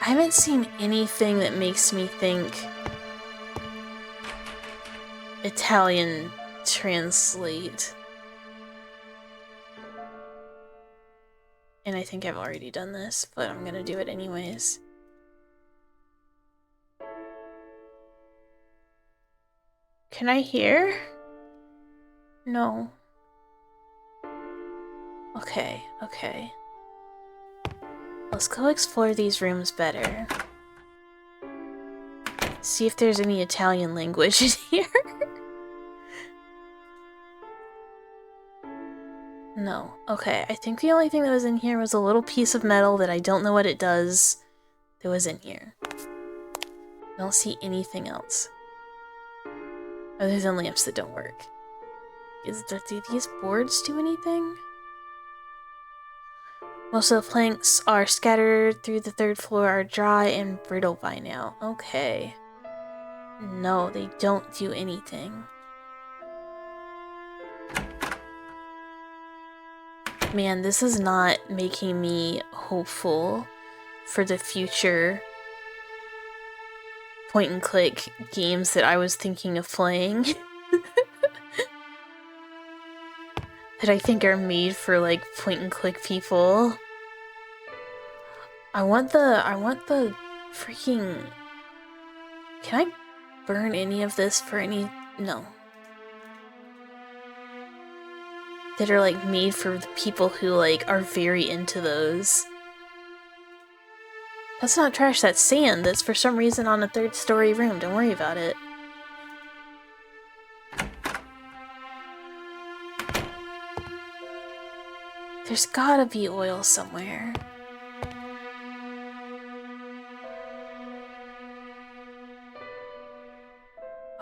Speaker 1: I haven't seen anything that makes me think Italian translate. And I think I've already done this, but I'm gonna do it anyways. Can I hear? No. Okay. Let's go explore these rooms better. See if there's any Italian language in here. No. Okay, I think the only thing that was in here was a little piece of metal that I don't know what it does that was in here. I don't see anything else. Other than lamps that don't work. Do these boards do anything? Most of the planks are scattered through the third floor, are dry and brittle by now. Okay. No, they don't do anything. Man, this is not making me hopeful for the future point-and-click games that I was thinking of playing. That I think are made for, like, point-and-click people. I want the freaking... Can I burn any of this for any... No. That are, like, made for the people who, like, are very into those. That's not trash, that's sand. That's for some reason on a third-story room. Don't worry about it. There's gotta be oil somewhere.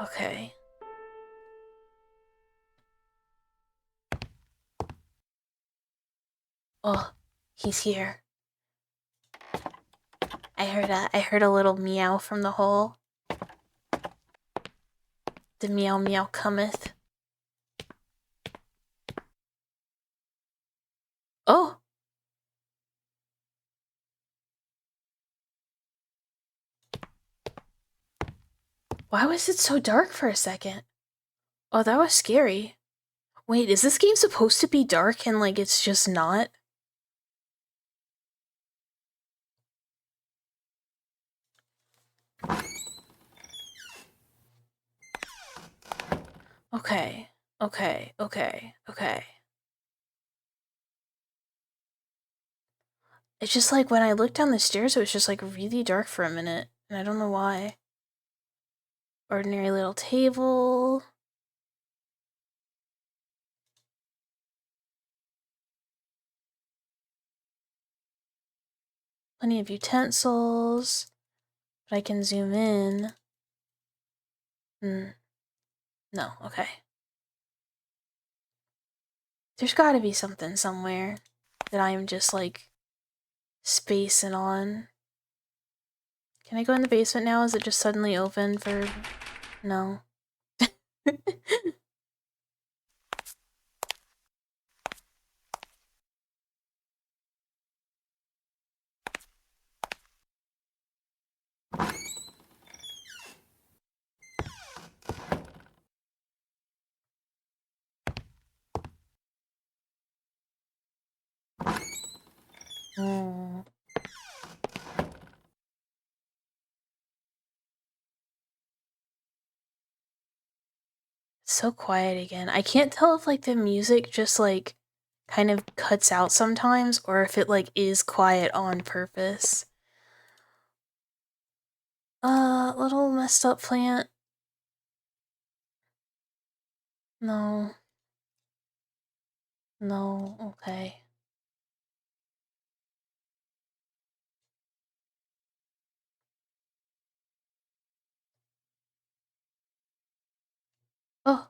Speaker 1: Okay. Oh, he's here. I heard a little meow from the hole. The meow meow cometh. Why was it so dark for a second? Oh, that was scary. Wait, is this game supposed to be dark and like it's just not? Okay, okay. It's just like when I looked down the stairs, it was just like really dark for a minute, and I don't know why. Ordinary little table. Plenty of utensils. But I can zoom in. No, okay. There's gotta be something somewhere that I am just like spacing on. Can I go in the basement now? Is it just suddenly open for... No. It's so quiet again. I can't tell if like the music just like kind of cuts out sometimes or if it like is quiet on purpose. Little messed up plant. No. No, okay. Oh.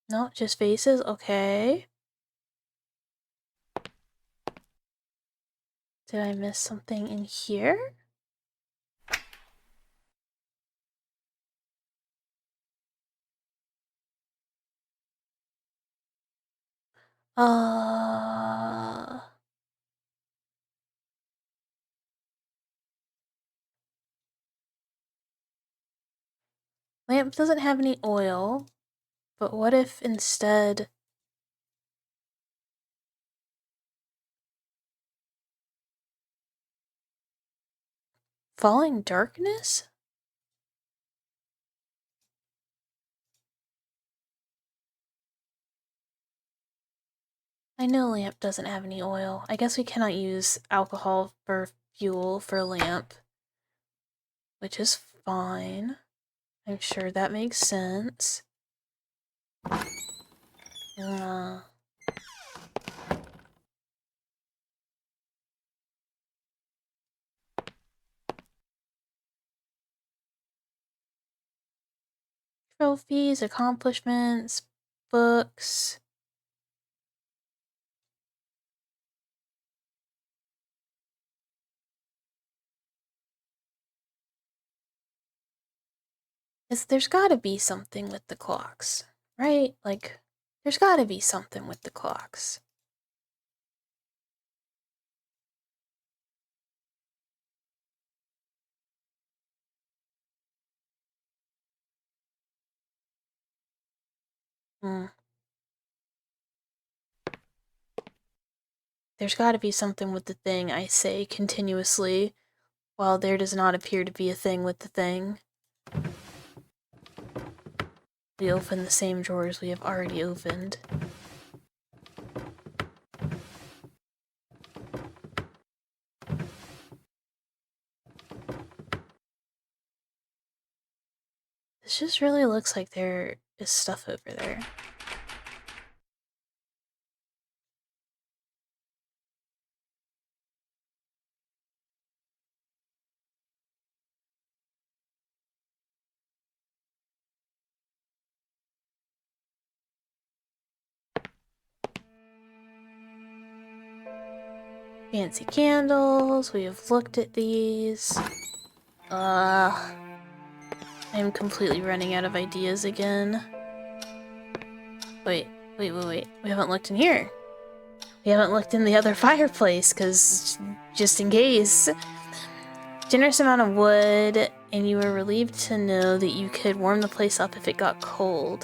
Speaker 1: No, just faces? Okay. Did I miss something in here? Lamp doesn't have any oil, but what if instead... Falling darkness? I know lamp doesn't have any oil. I guess we cannot use alcohol for fuel for lamp. Which is fine. I'm sure that makes sense. Trophies, accomplishments, books. There's gotta be something with the clocks, right? Like, there's gotta be something with the clocks. There's gotta be something with the thing, I say continuously, while there does not appear to be a thing with the thing. We open the same drawers we have already opened. This just really looks like there is stuff over there. Fancy candles, we have looked at these. I'm completely running out of ideas again. Wait. We haven't looked in here. We haven't looked in the other fireplace, because just in case. Generous amount of wood And you were relieved to know that you could warm the place up if it got cold.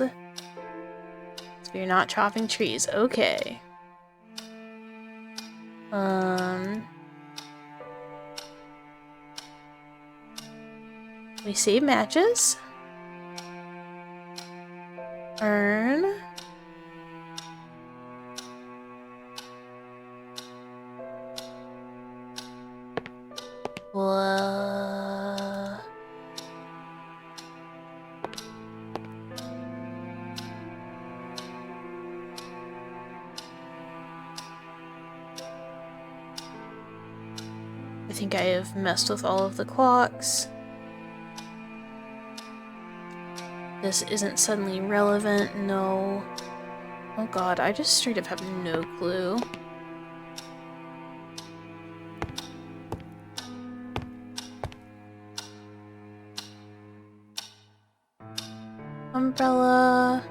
Speaker 1: So you're not chopping trees. Okay. We save matches. Earn. I think I have messed with all of the clocks. This isn't suddenly relevant, no. Oh god, I just straight up have no clue. Umbrella.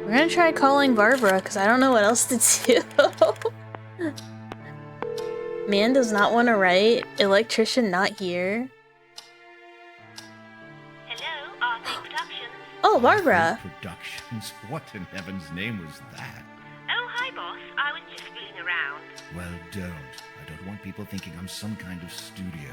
Speaker 1: We're gonna try calling Barbara, because I don't know what else to do. Man does not want to write. Electrician not here.
Speaker 4: Hello, Arthur Productions.
Speaker 1: Oh, Barbara.
Speaker 2: Productions? What in heaven's name was that?
Speaker 4: Oh, hi, boss. I was just fooling around.
Speaker 2: Well, don't. I don't want people thinking I'm some kind of studio.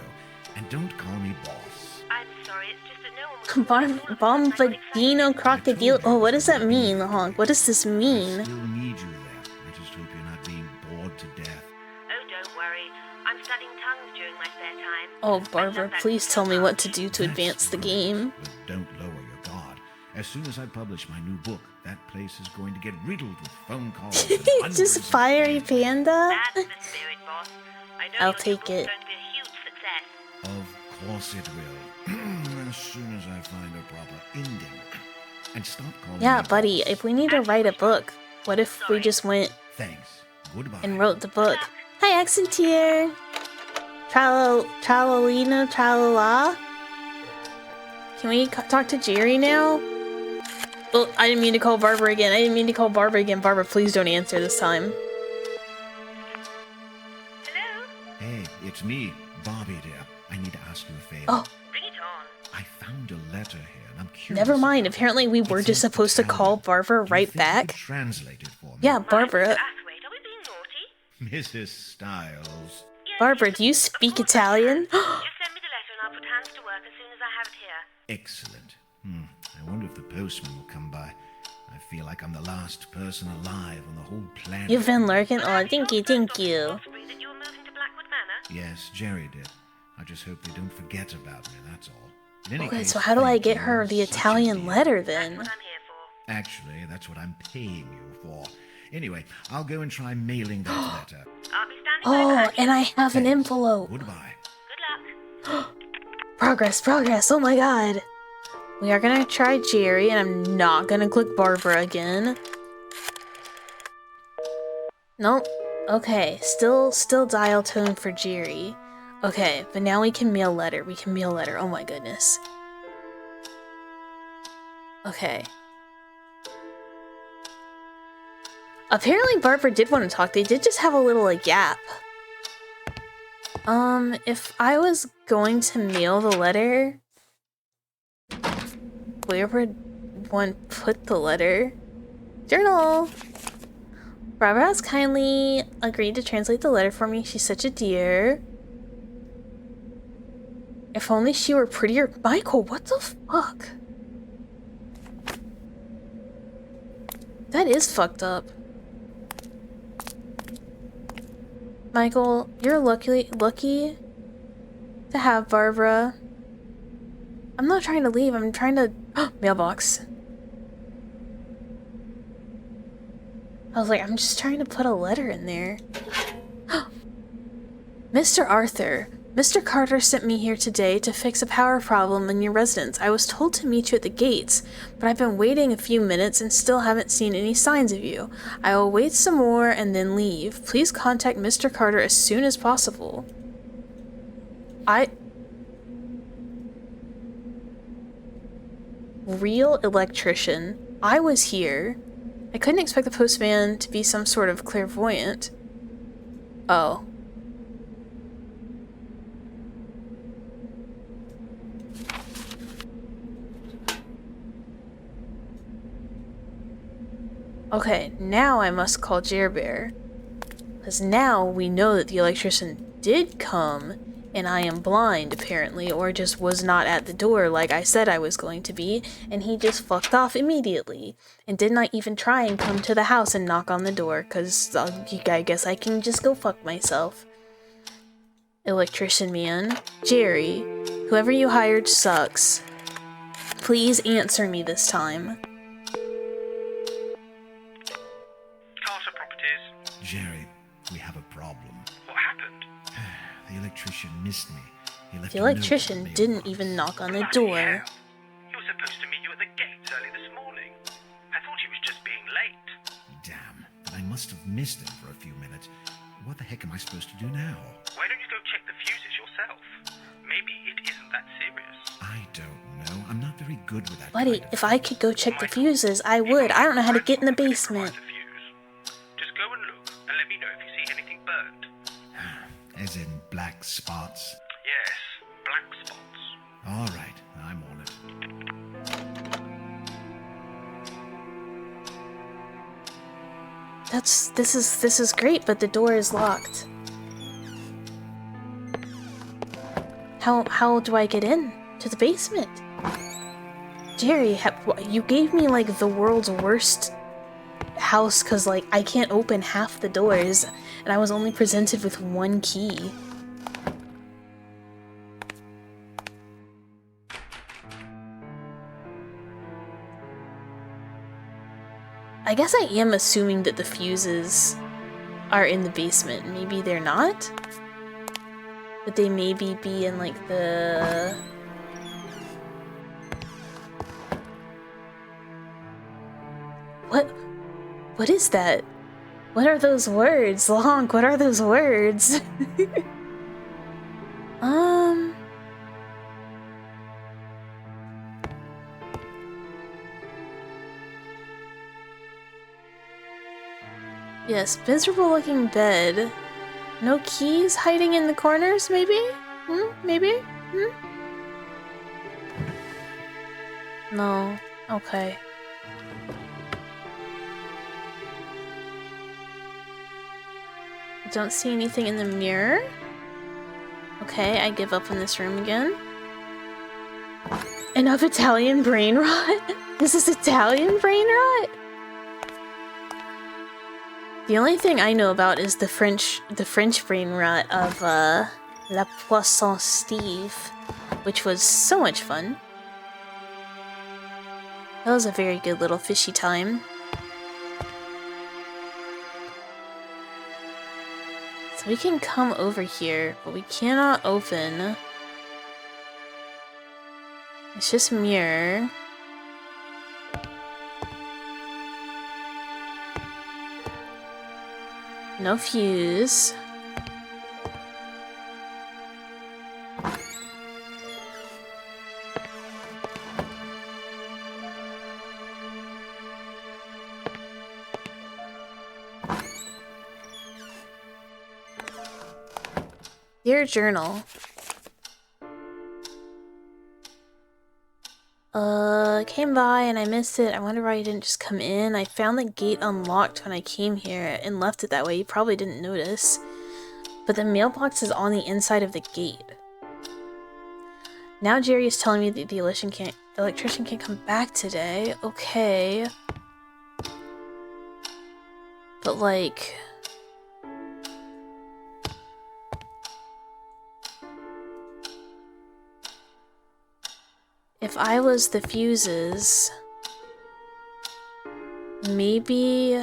Speaker 2: And don't call me boss.
Speaker 4: I'm sorry, it's just that no one was...
Speaker 1: Bombardino crocodile. Oh, what does that mean, Honk? What does this
Speaker 2: I
Speaker 1: mean?
Speaker 2: still need you there. I just hope you're not being bored to death.
Speaker 4: Oh, don't worry. I'm studying tongues during my spare time.
Speaker 1: Oh, Barbara, please tell me what to do to advance the game.
Speaker 2: But don't lower your guard. As soon as I publish my new book, that place is going to get riddled with phone calls. And hundreds
Speaker 1: Just
Speaker 2: of
Speaker 1: fiery
Speaker 2: fans.
Speaker 1: panda?
Speaker 4: That's the spirit, boss. I know
Speaker 1: I'll
Speaker 4: your
Speaker 1: take
Speaker 4: book's
Speaker 1: it.
Speaker 4: going to be a huge success.
Speaker 2: Of course it will. As soon as I find a proper ending. And stop calling
Speaker 1: Yeah,
Speaker 2: me
Speaker 1: buddy,
Speaker 2: boss.
Speaker 1: if we need to write a book, what if we just went
Speaker 2: Thanks. Goodbye.
Speaker 1: and wrote the book? Hi, accent here. Tralalina, tralala. Can we talk to Jerry now? Oh, I didn't mean to call Barbara again. Barbara, please don't answer this time.
Speaker 4: Hello?
Speaker 2: Hey, it's me, Bobby dear. I need to ask you a favor.
Speaker 1: Oh,
Speaker 4: Bring it on.
Speaker 2: I found a letter here, and I'm curious.
Speaker 1: never mind.
Speaker 2: about it.
Speaker 1: Apparently we were
Speaker 2: It's
Speaker 1: just
Speaker 2: in
Speaker 1: supposed to call
Speaker 2: Italian.
Speaker 1: Barbara
Speaker 2: Do you
Speaker 1: right
Speaker 2: think you could
Speaker 1: back.
Speaker 2: Translate it for me.
Speaker 1: Yeah, Barbara.
Speaker 4: Wait, are we being naughty?
Speaker 2: Mrs. Styles.
Speaker 4: Yes,
Speaker 1: Barbara, do you
Speaker 4: of
Speaker 1: speak
Speaker 4: course I
Speaker 1: Italian?
Speaker 4: can. Just send me the letter and I'll put hands to work as soon as I have it here.
Speaker 2: Excellent. I wonder if the postman will come by. I feel like I'm the last person alive on the whole planet.
Speaker 1: You've been lurking. Oh, thank you.
Speaker 4: Possibly that you were moving to Blackwood Manor?
Speaker 2: Yes, Jerry did. I just hope they don't forget about me, that's all. In any
Speaker 1: Okay,
Speaker 2: case,
Speaker 1: so how do I
Speaker 2: thank
Speaker 1: get
Speaker 2: you.
Speaker 1: her the
Speaker 2: Such a
Speaker 1: Italian
Speaker 2: deal.
Speaker 1: letter
Speaker 4: That's
Speaker 1: then?
Speaker 4: what I'm here for.
Speaker 2: Actually, that's what I'm paying you for. Anyway, I'll go and try mailing that letter.
Speaker 4: I'll be standing by
Speaker 1: Oh,
Speaker 4: back.
Speaker 1: and I have an
Speaker 2: Thanks.
Speaker 1: envelope.
Speaker 2: Goodbye.
Speaker 4: Good luck.
Speaker 1: Progress. Oh my god. We are gonna try Jerry, and I'm not gonna click Barbara again. Nope. Okay, still dial tone for Jerry. Okay, but now we can mail letter. Oh my goodness. Okay. Apparently Barbara did want to talk. They did just have a little gap. If I was going to mail the letter, where would one put the letter? Journal! Barbara has kindly agreed to translate the letter for me. She's such a dear. If only she were prettier. Michael, what the fuck? That is fucked up. Michael, you're lucky to have Barbara. I'm not trying to leave. I'm trying to... mailbox. I was like, I'm just trying to put a letter in there. Mr. Arthur, Mr. Carter sent me here today to fix a power problem in your residence. I was told to meet you at the gates, but I've been waiting a few minutes and still haven't seen any signs of you. I will wait some more and then leave. Please contact Mr. Carter as soon as possible. Real electrician. I was here. I couldn't expect the postman to be some sort of clairvoyant. Oh. Okay, now I must call Jerbear. Because now we know that the electrician did come, and I am blind, apparently, or just was not at the door like I said I was going to be, and he just fucked off immediately, and did not even try and come to the house and knock on the door, because I guess I can just go fuck myself. Electrician man. Jerry, whoever you hired sucks. Please answer me this time.
Speaker 3: Carter Properties.
Speaker 2: Jerry, we have a problem.
Speaker 3: What happened?
Speaker 2: The electrician missed me. He left
Speaker 1: The
Speaker 2: a note
Speaker 1: electrician
Speaker 2: on the
Speaker 1: didn't
Speaker 2: mailbox.
Speaker 1: even knock on the
Speaker 3: Bloody
Speaker 1: door.
Speaker 3: hell. He was supposed to meet you at the gates early this morning. I thought he was just being late.
Speaker 2: Damn, then I must have missed him for a few minutes. What the heck am I supposed to do now?
Speaker 3: Why don't you go check the fuses yourself? Maybe it isn't that serious.
Speaker 2: I don't know. I'm not very good with that
Speaker 1: Buddy,
Speaker 2: kind of
Speaker 1: if
Speaker 2: thing.
Speaker 1: I could go check the fuses, I would. I don't know how to get in the basement.
Speaker 3: Just go and look and let me know if you see anything burned.
Speaker 2: As in black spots?
Speaker 3: Yes, black spots.
Speaker 2: All right, I'm on it.
Speaker 1: This is great, but the door is locked. How do I get in to the basement? Jerry, you gave me like the world's worst house because like I can't open half the doors and I was only presented with one key. I guess I am assuming that the fuses are in the basement. Maybe they're not? But they maybe be in like the... What is that? What are those words? Lonk, what are those words? Yes, miserable looking bed. No keys hiding in the corners, maybe? Maybe? No. Okay. I don't see anything in the mirror. Okay, I give up in this room again. Enough Italian brain rot? This is Italian brain rot? The only thing I know about is the French brain rot of La Poisson Steve, which was so much fun. That was a very good little fishy time. So we can come over here, but we cannot open. It's just mirror. No fuse. Dear Journal. Came by and I missed it. I wonder why you didn't just come in. I found the gate unlocked when I came here and left it that way. You probably didn't notice. But the mailbox is on the inside of the gate. Now Jerry is telling me that the electrician can't come back today. Okay. But like... if I was the fuses, maybe...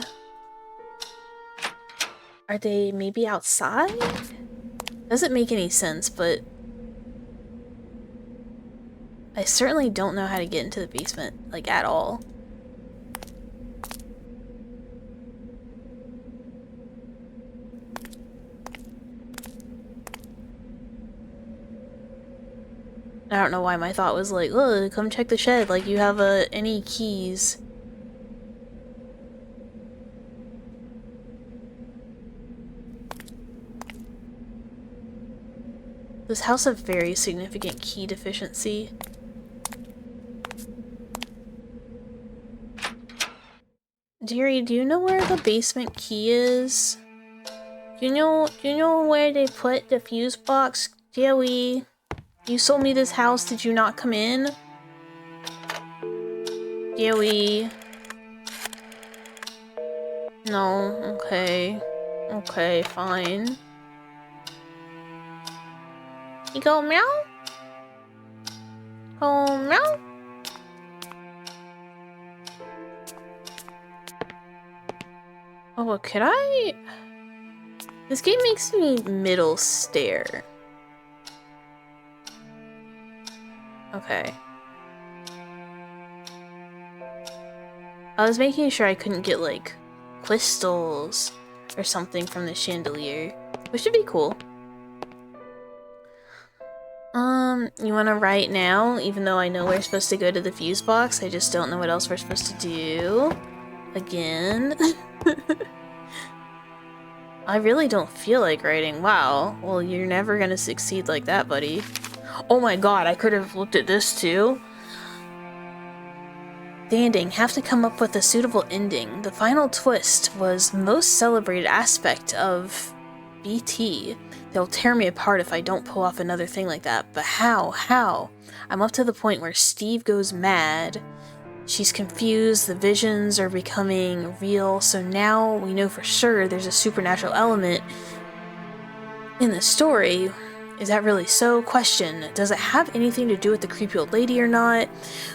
Speaker 1: are they maybe outside? Doesn't make any sense, but I certainly don't know how to get into the basement, like, at all. I don't know why my thought was like, oh, come check the shed, like you have any keys. This house has very significant key deficiency. Dearie, do you know where the basement key is? Do you know where they put the fuse box? Dearie, you sold me this house, did you not come in? Dearie. No, okay. Okay, fine. You go meow? Go meow? Oh, could I? This game makes me middle stare. Okay. I was making sure I couldn't get, like, crystals or something from the chandelier, which would be cool. You wanna write now? Even though I know we're supposed to go to the fuse box, I just don't know what else we're supposed to do. Again. I really don't feel like writing. Wow. Well, you're never gonna succeed like that, buddy. Oh my god, I could have looked at this too. The ending. Have to come up with a suitable ending. The final twist was most celebrated aspect of BT. They'll tear me apart if I don't pull off another thing like that. But how? How? I'm up to the point where Steve goes mad. She's confused, the visions are becoming real, so now we know for sure there's a supernatural element in the story. Is that really so? Question. Does it have anything to do with the creepy old lady or not?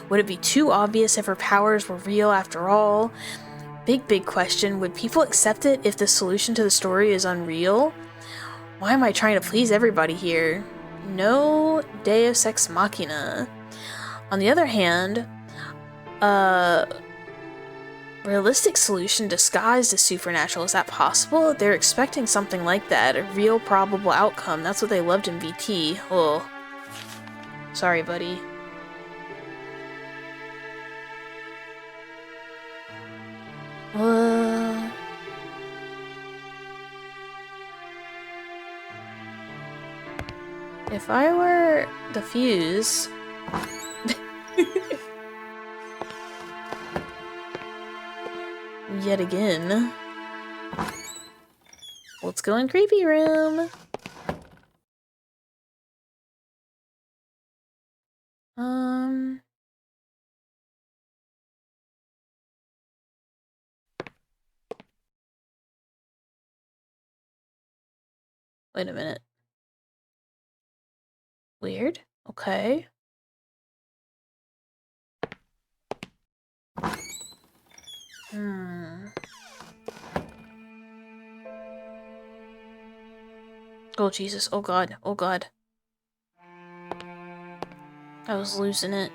Speaker 1: Would it be too obvious if her powers were real after all? Big question. Would people accept it if the solution to the story is unreal? Why am I trying to please everybody here? No Deus Ex Machina. On the other hand, realistic solution disguised as supernatural. Is that possible? They're expecting something like that. A real probable outcome. That's what they loved in VT. Oh. Sorry, buddy. If I were the fuse... Yet again. Let's go in creepy room. Wait a minute. Weird. Okay. Oh, Jesus. Oh, God. Oh, God. I was losing it.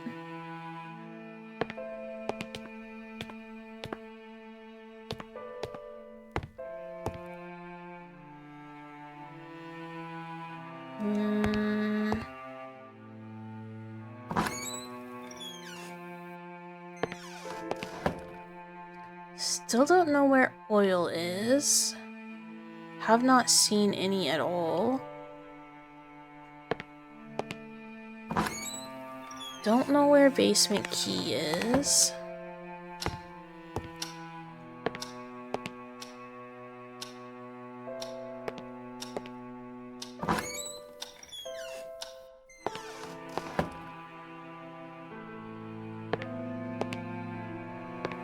Speaker 1: Still don't know where oil is. Have not seen any at all. Don't know where basement key is.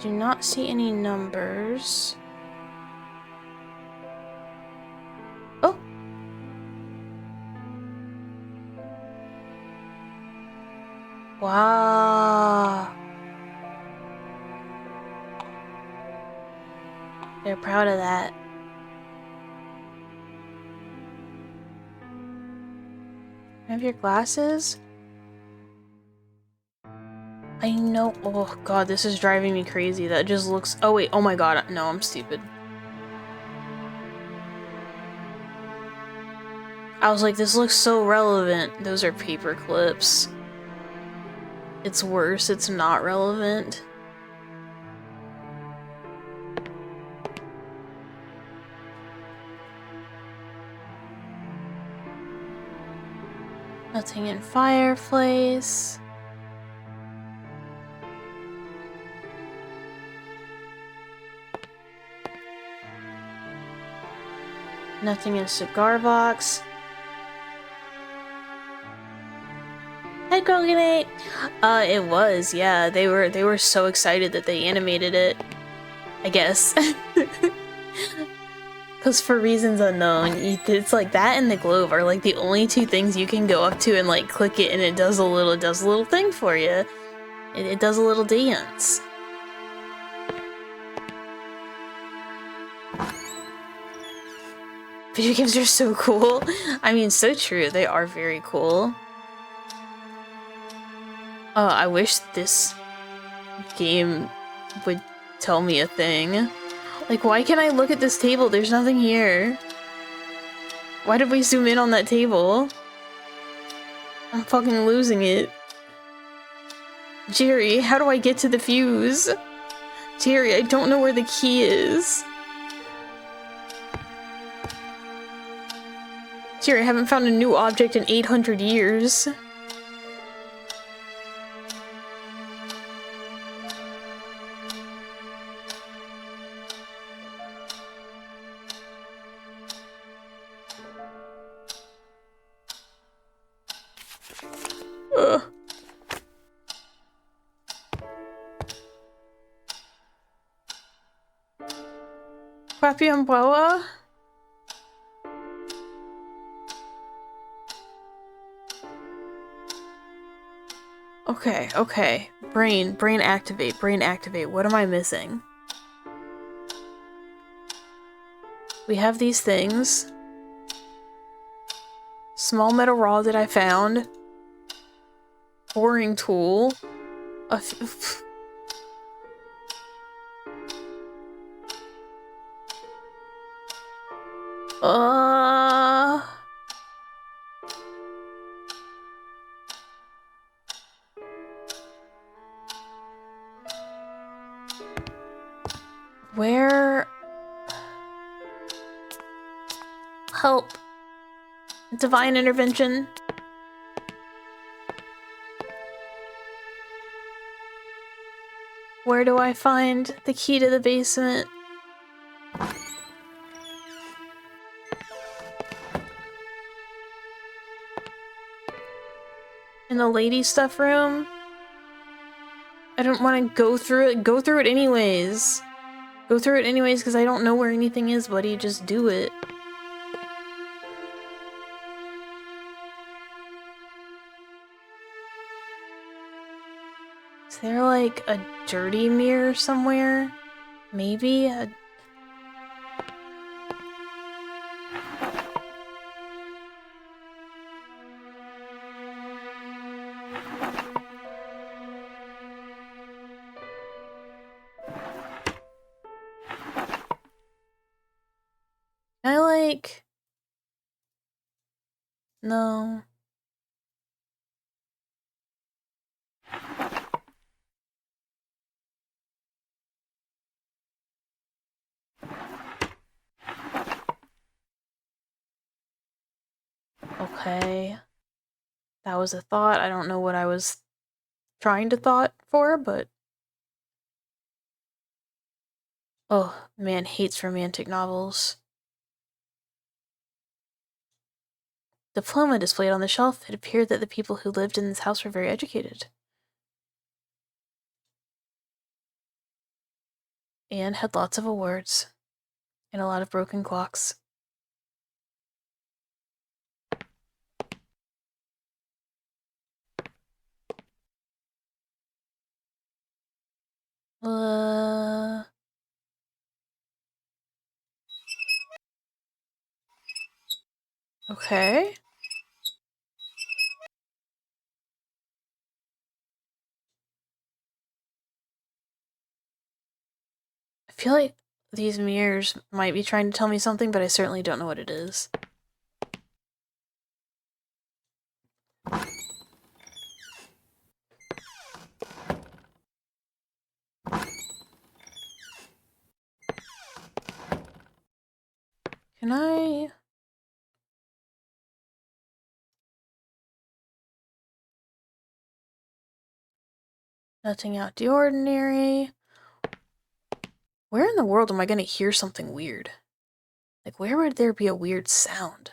Speaker 1: Do not see any numbers. Oh! Wow! They're proud of that. I have your glasses? I know. Oh god, this is driving me crazy. That just looks. Oh wait, oh my god. No, I'm stupid. I was like, this looks so relevant. Those are paper clips. It's worse, it's not relevant. Nothing in fireplace. Nothing in cigar box. Hi, Groganate! It was, yeah. They were so excited that they animated it. I guess. Because for reasons unknown, it's like that and the glove are like the only two things you can go up to and like click it and it does a little thing for you. It does a little dance. Video games are so cool. I mean, so true. They are very cool. I wish this game would tell me a thing. Like, why can't I look at this table? There's nothing here. Why did we zoom in on that table? I'm fucking losing it. Jerry, how do I get to the fuse? Jerry, I don't know where the key is. Jerry, I haven't found a new object in 800 years. Ugh. Crappy umbrella? Okay, okay. Brain activate, brain activate. What am I missing? We have these things. Small metal rod that I found. Boring tool. Where? Help. Divine intervention. Where do I find the key to the basement? In the lady stuff room? I don't want to go through it. Go through it anyways. Go through it anyways because I don't know where anything is, buddy. Just do it. Is there like a dirty mirror somewhere? Maybe? I like... No. Okay. That was a thought. I don't know what I was trying to thought for, but... Oh, man hates romantic novels. Diploma displayed on the shelf. It appeared that the people who lived in this house were very educated. And had lots of awards. And a lot of broken clocks. Okay. feel like these mirrors might be trying to tell me something, but I certainly don't know what it is. Can I... Nothing out the ordinary. Where in the world am I gonna hear something weird? Like, where would there be a weird sound?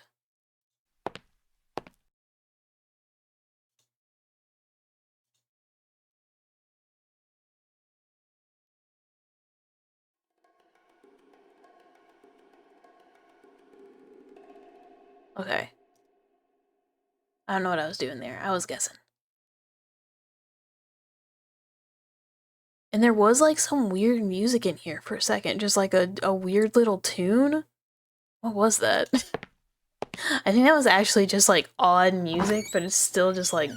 Speaker 1: Okay. I don't know what I was doing there. I was guessing. And there was like some weird music in here for a second. Just like a weird little tune. What was that? I think that was actually just like odd music, but it's still just like,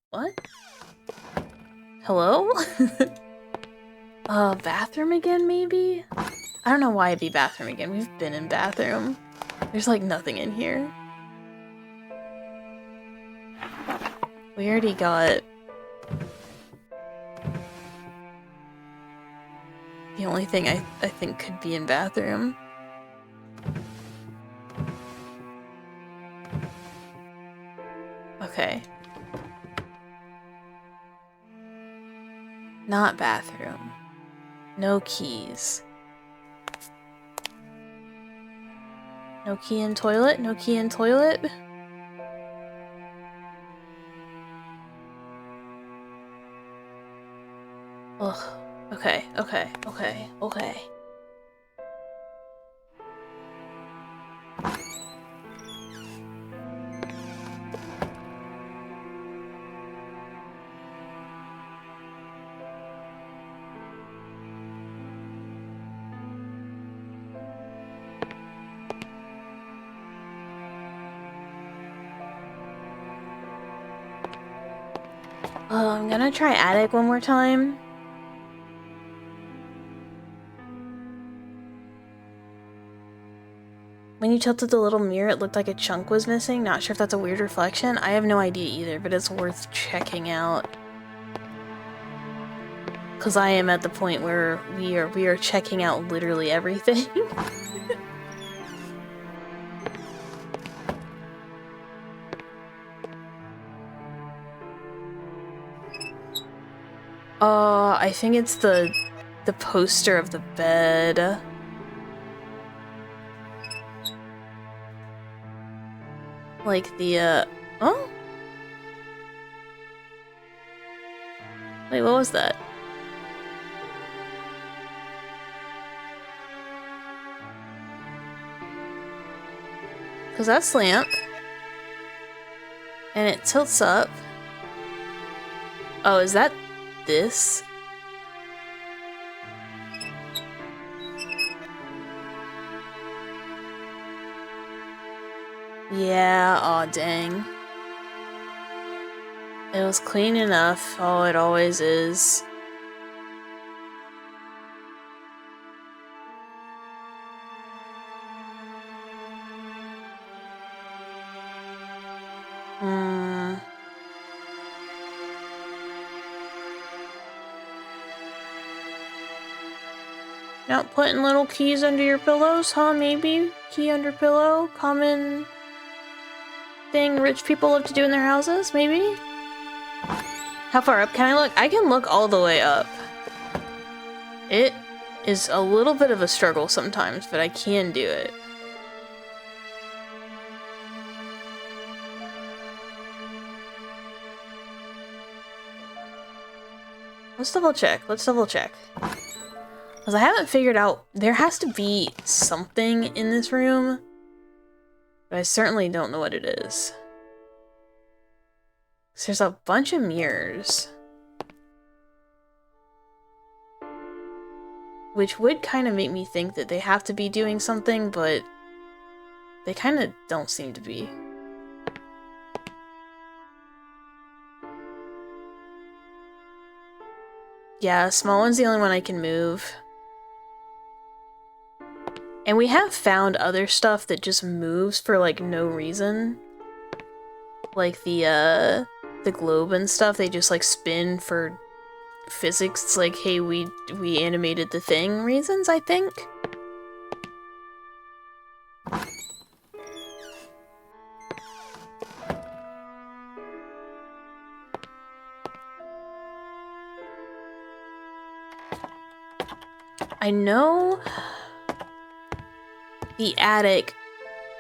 Speaker 1: what? Hello? Bathroom again, maybe? I don't know why it'd be bathroom again. We've been in bathroom. There's like nothing in here. We already got... the only thing I think could be in bathroom. Okay. Not bathroom. No keys. No key in toilet? No key in toilet? Ugh. Okay, okay, okay, okay. I'm gonna try attic one more time. When you tilted the little mirror, it looked like a chunk was missing. Not sure if that's a weird reflection. I have no idea either, but it's worth checking out. Because I am at the point where we are checking out literally everything. I think it's the poster of the bed. Like the, oh? Wait, what was that? Because that's lamp. And it tilts up. Oh, is that this? Yeah, aw, dang. It was clean enough. Oh, it always is. Not putting little keys under your pillows, huh? Maybe? Key under pillow? Common thing rich people love to do in their houses? Maybe? How far up can I look? I can look all the way up. It is a little bit of a struggle sometimes, but I can do it. Let's double check. Let's double check. Because I haven't figured out, there has to be something in this room, but I certainly don't know what it is. So there's a bunch of mirrors, which would kind of make me think that they have to be doing something, but they kind of don't seem to be. Yeah, small one's the only one I can move. And we have found other stuff that just moves for like no reason. Like the globe and stuff, they just like spin for physics. It's like, hey, we animated the thing reasons, I think. I know the attic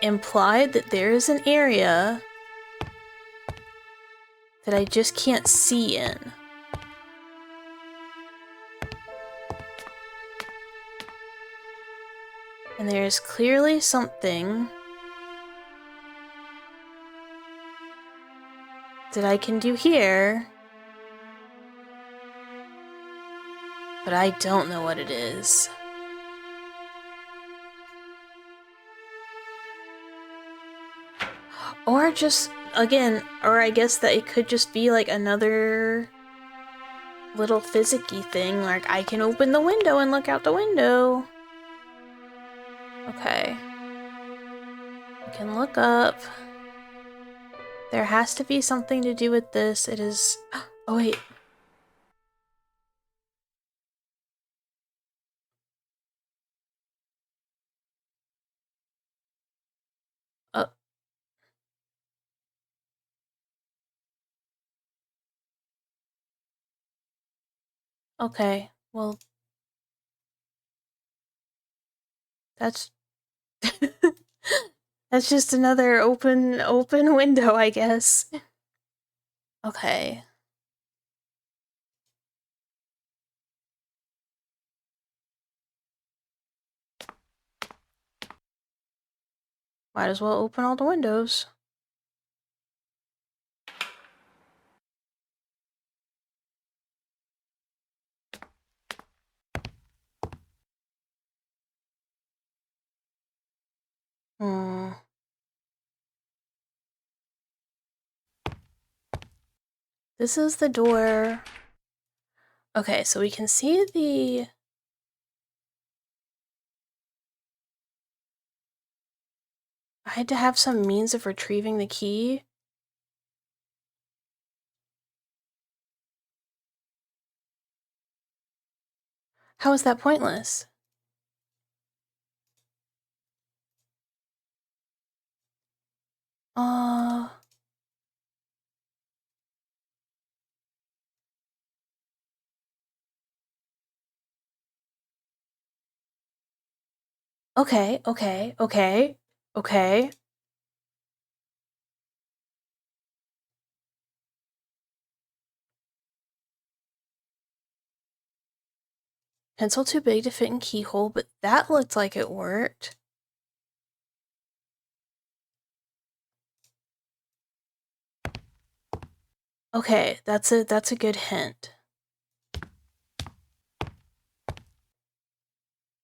Speaker 1: implied that there is an area that I just can't see in. And there's clearly something that I can do here, but I don't know what it is. Or just, again, or I guess that it could just be like another little physicky thing, like I can open the window and look out the window. Okay. I can look up. There has to be something to do with this. It is... Oh, wait. Okay. Well... That's... That's just another open window, I guess. Okay. Might as well open all the windows. This is the door. Okay, so we can see the... I had to have some means of retrieving the key. How is that pointless? Okay. Pencil too big to fit in keyhole, but that looked like it worked. Okay, that's a good hint.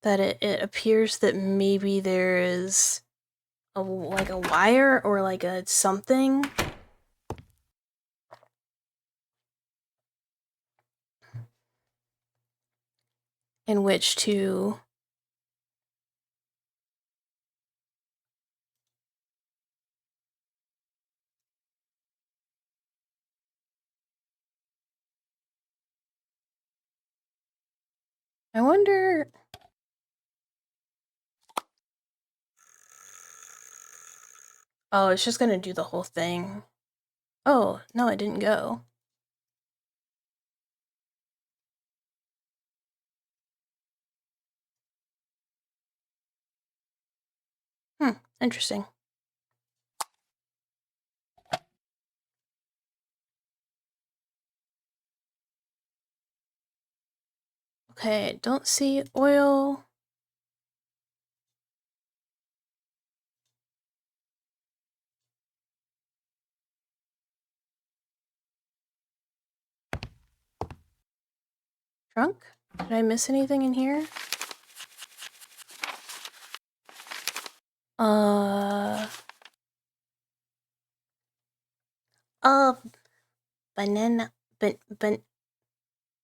Speaker 1: That it appears that maybe there is like a wire or like a something. In which to... I wonder... Oh, it's just gonna do the whole thing. Oh, no, it didn't go. Interesting. Okay, don't see oil. Trunk? Did I miss anything in here?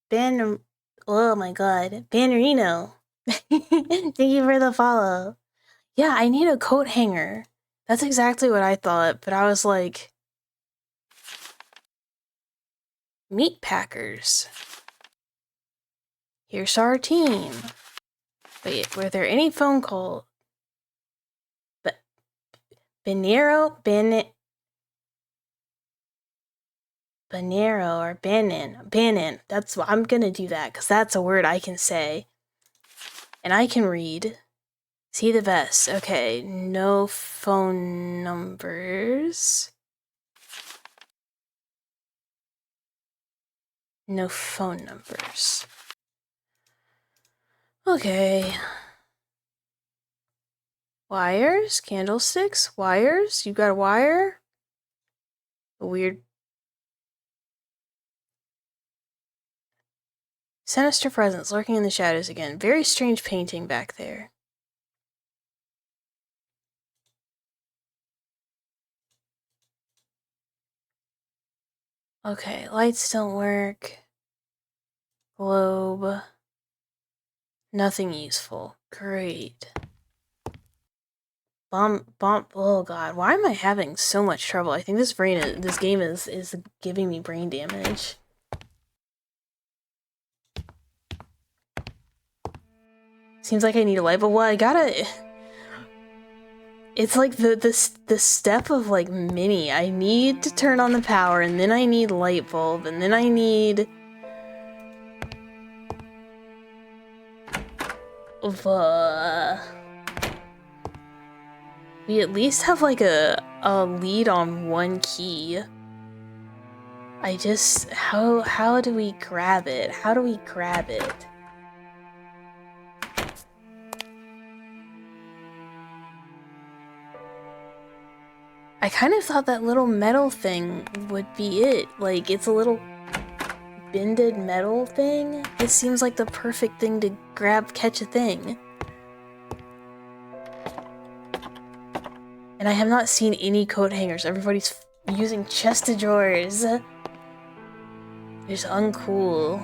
Speaker 1: Banana... Oh my god. Bannerino. Thank you for the follow. Yeah, I need a coat hanger. That's exactly what I thought, but I was like... Meat packers. Here's our team. Wait, were there any phone call? But Banero or Bannon. That's what I'm gonna do that because that's a word I can say. And I can read. See the best. Okay, no phone numbers. No phone numbers. Okay. Wires, candlesticks, wires. You got a wire? A weird. Sinister presence lurking in the shadows again. Very strange painting back there. Okay, lights don't work. Globe. Nothing useful. Great. Bomb. Oh god, why am I having so much trouble? I think this game is giving me brain damage. Seems like I need a light bulb. Well, I gotta... It's like the step of like mini. I need to turn on the power, and then I need light bulb, and then I need... We at least have like a lead on one key. I just... How do we grab it? How do we grab it? I kind of thought that little metal thing would be it. Like, it's a little bended metal thing. It seems like the perfect thing to catch a thing. And I have not seen any coat hangers. Everybody's using chest of drawers. It's uncool.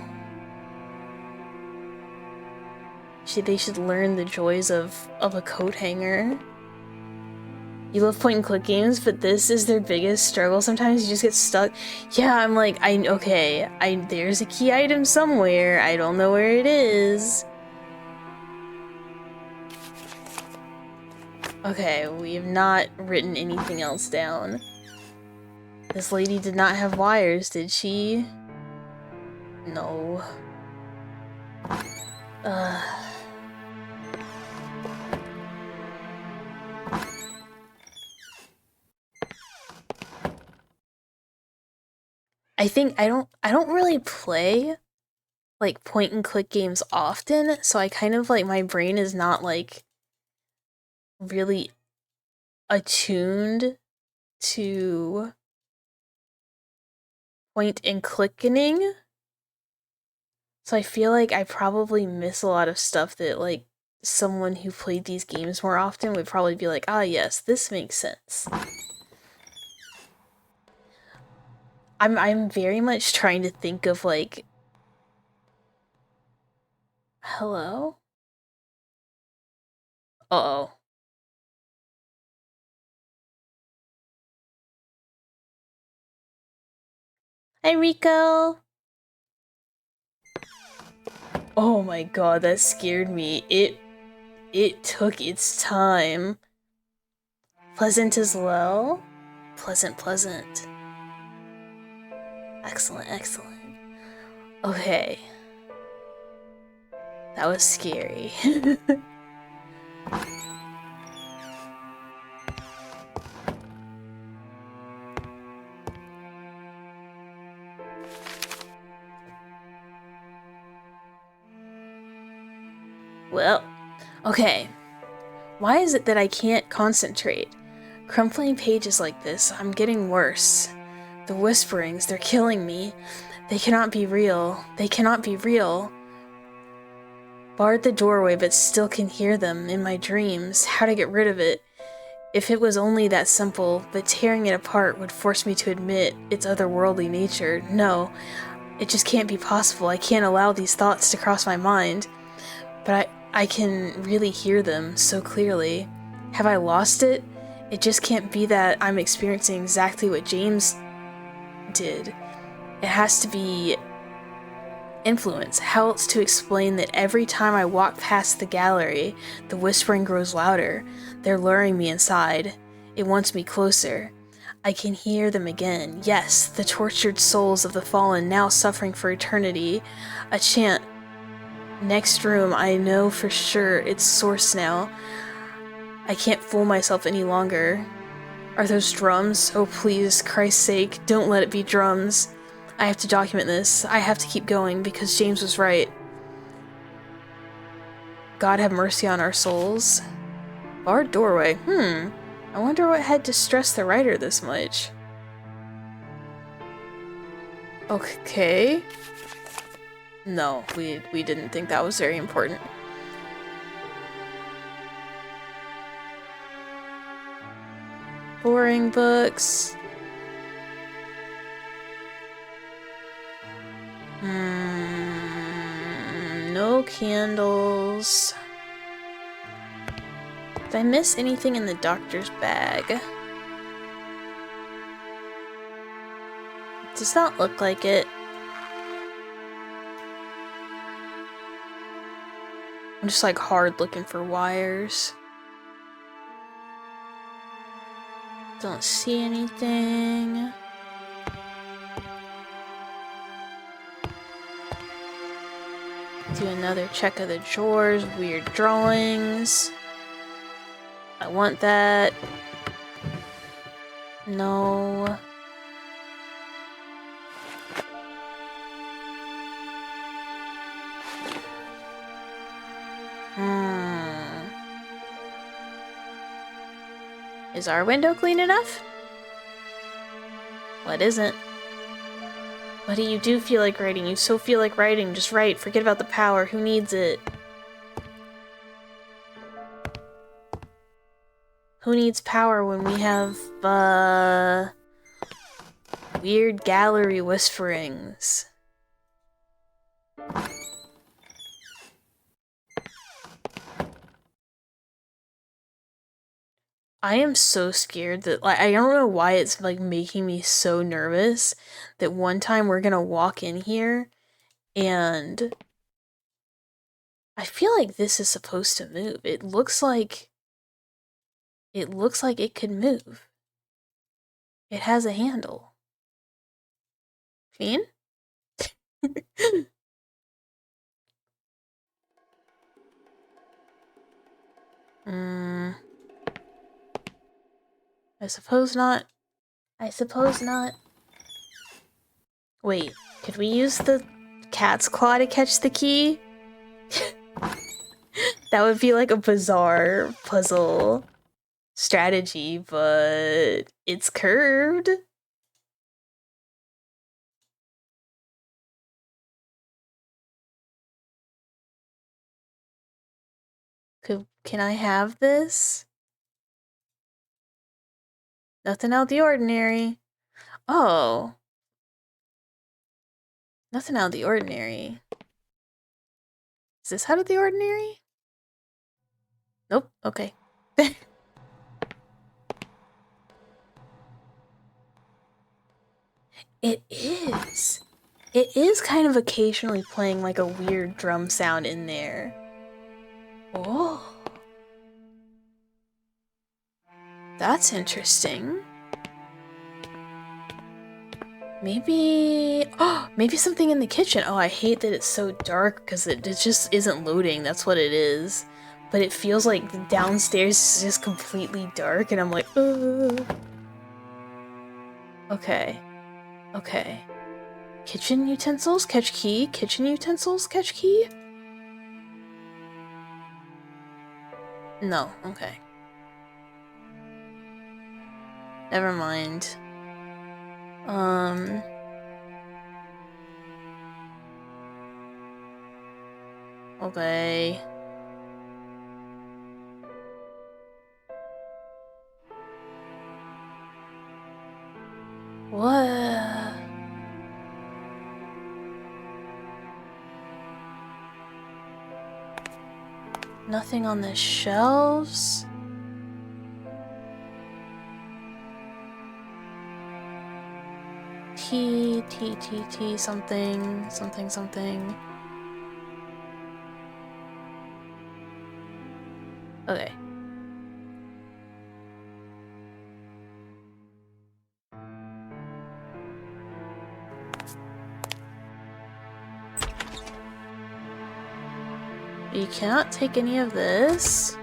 Speaker 1: They should learn the joys of a coat hanger. You love point and click games, but this is their biggest struggle. Sometimes you just get stuck. Yeah, I'm like, there's a key item somewhere. I don't know where it is. Okay, we have not written anything else down. This lady did not have wires, did she? No. I think I don't really play like point and click games often, so I kind of like my brain is not like really attuned to point and clicking. So I feel like I probably miss a lot of stuff that like someone who played these games more often would probably be like, ah yes, this makes sense. I'm very much trying to think of like... Hello? Uh-oh. Hi, Rico! Oh my god, that scared me. It took its time. Pleasant as well? Pleasant. Excellent. Okay. That was scary. Well, okay. Why is it that I can't concentrate? Crumpling pages like this, I'm getting worse. The whisperings, they're killing me. They cannot be real. Barred the doorway, but still can hear them in my dreams. How to get rid of it? If it was only that simple, but tearing it apart would force me to admit its otherworldly nature. No, it just can't be possible. I can't allow these thoughts to cross my mind. But I can really hear them so clearly. Have I lost it? It just can't be that I'm experiencing exactly what James did. It has to be influence. How else to explain that every time I walk past the gallery, the whispering grows louder. They're luring me inside. It wants me closer. I can hear them again. Yes, the tortured souls of the fallen now suffering for eternity. A chant. Next room, I know for sure its source now. I can't fool myself any longer. Are those drums? Oh please, Christ's sake, don't let it be drums. I have to document this. I have to keep going because James was right. God have mercy on our souls. Barred doorway. I wonder what had distressed the writer this much. Okay. No, we didn't think that was very important. Boring books. No candles. Did I miss anything in the doctor's bag? Does not look like it. I'm just like hard looking for wires. Don't see anything. Do another check of the drawers. Weird drawings. I want that. No. Is our window clean enough? Well, it isn't. What do you do feel like writing? You so feel like writing. Just write. Forget about the power. Who needs it? Who needs power when we have, weird gallery whisperings? I am so scared that, like, I don't know why it's, like, making me so nervous that one time we're gonna walk in here and I feel like this is supposed to move. It looks like it could move. It has a handle. Fiend? I suppose not. I suppose not. Wait, could we use the cat's claw to catch the key? That would be like a bizarre puzzle strategy, but it's curved. Can I have this? Nothing out of the ordinary. Oh. Nothing out of the ordinary. Is this out of the ordinary? Nope. Okay. It is. It is kind of occasionally playing like a weird drum sound in there. Oh. That's interesting. Maybe... Oh, maybe something in the kitchen. Oh, I hate that it's so dark because it just isn't loading. That's what it is. But it feels like the downstairs is just completely dark and I'm like, ugh. Okay. Okay. Kitchen utensils, catch key. Kitchen utensils, catch key? No, okay. Never mind. Okay. What? Nothing on the shelves? T something something something. Okay. You cannot take any of this.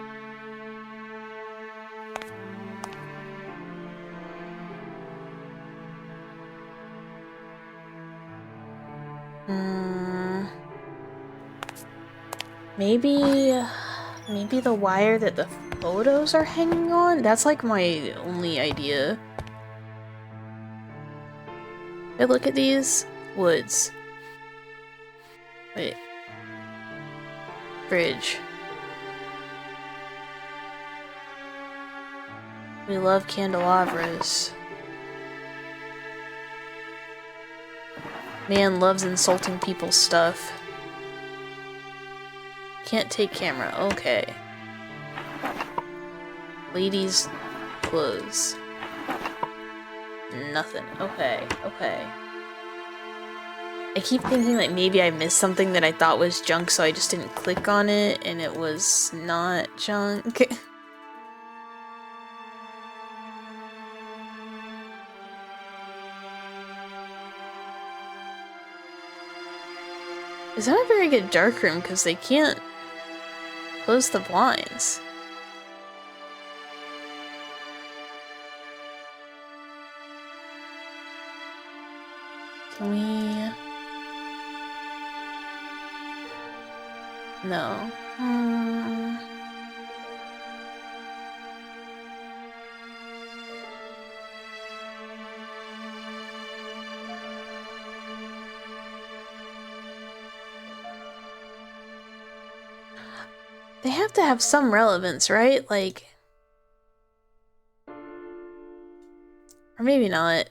Speaker 1: Maybe the wire that the photos are hanging on? That's like my only idea. Hey, look at these woods. Wait. Bridge. We love candelabras. Man loves insulting people's stuff. Can't take camera. Okay. Ladies' clothes. Nothing. Okay. Okay. I keep thinking like maybe I missed something that I thought was junk, so I just didn't click on it, and it was not junk. It's not a very good darkroom because they can't close the blinds. Can we... No. They have to have some relevance, right? Like... Or maybe not.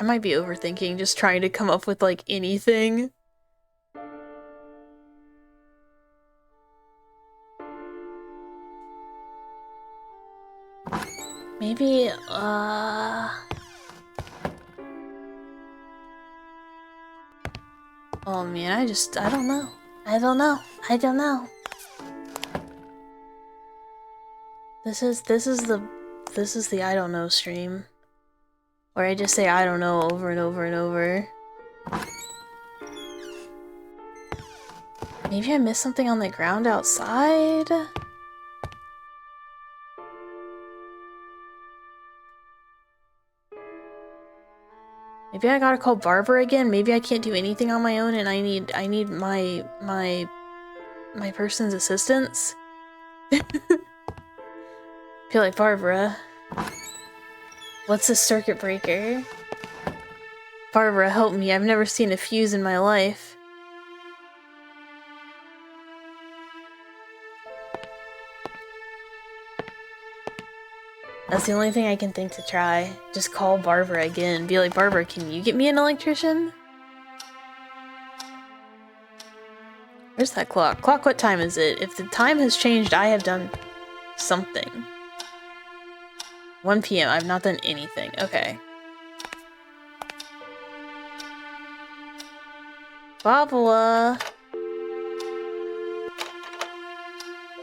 Speaker 1: I might be overthinking, just trying to come up with, like, anything. Maybe, oh man, I don't know. I don't know. This is the I don't know stream. Where I just say I don't know over and over and over. Maybe I missed something on the ground outside? Maybe I gotta call Barbara again? Maybe I can't do anything on my own and I need my person's assistance? Feel like Barbara. What's a circuit breaker? Barbara, help me. I've never seen a fuse in my life. That's the only thing I can think to try. Just call Barbara again. Be like, Barbara, can you get me an electrician? Where's that clock? Clock, what time is it? If the time has changed, I have done something. 1 p.m. I've not done anything. Okay. Babala.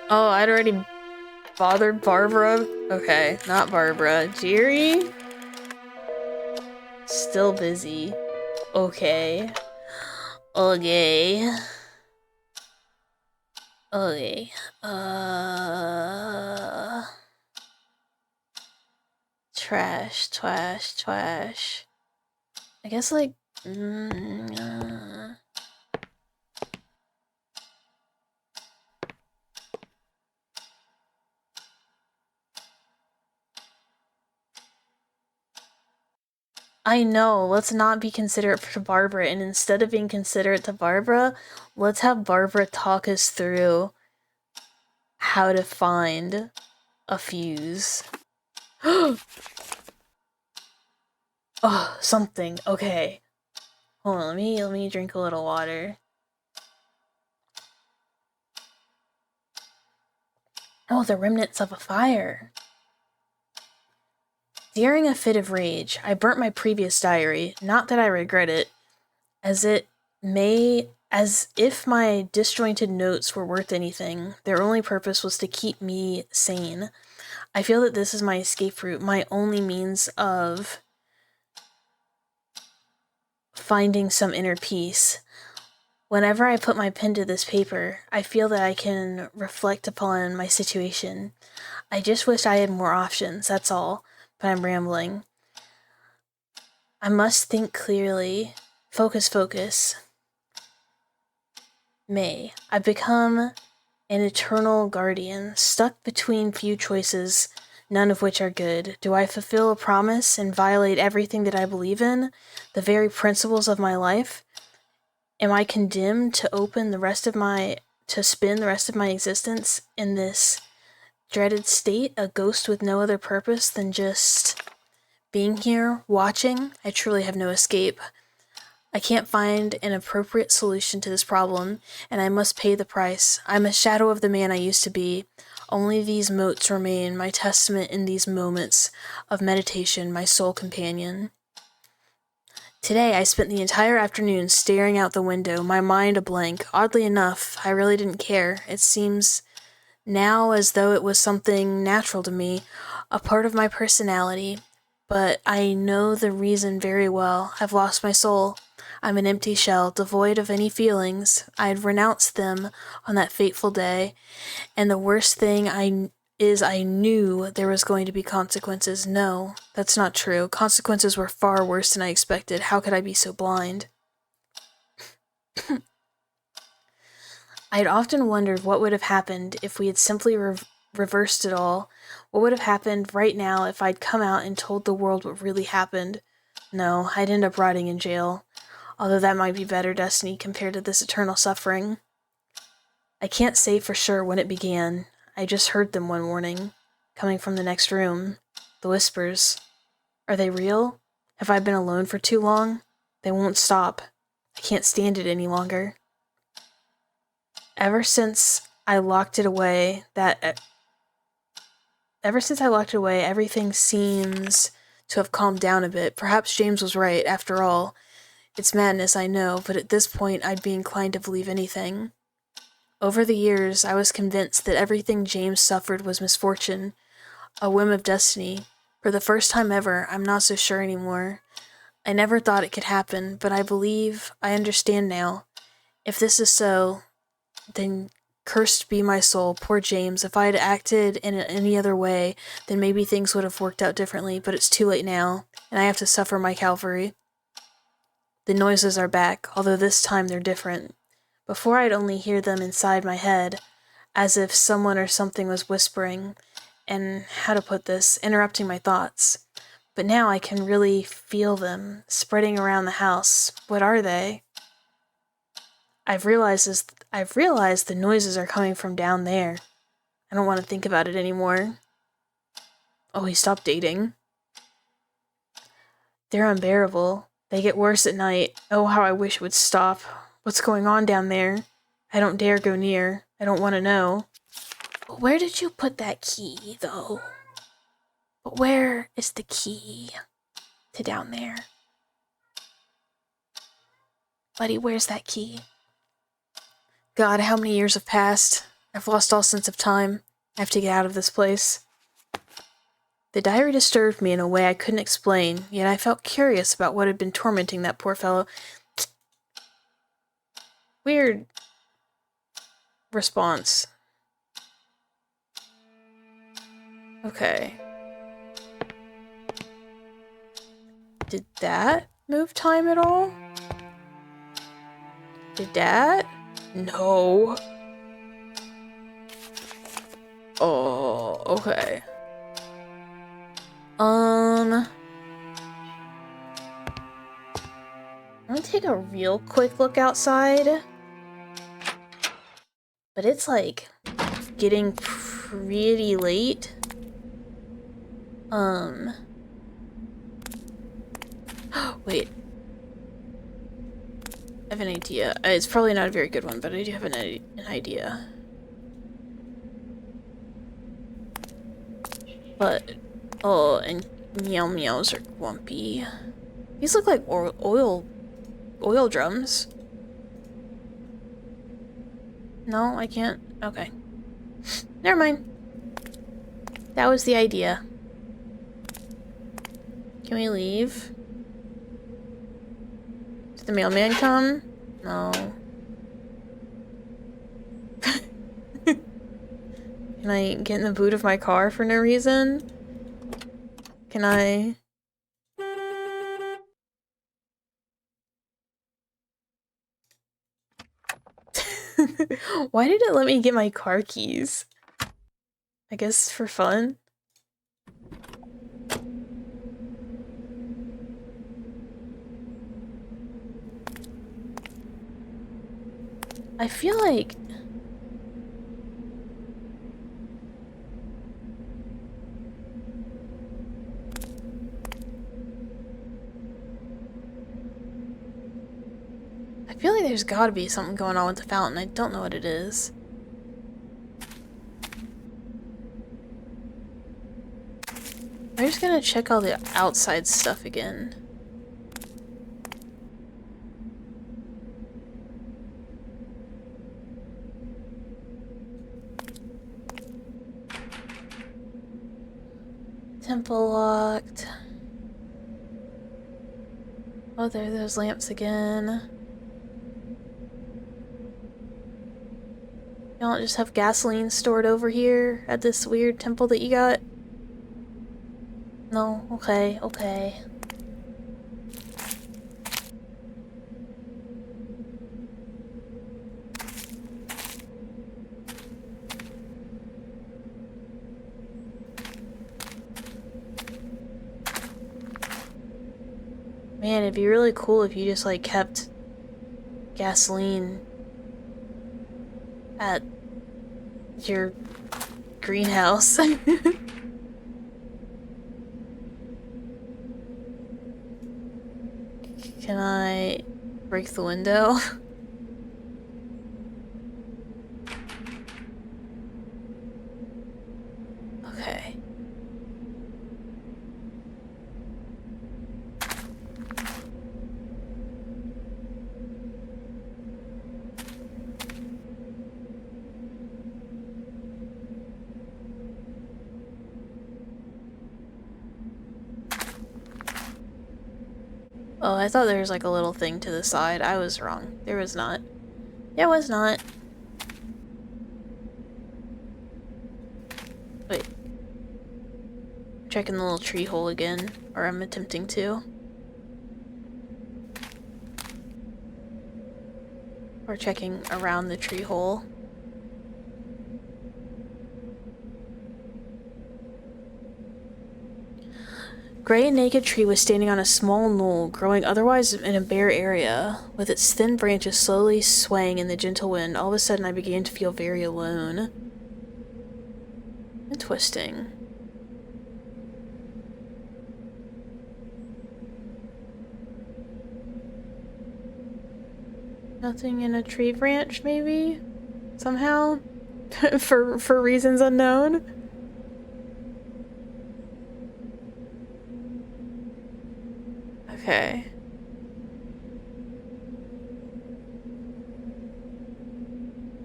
Speaker 1: Oh, I'd already bothered Barbara. Okay, not Barbara. Jerry? Still busy. Okay. Okay. Okay. Trash. I guess, like, I know, let's not be considerate to Barbara, and instead of being considerate to Barbara, let's have Barbara talk us through how to find a fuse. Oh, something. Okay. Hold on, let me drink a little water. Oh, the remnants of a fire. During a fit of rage, I burnt my previous diary, not that I regret it, as if my disjointed notes were worth anything. Their only purpose was to keep me sane. I feel that this is my escape route, my only means of finding some inner peace. Whenever I put my pen to this paper, I feel that I can reflect upon my situation. I just wish I had more options, that's all, but I'm rambling. I must think clearly. Focus. May. I've become an eternal guardian, stuck between few choices, none of which are good. Do I fulfill a promise and violate everything that I believe in, the very principles of my life? Am I condemned to spend the rest of my existence in this dreaded state, a ghost with no other purpose than just being here, watching? I truly have no escape. I can't find an appropriate solution to this problem, and I must pay the price. I'm a shadow of the man I used to be. Only these motes remain, my testament in these moments of meditation, my sole companion. Today, I spent the entire afternoon staring out the window, my mind a blank. Oddly enough, I really didn't care. It seems now as though it was something natural to me, a part of my personality. But I know the reason very well. I've lost my soul. I'm an empty shell, devoid of any feelings. I had renounced them on that fateful day, and the worst thing I knew there was going to be consequences. No, that's not true. Consequences were far worse than I expected. How could I be so blind? I had often wondered what would have happened if we had simply reversed it all. What would have happened right now if I'd come out and told the world what really happened? No, I'd end up rotting in jail. Although that might be better destiny compared to this eternal suffering. I can't say for sure when it began. I just heard them one morning, coming from the next room. The whispers. Are they real? Have I been alone for too long? They won't stop. I can't stand it any longer. Ever since I locked it away, everything seems to have calmed down a bit. Perhaps James was right, after all. It's madness, I know, but at this point I'd be inclined to believe anything. Over the years, I was convinced that everything James suffered was misfortune, a whim of destiny. For the first time ever, I'm not so sure anymore. I never thought it could happen, but I believe I understand now. If this is so, then cursed be my soul, poor James. If I had acted in any other way, then maybe things would have worked out differently, but it's too late now, and I have to suffer my Calvary. The noises are back, although this time they're different. Before I'd only hear them inside my head, as if someone or something was whispering, and, how to put this, interrupting my thoughts. But now I can really feel them, spreading around the house. What are they? I've realized the noises are coming from down there. I don't want to think about it anymore. Oh, he stopped dating. They're unbearable. They get worse at night. Oh, how I wish it would stop. What's going on down there? I don't dare go near. I don't want to know. But where did you put that key, though? But where is the key to down there? Buddy, where's that key? God, how many years have passed? I've lost all sense of time. I have to get out of this place. The diary disturbed me in a way I couldn't explain, yet I felt curious about what had been tormenting that poor fellow. Weird response. Okay. Did that move time at all? Did that? No. Oh, okay. I'm gonna take a real quick look outside. But it's like getting pretty late. Wait. I have an idea. It's probably not a very good one, but I do have an idea. But, oh, and Meow meows are grumpy. These look like oil drums. No, I can't. Okay. Never mind. That was the idea. Can we leave? Did the mailman come? No. Can I get in the boot of my car for no reason? Can I... Why did it let me get my car keys? I guess for fun? I feel like... I feel like there's gotta be something going on with the fountain. I don't know what it is. I'm just gonna check all the outside stuff again. Temple locked. Oh, there are those lamps again. You don't just have gasoline stored over here at this weird temple that you got? No? Okay, okay. Man, it'd be really cool if you just, like, kept gasoline at your greenhouse. Can I break the window? Okay. Oh, I thought there was like a little thing to the side. I was wrong. There was not. There was not. Wait. Checking the little tree hole again. Or I'm attempting to. Or checking around the tree hole. Gray and naked tree was standing on a small knoll, growing otherwise in a bare area, with its thin branches slowly swaying in the gentle wind. All of a sudden I began to feel very alone. Interesting. Nothing in a tree branch, maybe? Somehow? for reasons unknown? Okay.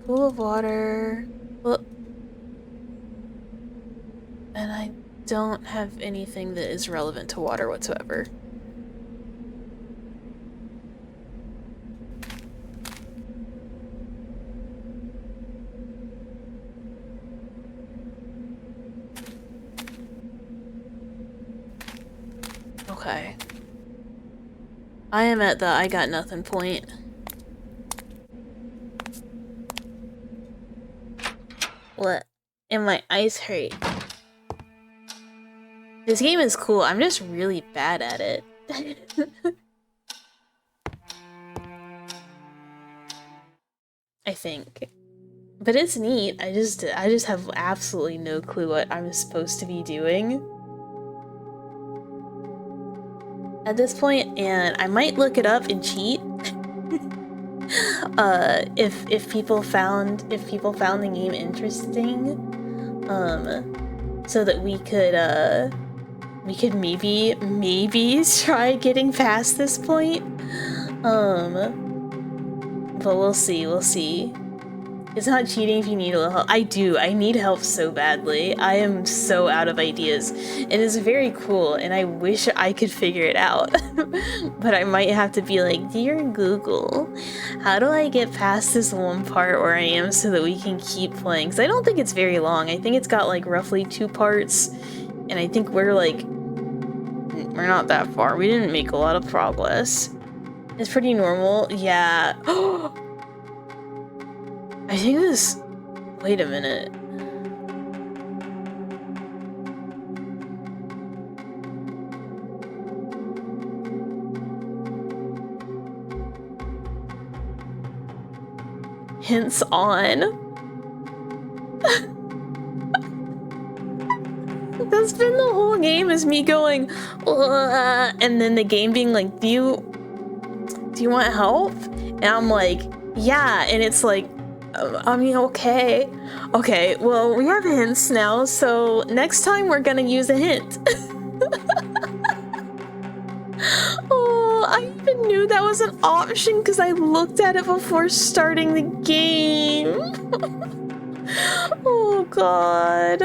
Speaker 1: Pool of water. Well, and I don't have anything that is relevant to water whatsoever. Okay. I am at the I got nothing point. What? And my eyes hurt. This game is cool, I'm just really bad at it. I think. But it's neat, I just have absolutely no clue what I'm supposed to be doing at this point, and I might look it up and cheat. If people found the game interesting, so that we we could maybe try getting past this point. But we'll see. It's not cheating if you need a little help. I do. I need help so badly. I am so out of ideas. It is very cool, and I wish I could figure it out. But I might have to be like, dear Google, how do I get past this one part where I am so that we can keep playing? Because I don't think it's very long. I think it's got like roughly 2 parts, and I think we're not that far. We didn't make a lot of progress. It's pretty normal. Yeah. I think this... Wait a minute. Hints on. That's been the whole game, is me going, and then the game being like, do you want help? And I'm like, yeah, and it's like, I mean, okay, well, we have hints now, so next time we're gonna use a hint. Oh, I even knew that was an option because I looked at it before starting the game. Oh god.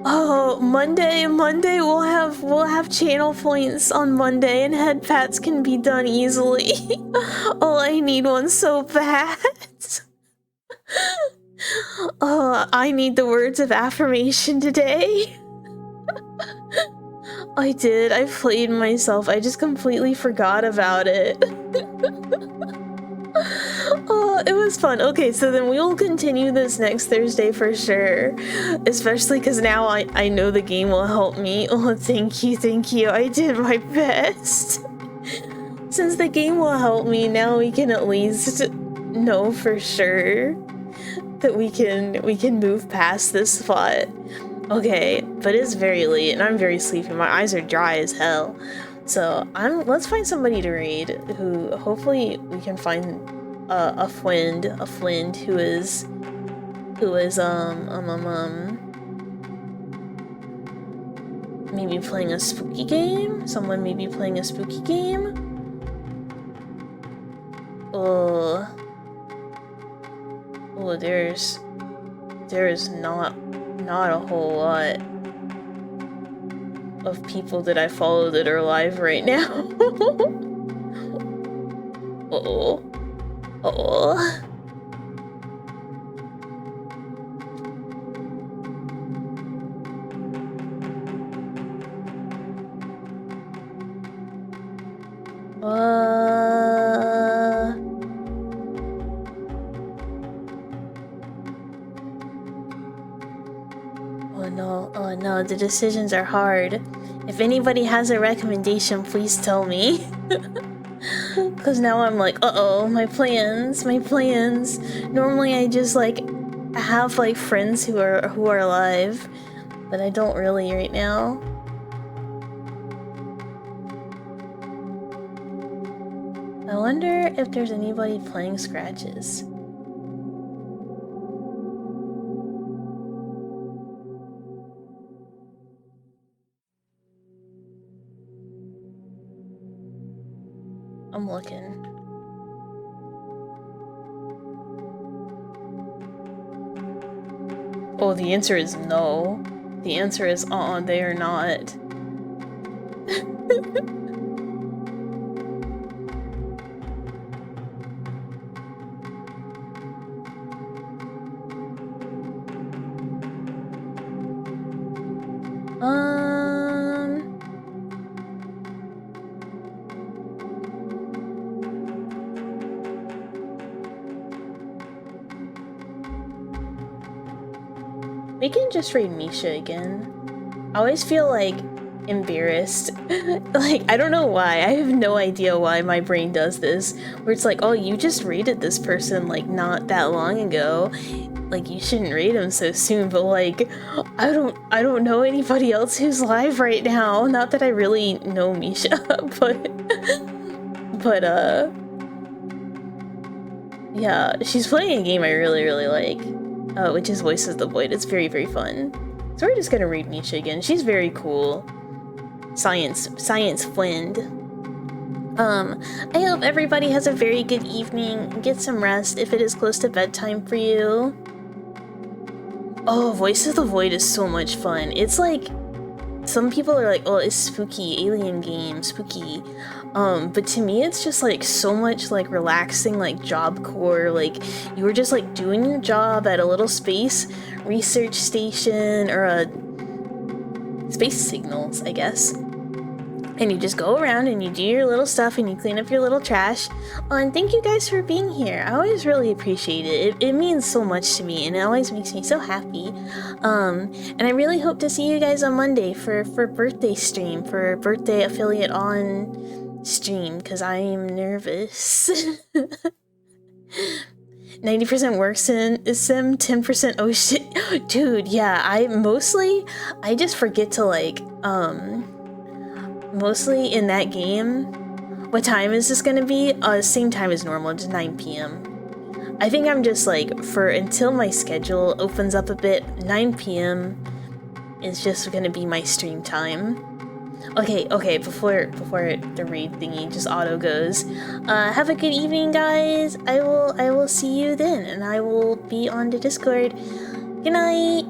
Speaker 1: Oh, Monday we'll have channel points on Monday, and head pats can be done easily. Oh, I need one so bad. Oh, I need the words of affirmation today. I did. I played myself. I just completely forgot about it. Oh, it was fun. Okay, so then we will continue this next Thursday for sure. Especially because now I know the game will help me. Oh, thank you. I did my best. Since the game will help me, now we can at least know for sure that we can move past this spot. Okay, but it's very late and I'm very sleepy. My eyes are dry as hell. So let's find somebody to raid who hopefully we can find a friend who is maybe playing a spooky game. Someone may be playing a spooky game. Oh, there is not a whole lot of people that I follow that are live right now. Uh-oh. Oh no, the decisions are hard. If anybody has a recommendation, please tell me. Because now I'm like, uh-oh, my plans. Normally I just like have like friends who are live, but I don't really right now. I wonder if there's anybody playing scratches. I'm looking. Oh, the answer is no. The answer is they are not. We can just raid Misha again. I always feel like embarrassed. Like, I don't know why. I have no idea why my brain does this. Where it's like, oh, you just raided this person like not that long ago. Like, you shouldn't raid him so soon, but like, I don't know anybody else who's live right now. Not that I really know Misha, but yeah, she's playing a game I really, really like. which is Voices of the Void. It's very, very fun. So we're just gonna read Misha again. She's very cool. Science friend. I hope everybody has a very good evening. Get some rest if it is close to bedtime for you. Oh, Voices of the Void is so much fun. It's like, some people are like, oh, it's spooky, alien game, spooky. But to me, it's just like so much like relaxing, like Job Corps. Like you were just like doing your job at a little space research station or a space signals, I guess. And you just go around and you do your little stuff and you clean up your little trash. Oh, and thank you guys for being here. I always really appreciate it. It means so much to me and it always makes me so happy. And I really hope to see you guys on Monday for birthday stream, for birthday affiliate on stream, because I am nervous. 90% work sim, 10% oh shit. Dude, yeah, I just forget to like, mostly in that game, what time is this gonna be? Same time as normal, just 9 p.m. I think I'm just like, until my schedule opens up a bit, 9 p.m. is just gonna be my stream time. Okay, before the raid thingy just auto goes, have a good evening, guys. I will see you then, and I will be on the Discord. Good night.